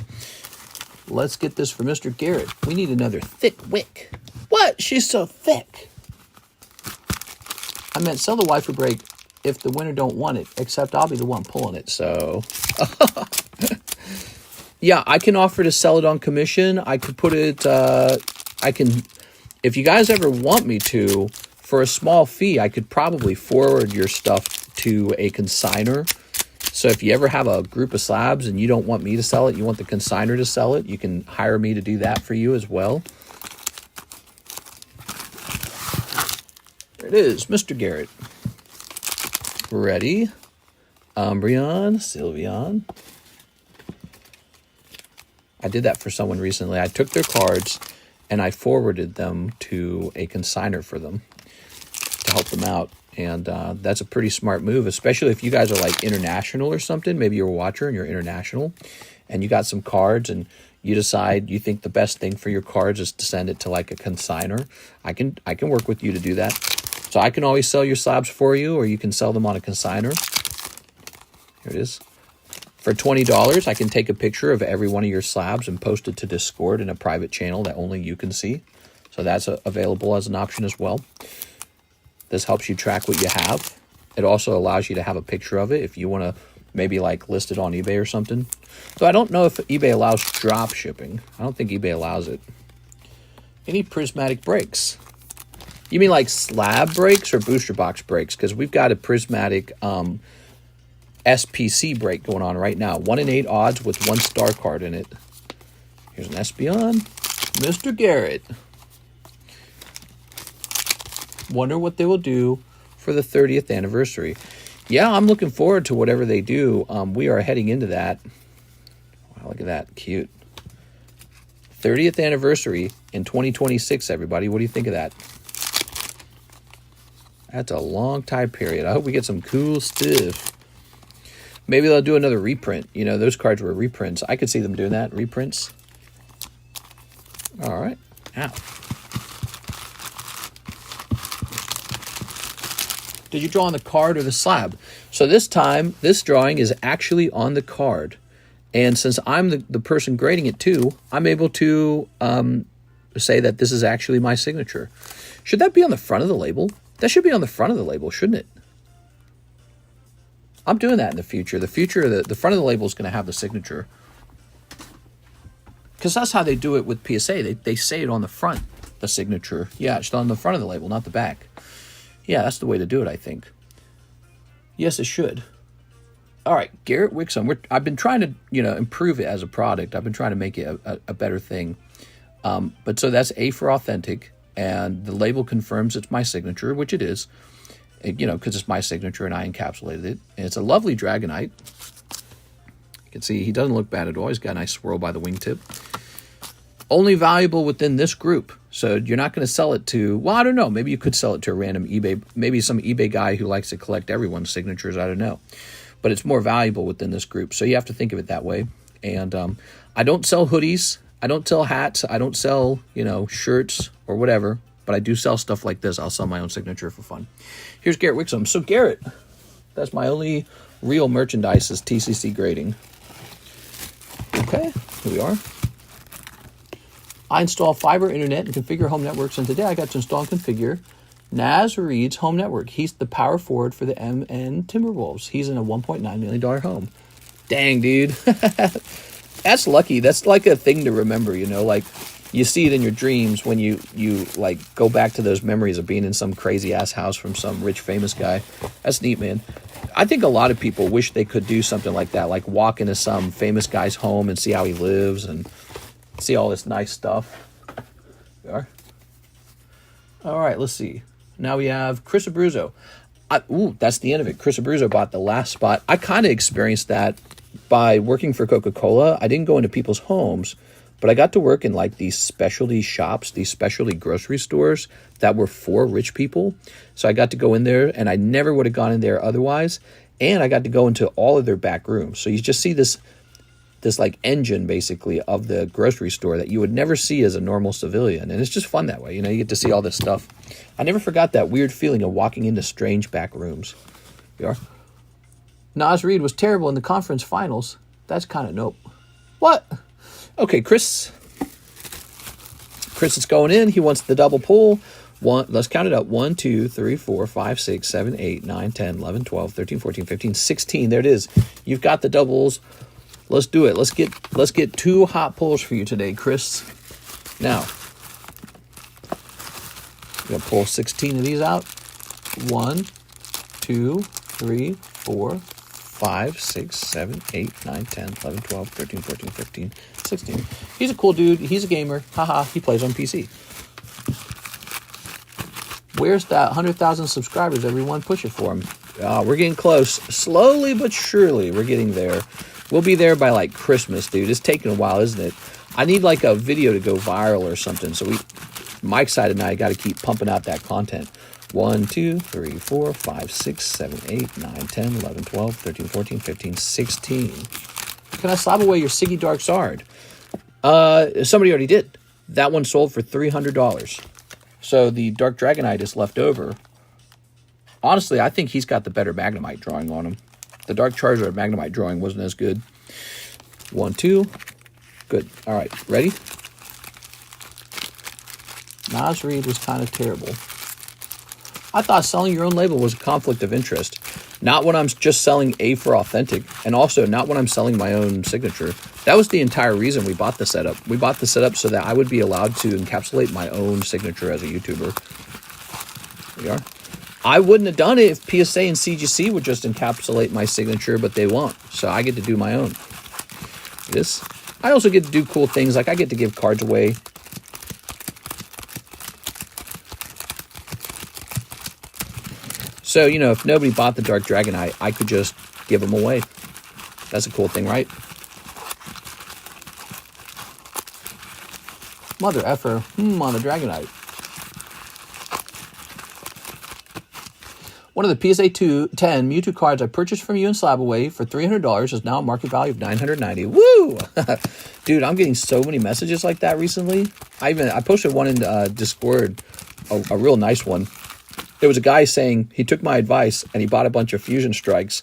Speaker 1: let's get this for Mr. Garrett. We need another thick wick. What? She's so thick. I meant sell the waifu break if the winner don't want it, except I'll be the one pulling it, so. Yeah, I can offer to sell it on commission. I could put it, I can, if you guys ever want me to, for a small fee, I could probably forward your stuff to a consignor. So if you ever have a group of slabs and you don't want me to sell it, you want the consignor to sell it, you can hire me to do that for you as well. There it is, Mr. Garrett. Ready? Umbreon, Sylveon. I did that for someone recently. I took their cards and I forwarded them to a consignor for them to help them out. And that's a pretty smart move, especially if you guys are like international or something. Maybe you're a watcher and you're international and you got some cards and you decide you think the best thing for your cards is to send it to like a consignor. I can work with you to do that. So I can always sell your slabs for you, or you can sell them on a consignor. Here it is. For $20, I can take a picture of every one of your slabs and post it to Discord in a private channel that only you can see. So that's available as an option as well. This helps you track what you have. It also allows you to have a picture of it if you want to maybe like list it on eBay or something. So I don't know if eBay allows drop shipping. I don't think eBay allows it. Any prismatic breaks? You mean like slab breaks or booster box breaks? Because we've got a prismatic SPC break going on right now. 1 in 8 odds with 1 star card in it. Here's an Espeon. Mr. Garrett. Wonder what they will do for the 30th anniversary. Yeah, I'm looking forward to whatever they do. We are heading into that. Wow, look at that. Cute. 30th anniversary in 2026, everybody. What do you think of that? That's a long time period. I hope we get some cool stuff. Maybe they'll do another reprint. You know, those cards were reprints. I could see them doing that. Reprints. All right. Ow. Did you draw on the card or the slab? So this time, this drawing is actually on the card. And since I'm the person grading it too, I'm able to say that this is actually my signature. Should that be on the front of the label? That should be on the front of the label, shouldn't it? I'm doing that in the future. The front of the label is going to have the signature. Because that's how they do it with PSA. They say it on the front, the signature. Yeah, it's on the front of the label, not the back. Yeah, that's the way to do it, I think. Yes, it should. All right, Garrett Wixom. I've been trying to, improve it as a product. I've been trying to make it a better thing. But so that's A for authentic, and the label confirms it's my signature, which it is, because it's my signature and I encapsulated it. And it's a lovely Dragonite. You can see he doesn't look bad at all. He's got a nice swirl by the wingtip. Only valuable within this group. So you're not going to sell it to, well, I don't know. Maybe you could sell it to a random eBay, maybe some eBay guy who likes to collect everyone's signatures. I don't know. But it's more valuable within this group. So you have to think of it that way. And I don't sell hoodies. I don't sell hats. I don't sell, shirts or whatever. But I do sell stuff like this. I'll sell my own signature for fun. Here's Garrett Wixom. So Garrett, that's my only real merchandise is TCC grading. Okay, here we are. I install fiber internet and configure home networks. And today I got to install and configure Naz Reed's home network. He's the power forward for the MN Timberwolves. He's in a $1.9 million home. Dang, dude. That's lucky. That's like a thing to remember, like you see it in your dreams when you like go back to those memories of being in some crazy ass house from some rich famous guy. That's neat, man. I think a lot of people wish they could do something like that, like walk into some famous guy's home and see how he lives and see all this nice stuff. There we are. All right, let's see. Now we have Chris Abruzzo. That's the end of it. Chris Abruzzo bought the last spot. I kind of experienced that by working for Coca-Cola. I didn't go into people's homes, but I got to work in like these specialty shops, these specialty grocery stores that were for rich people. So I got to go in there, and I never would have gone in there otherwise. And I got to go into all of their back rooms. So you just see this like engine basically of the grocery store that you would never see as a normal civilian. And it's just fun that way. You get to see all this stuff. I never forgot that weird feeling of walking into strange back rooms. Here we are. Naz Reed was terrible in the conference finals. That's kind of nope. What? Okay, Chris is going in. He wants the double pull. Let's count it up. 1, 2, 3, 4, 5, 6, 7, 8, 9, 10, 11, 12, 13, 14, 15, 16. There it is. You've got the doubles. Let's do it. Let's get 2 hot pulls for you today, Chris. Now, I'm going to pull 16 of these out. 1, 2, 3, 4, 5, 6, 7, 8, 9, 10, 11, 12, 13, 14, 15, 16. He's a cool dude. He's a gamer. Haha, he plays on PC. Where's that 100,000 subscribers, everyone? Push it for him. We're getting close. Slowly but surely, we're getting there. We'll be there by like Christmas, dude. It's taking a while, isn't it? I need like a video to go viral or something. So Mike's side and I got to keep pumping out that content. 1, 2, 3, 4, 5, 6, 7, 8, 9, 10, 11, 12, 13, 14, 15, 16. Can I slap away your Siggy Dark Zard? Somebody already did. That one sold for $300. So the Dark Dragonite is left over. Honestly, I think he's got the better Magnemite drawing on him. The Dark Charizard Magnemite drawing wasn't as good. 1, 2. Good. All right. Ready? Naz Reed was kind of terrible. I thought selling your own label was a conflict of interest. Not when I'm just selling A for authentic, and also not when I'm selling my own signature. That was the entire reason we bought the setup. We bought the setup so that I would be allowed to encapsulate my own signature as a YouTuber. Here we are. I wouldn't have done it if PSA and CGC would just encapsulate my signature, but they won't. So I get to do my own. I also get to do cool things, like I get to give cards away. So, if nobody bought the Dark Dragonite, I could just give them away. That's a cool thing, right? Mother effer, on the Dragonite. One of the PSA 10 Mewtwo cards I purchased from you in Slabaway for $300 is now a market value of $990. Woo! Dude, I'm getting so many messages like that recently. I posted one in Discord, a real nice one. There was a guy saying he took my advice and he bought a bunch of Fusion Strikes,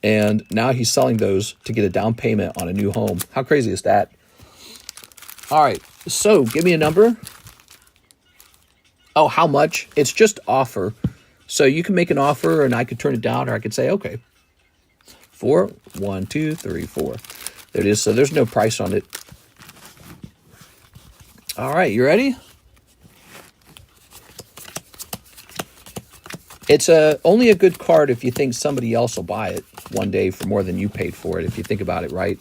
Speaker 1: and now he's selling those to get a down payment on a new home. How crazy is that? All right, so give me a number. Oh, how much? It's just offer. So you can make an offer and I could turn it down, or I could say, okay, 4, 1, 2, 3, 4. There it is. So there's no price on it. All right, you ready? It's only a good card if you think somebody else will buy it one day for more than you paid for it, if you think about it, right?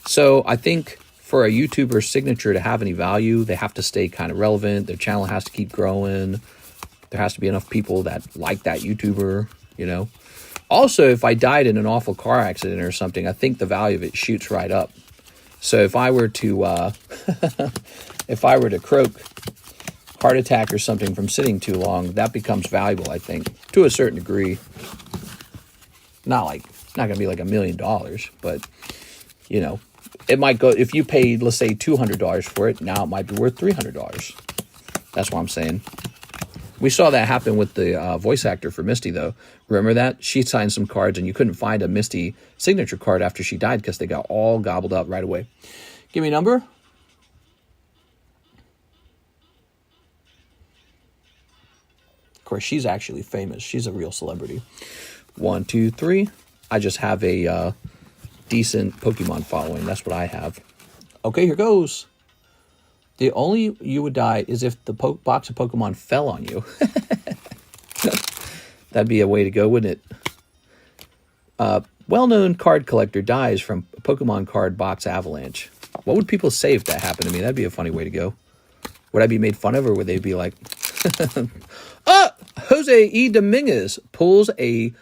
Speaker 1: So I think for a YouTuber's signature to have any value, they have to stay kind of relevant. Their channel has to keep growing. There has to be enough people that like that YouTuber, you know. Also, if I died in an awful car accident or something, I think the value of it shoots right up. So if I were to, if I were to croak, heart attack or something from sitting too long, that becomes valuable, I think, to a certain degree. Not going to be like $1 million, but, you know, it might go, if you paid, let's say, $200 for it, now it might be worth $300. That's what I'm saying. We saw that happen with the voice actor for Misty, though. Remember that? She signed some cards, and you couldn't find a Misty signature card after she died because they got all gobbled up right away. Give me a number. Of course, she's actually famous. She's a real celebrity. 1, 2, 3. I just have a decent Pokemon following. That's what I have. Okay, here goes. The only you would die is if the box of Pokemon fell on you. That'd be a way to go, wouldn't it? Well-known card collector dies from Pokemon card box avalanche. What would people say if that happened to me? That'd be a funny way to go. Would I be made fun of, or would they be like... Jose E. Dominguez pulls a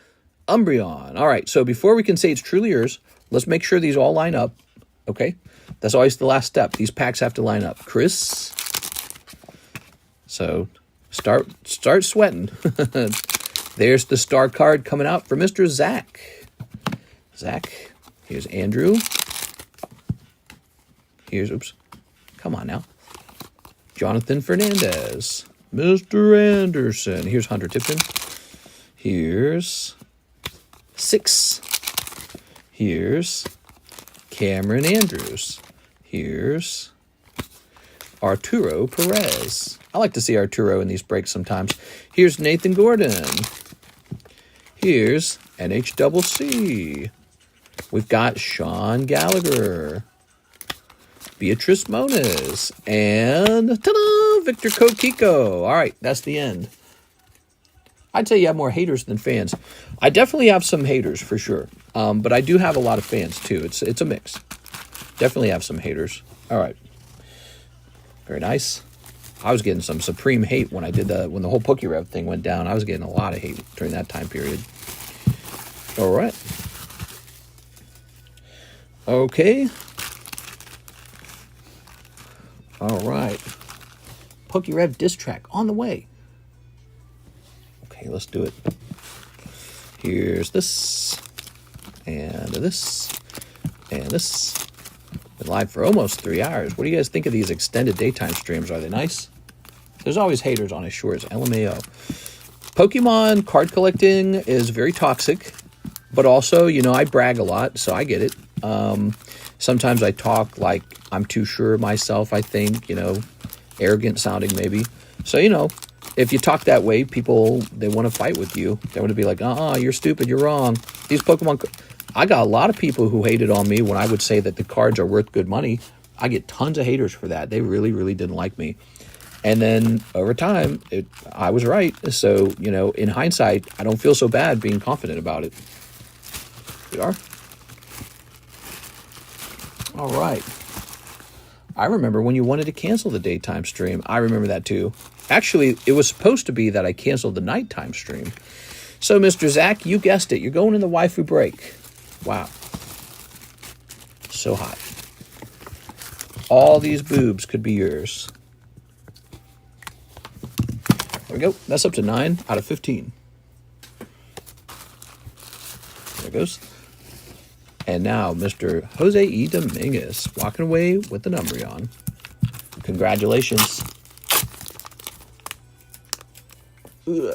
Speaker 1: Umbreon. All right, so before we can say it's truly yours, let's make sure these all line up. Okay, that's always the last step. These packs have to line up. Chris. So start sweating. There's the star card coming out for Mr. Zach. Zach. Here's Andrew. Here's, oops. Come on now. Jonathan Fernandez. Mr. Anderson. Here's Hunter Tipton. Here's 6. Here's Cameron Andrews. Here's Arturo Perez. I like to see Arturo in these breaks sometimes. Here's Nathan Gordon. Here's NHCC. We've got Sean Gallagher. Beatrice Moniz, and ta-da, Victor Kokiko. All right, that's the end. I'd say you have more haters than fans. I definitely have some haters for sure, but I do have a lot of fans too. It's a mix. Definitely have some haters. All right, very nice. I was getting some supreme hate when I did when the whole PokeRev thing went down. I was getting a lot of hate during that time period. All right. Okay. All right. PokeRev diss track on the way. Okay, let's do it. Here's this. And this. And this. Been live for almost 3 hours. What do you guys think of these extended daytime streams? Are they nice? There's always haters on his shorts. LMAO. Pokemon card collecting is very toxic. But also, you know, I brag a lot, so I get it. Sometimes I talk like I'm too sure of myself, I think, you know, arrogant sounding maybe. So, you know, if you talk that way, people, they want to fight with you. They want to be like, you're stupid, you're wrong. These Pokemon, I got a lot of people who hated on me when I would say that the cards are worth good money. I get tons of haters for that. They really, really didn't like me. And then over time, I was right. So, you know, in hindsight, I don't feel so bad being confident about it. We are. All right. I remember when you wanted to cancel the daytime stream. I remember that too. Actually, it was supposed to be that I canceled the nighttime stream. So, Mr. Zach, you guessed it. You're going in the waifu break. Wow. So hot. All these boobs could be yours. There we go. That's up to 9 out of 15. There it goes. And now, Mr. Jose E. Dominguez walking away with an Umbreon. Congratulations. Ugh.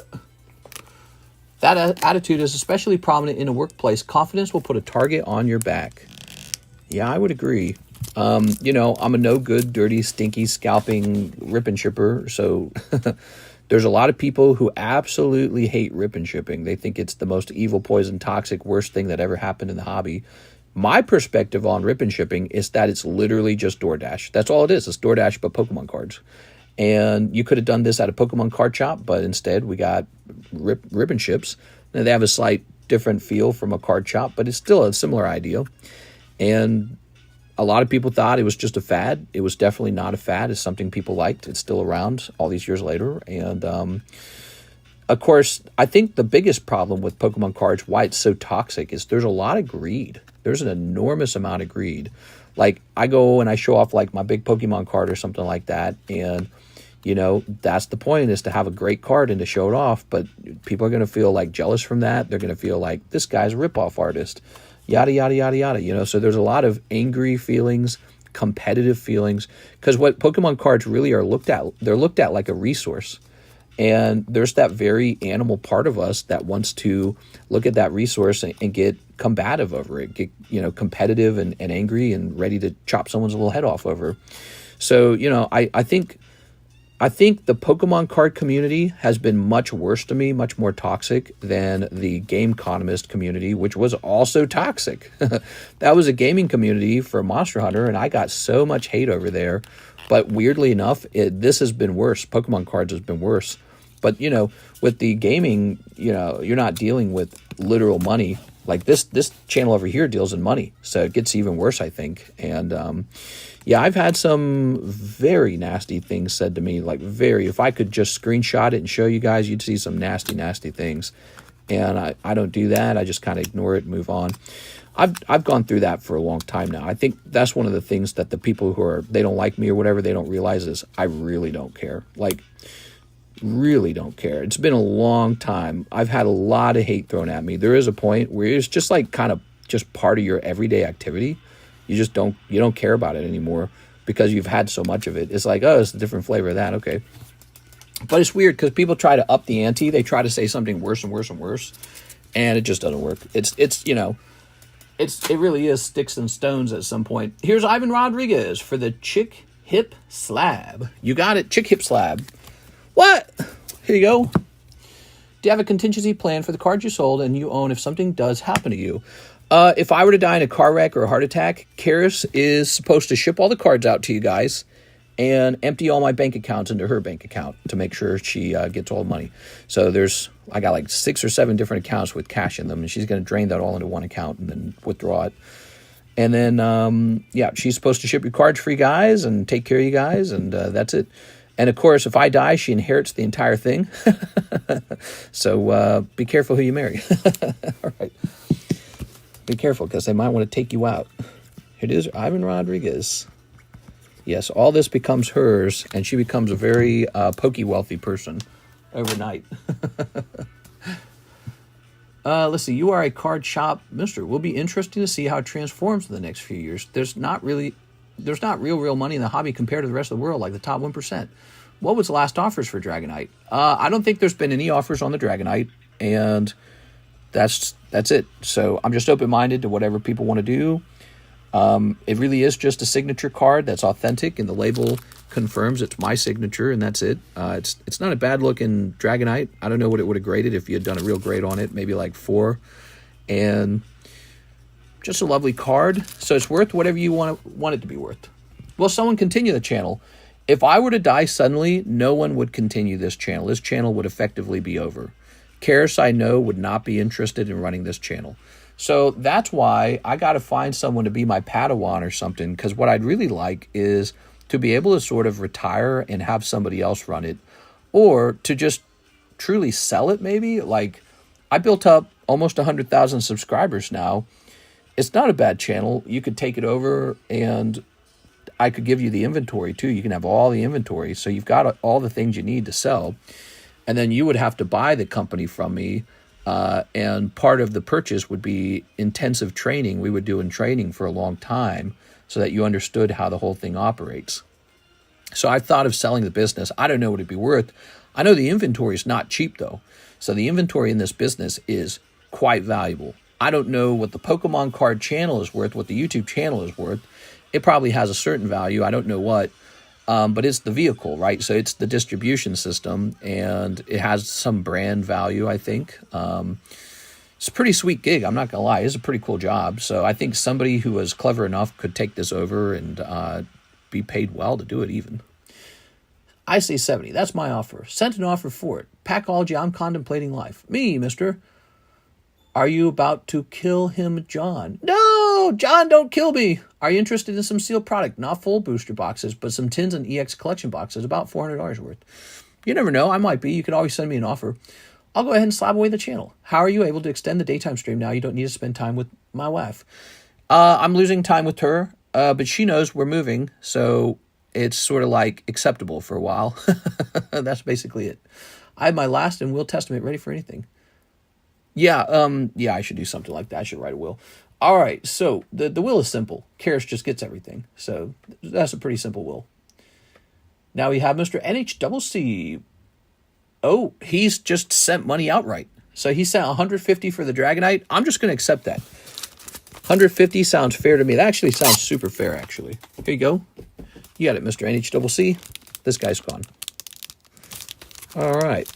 Speaker 1: That attitude is especially prominent in a workplace. Confidence will put a target on your back. Yeah, I would agree. You know, I'm a no good, dirty, stinky, scalping rip and shipper. So there's a lot of people who absolutely hate rip and shipping. They think it's the most evil, poison, toxic, worst thing that ever happened in the hobby. My perspective on rip and shipping is that it's literally just DoorDash. That's all it is. It's DoorDash, but Pokemon cards. And you could have done this at a Pokemon card shop, but instead we got ribbon ships. Now, they have a slight different feel from a card shop, but it's still a similar idea. And a lot of people thought it was just a fad. It was definitely not a fad. It's something people liked. It's still around all these years later. And of course, I think the biggest problem with Pokemon cards, why it's so toxic, is there's a lot of greed. There's an enormous amount of greed. Like, I go and I show off like my big Pokemon card or something like that, and you know, that's the point, is to have a great card and to show it off. But people are going to feel like jealous from that. They're going to feel like this guy's a ripoff artist, yada, yada, yada, yada. You know, so there's a lot of angry feelings, competitive feelings, because what Pokemon cards really are looked at, they're looked at like a resource. And there's that very animal part of us that wants to look at that resource and get combative over it, get, you know, competitive and angry and ready to chop someone's little head off over. So, you know, I think the Pokemon card community has been much worse to me, much more toxic than the GameConomist community, which was also toxic. That was a gaming community for Monster Hunter, and I got so much hate over there. But weirdly enough, this has been worse. Pokemon cards has been worse. But, you know, with the gaming, you know, you're not dealing with literal money. Like this channel over here deals in money. So it gets even worse, I think. And, yeah, I've had some very nasty things said to me, like if I could just screenshot it and show you guys, you'd see some nasty, nasty things. And I don't do that. I just kind of ignore it and move on. I've gone through that for a long time now. I think that's one of the things that the people who they don't like me or whatever, they don't realize is I really don't care. Like, really don't care. It's been a long time. I've had a lot of hate thrown at me. There is a point where it's just like kind of just part of your everyday activity. You don't care about it anymore because you've had so much of it. It's like, oh, it's a different flavor of that. Okay. But it's weird because people try to up the ante. They try to say something worse and worse and worse, and it just doesn't work. It's you know, it really is sticks and stones at some point. Here's Ivan Rodriguez for the Chick Hip Slab. You got it, Chick Hip Slab. What? Here you go. Do you have a contingency plan for the cards you sold and you own if something does happen to you? If I were to die in a car wreck or a heart attack, Karis is supposed to ship all the cards out to you guys and empty all my bank accounts into her bank account to make sure she gets all the money. So I got like 6 or 7 different accounts with cash in them, and she's going to drain that all into one account and then withdraw it. And then, yeah, she's supposed to ship your cards for you guys and take care of you guys, and that's it. And, of course, if I die, she inherits the entire thing. So be careful who you marry. All right. Be careful, because they might want to take you out. Here it is, Ivan Rodriguez. Yes, all this becomes hers, and she becomes a very pokey wealthy person overnight. Let's see. You are a card shop mister. Will be interesting to see how it transforms in the next few years. There's not real money in the hobby compared to the rest of the world, like the top 1%. What was the last offers for Dragonite? I don't think there's been any offers on the Dragonite, and that's it. So I'm just open-minded to whatever people want to do. It really is just a signature card that's authentic, and the label confirms it's my signature, and that's it. It's not a bad-looking Dragonite. I don't know what it would have graded if you had done a real grade on it, maybe like 4. And just a lovely card. So it's worth whatever you want it to be worth. Will someone continue the channel? If I were to die suddenly, no one would continue this channel. This channel would effectively be over. Karis, I know, would not be interested in running this channel. So that's why I got to find someone to be my Padawan or something, because what I'd really like is to be able to sort of retire and have somebody else run it, or to just truly sell it maybe. Like, I built up almost 100,000 subscribers now. It's not a bad channel. You could take it over, and I could give you the inventory too. You can have all the inventory, so you've got all the things you need to sell. And then you would have to buy the company from me, and part of the purchase would be intensive training. We would do in training for a long time so that you understood how the whole thing operates. So I thought of selling the business. I don't know what it'd be worth. I know the inventory is not cheap, though. So the inventory in this business is quite valuable. I don't know what the Pokemon card channel is worth, what the YouTube channel is worth. It probably has a certain value. I don't know what. But it's the vehicle, right? So it's the distribution system, and it has some brand value, I think. It's a pretty sweet gig, I'm not going to lie. It's a pretty cool job. So I think somebody who was clever enough could take this over and be paid well to do it even. I say 70. That's my offer. Sent an offer for it. Packology, I'm contemplating life. Me, mister. Are you about to kill him, John? No, John, don't kill me. Are you interested in some sealed product? Not full booster boxes, but some tins and EX collection boxes, about $400 worth. You never know. I might be. You could always send me an offer. I'll go ahead and slap away the channel. How are you able to extend the daytime stream now? You don't need to spend time with my wife. I'm losing time with her, but she knows we're moving, so it's sort of like acceptable for a while. That's basically it. I have my last and will testament ready for anything. Yeah, yeah, I should do something like that. I should write a will. All right, so the will is simple. Karis just gets everything. So that's a pretty simple will. Now we have Mr. NHCC. Oh, he's just sent money outright. So he sent 150 for the Dragonite. I'm just going to accept that. 150 sounds fair to me. That actually sounds super fair, actually. Here you go. You got it, Mr. NHCC. This guy's gone. All right.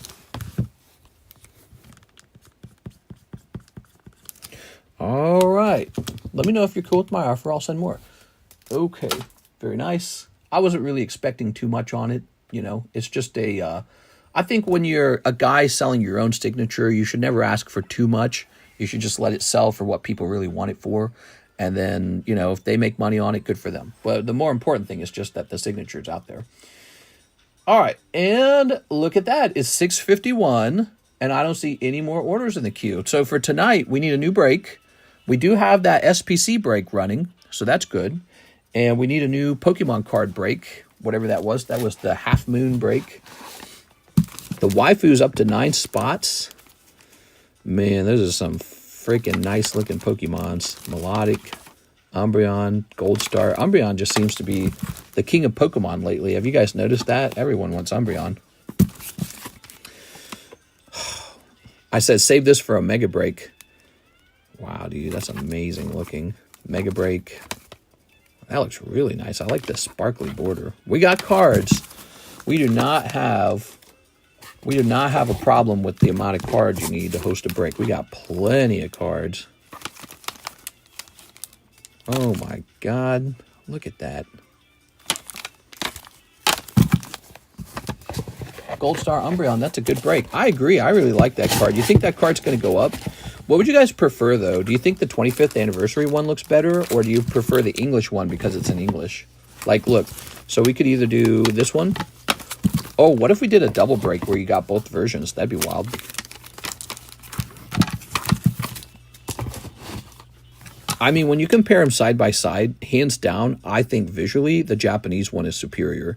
Speaker 1: All right. Let me know if you're cool with my offer. I'll send more. Okay. Very nice. I wasn't really expecting too much on it. You know, it's just a... I think when you're a guy selling your own signature, you should never ask for too much. You should just let it sell for what people really want it for. And then, you know, if they make money on it, good for them. But the more important thing is just that the signature's out there. All right. And look at that. It's 6:51. And I don't see any more orders in the queue. So for tonight, we need a new break. We do have that SPC break running. So that's good. And we need a new Pokemon card break. Whatever that was. That was the Half Moon break. The waifu's up to 9 spots. Man, those are some freaking nice looking Pokemons. Melodic, Umbreon, Gold Star. Umbreon just seems to be the king of Pokemon lately. Have you guys noticed that? Everyone wants Umbreon. I said save this for a Mega Break. Wow, dude, that's amazing looking. Mega Break. That looks really nice. I like the sparkly border. We got cards. We do not have a problem with the amount of cards you need to host a break. We got plenty of cards. Oh my God. Look at that. Gold Star Umbreon, that's a good break. I agree. I really like that card. You think that card's going to go up? What would you guys prefer, though? Do you think the 25th anniversary one looks better, or do you prefer the English one because it's in English? Like, look. So we could either do this one. Oh, what if we did a double break where you got both versions? That'd be wild. I mean, when you compare them side by side, hands down, I think visually the Japanese one is superior.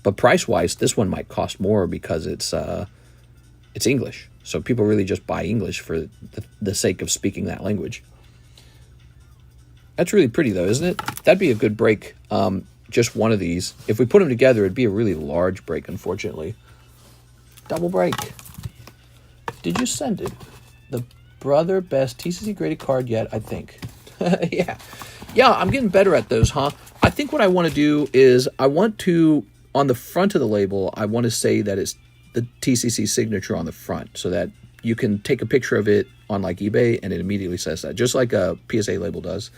Speaker 1: But price-wise, this one might cost more because it's English. So people really just buy English for the sake of speaking that language. That's really pretty, though, isn't it? That'd be a good break. Just one of these. If we put them together, it'd be a really large break, unfortunately. Double break. Did you send it? The brother best TCC graded card yet, I think. Yeah. Yeah, I'm getting better at those, huh? I think what I want to do is I want to, on the front of the label, I want to say that it's the TCC signature on the front so that you can take a picture of it on like eBay and it immediately says that, just like a PSA label does.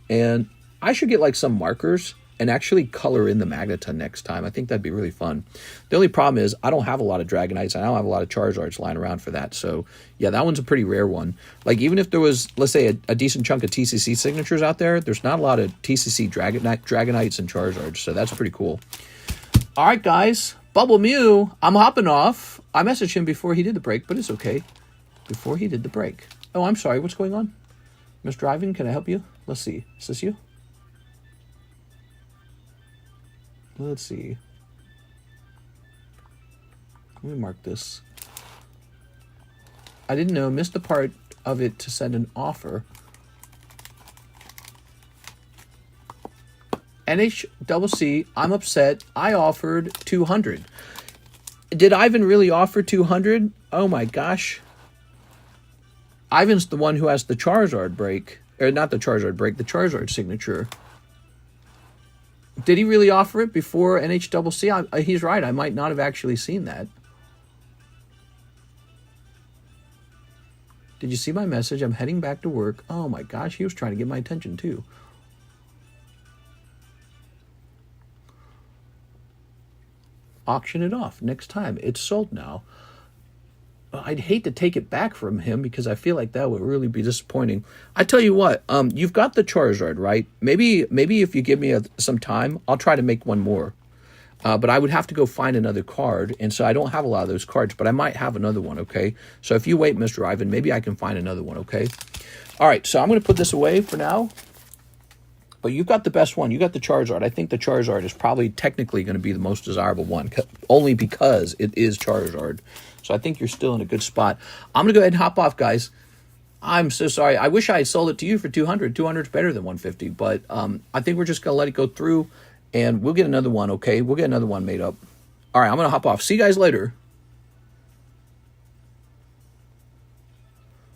Speaker 1: And I should get like some markers and actually color in the Magneton next time. I think that'd be really fun. The only problem is I don't have a lot of Dragonites. And I don't have a lot of Charizards lying around for that. So, yeah, that one's a pretty rare one. Like, even if there was, let's say, a decent chunk of TCC signatures out there, there's not a lot of TCC Dragonites and Charizards. So that's pretty cool. All right, guys. Bubble Mew, I'm hopping off. I messaged him before he did the break, but it's okay. Before he did the break. Oh, I'm sorry. What's going on? Mr. Ivan, can I help you? Let's see. Is this you? Let's see. Let me mark this. I didn't know. Missed the part of it to send an offer. NHCC, I'm upset. I offered 200. Did Ivan really offer 200? Oh my gosh. Ivan's the one who has the Charizard break. Or not the Charizard break, the Charizard signature. Did he really offer it before NHCC? He's right. I might not have actually seen that. Did you see my message? I'm heading back to work. Oh my gosh, he was trying to get my attention too. auction it off next time. It's sold now. I'd hate to take it back from him because I feel like that would really be disappointing. I tell you what, you've got the Charizard, right? Maybe if you give me some time, I'll try to make one more. But I would have to go find another card, and so I don't have a lot of those cards, but I might have another one, okay? So if you wait, Mr. Ivan, maybe I can find another one, okay? All right, so I'm going to put this away for now. But you've got the best one. You got the Charizard. I think the Charizard is probably technically going to be the most desirable one, only because it is Charizard. So I think you're still in a good spot. I'm going to go ahead and hop off, guys. I'm so sorry. I wish I had sold it to you for 200. 200 is better than 150, but I think we're just going to let it go through, and we'll get another one, okay? We'll get another one made up. All right, I'm going to hop off. See you guys later.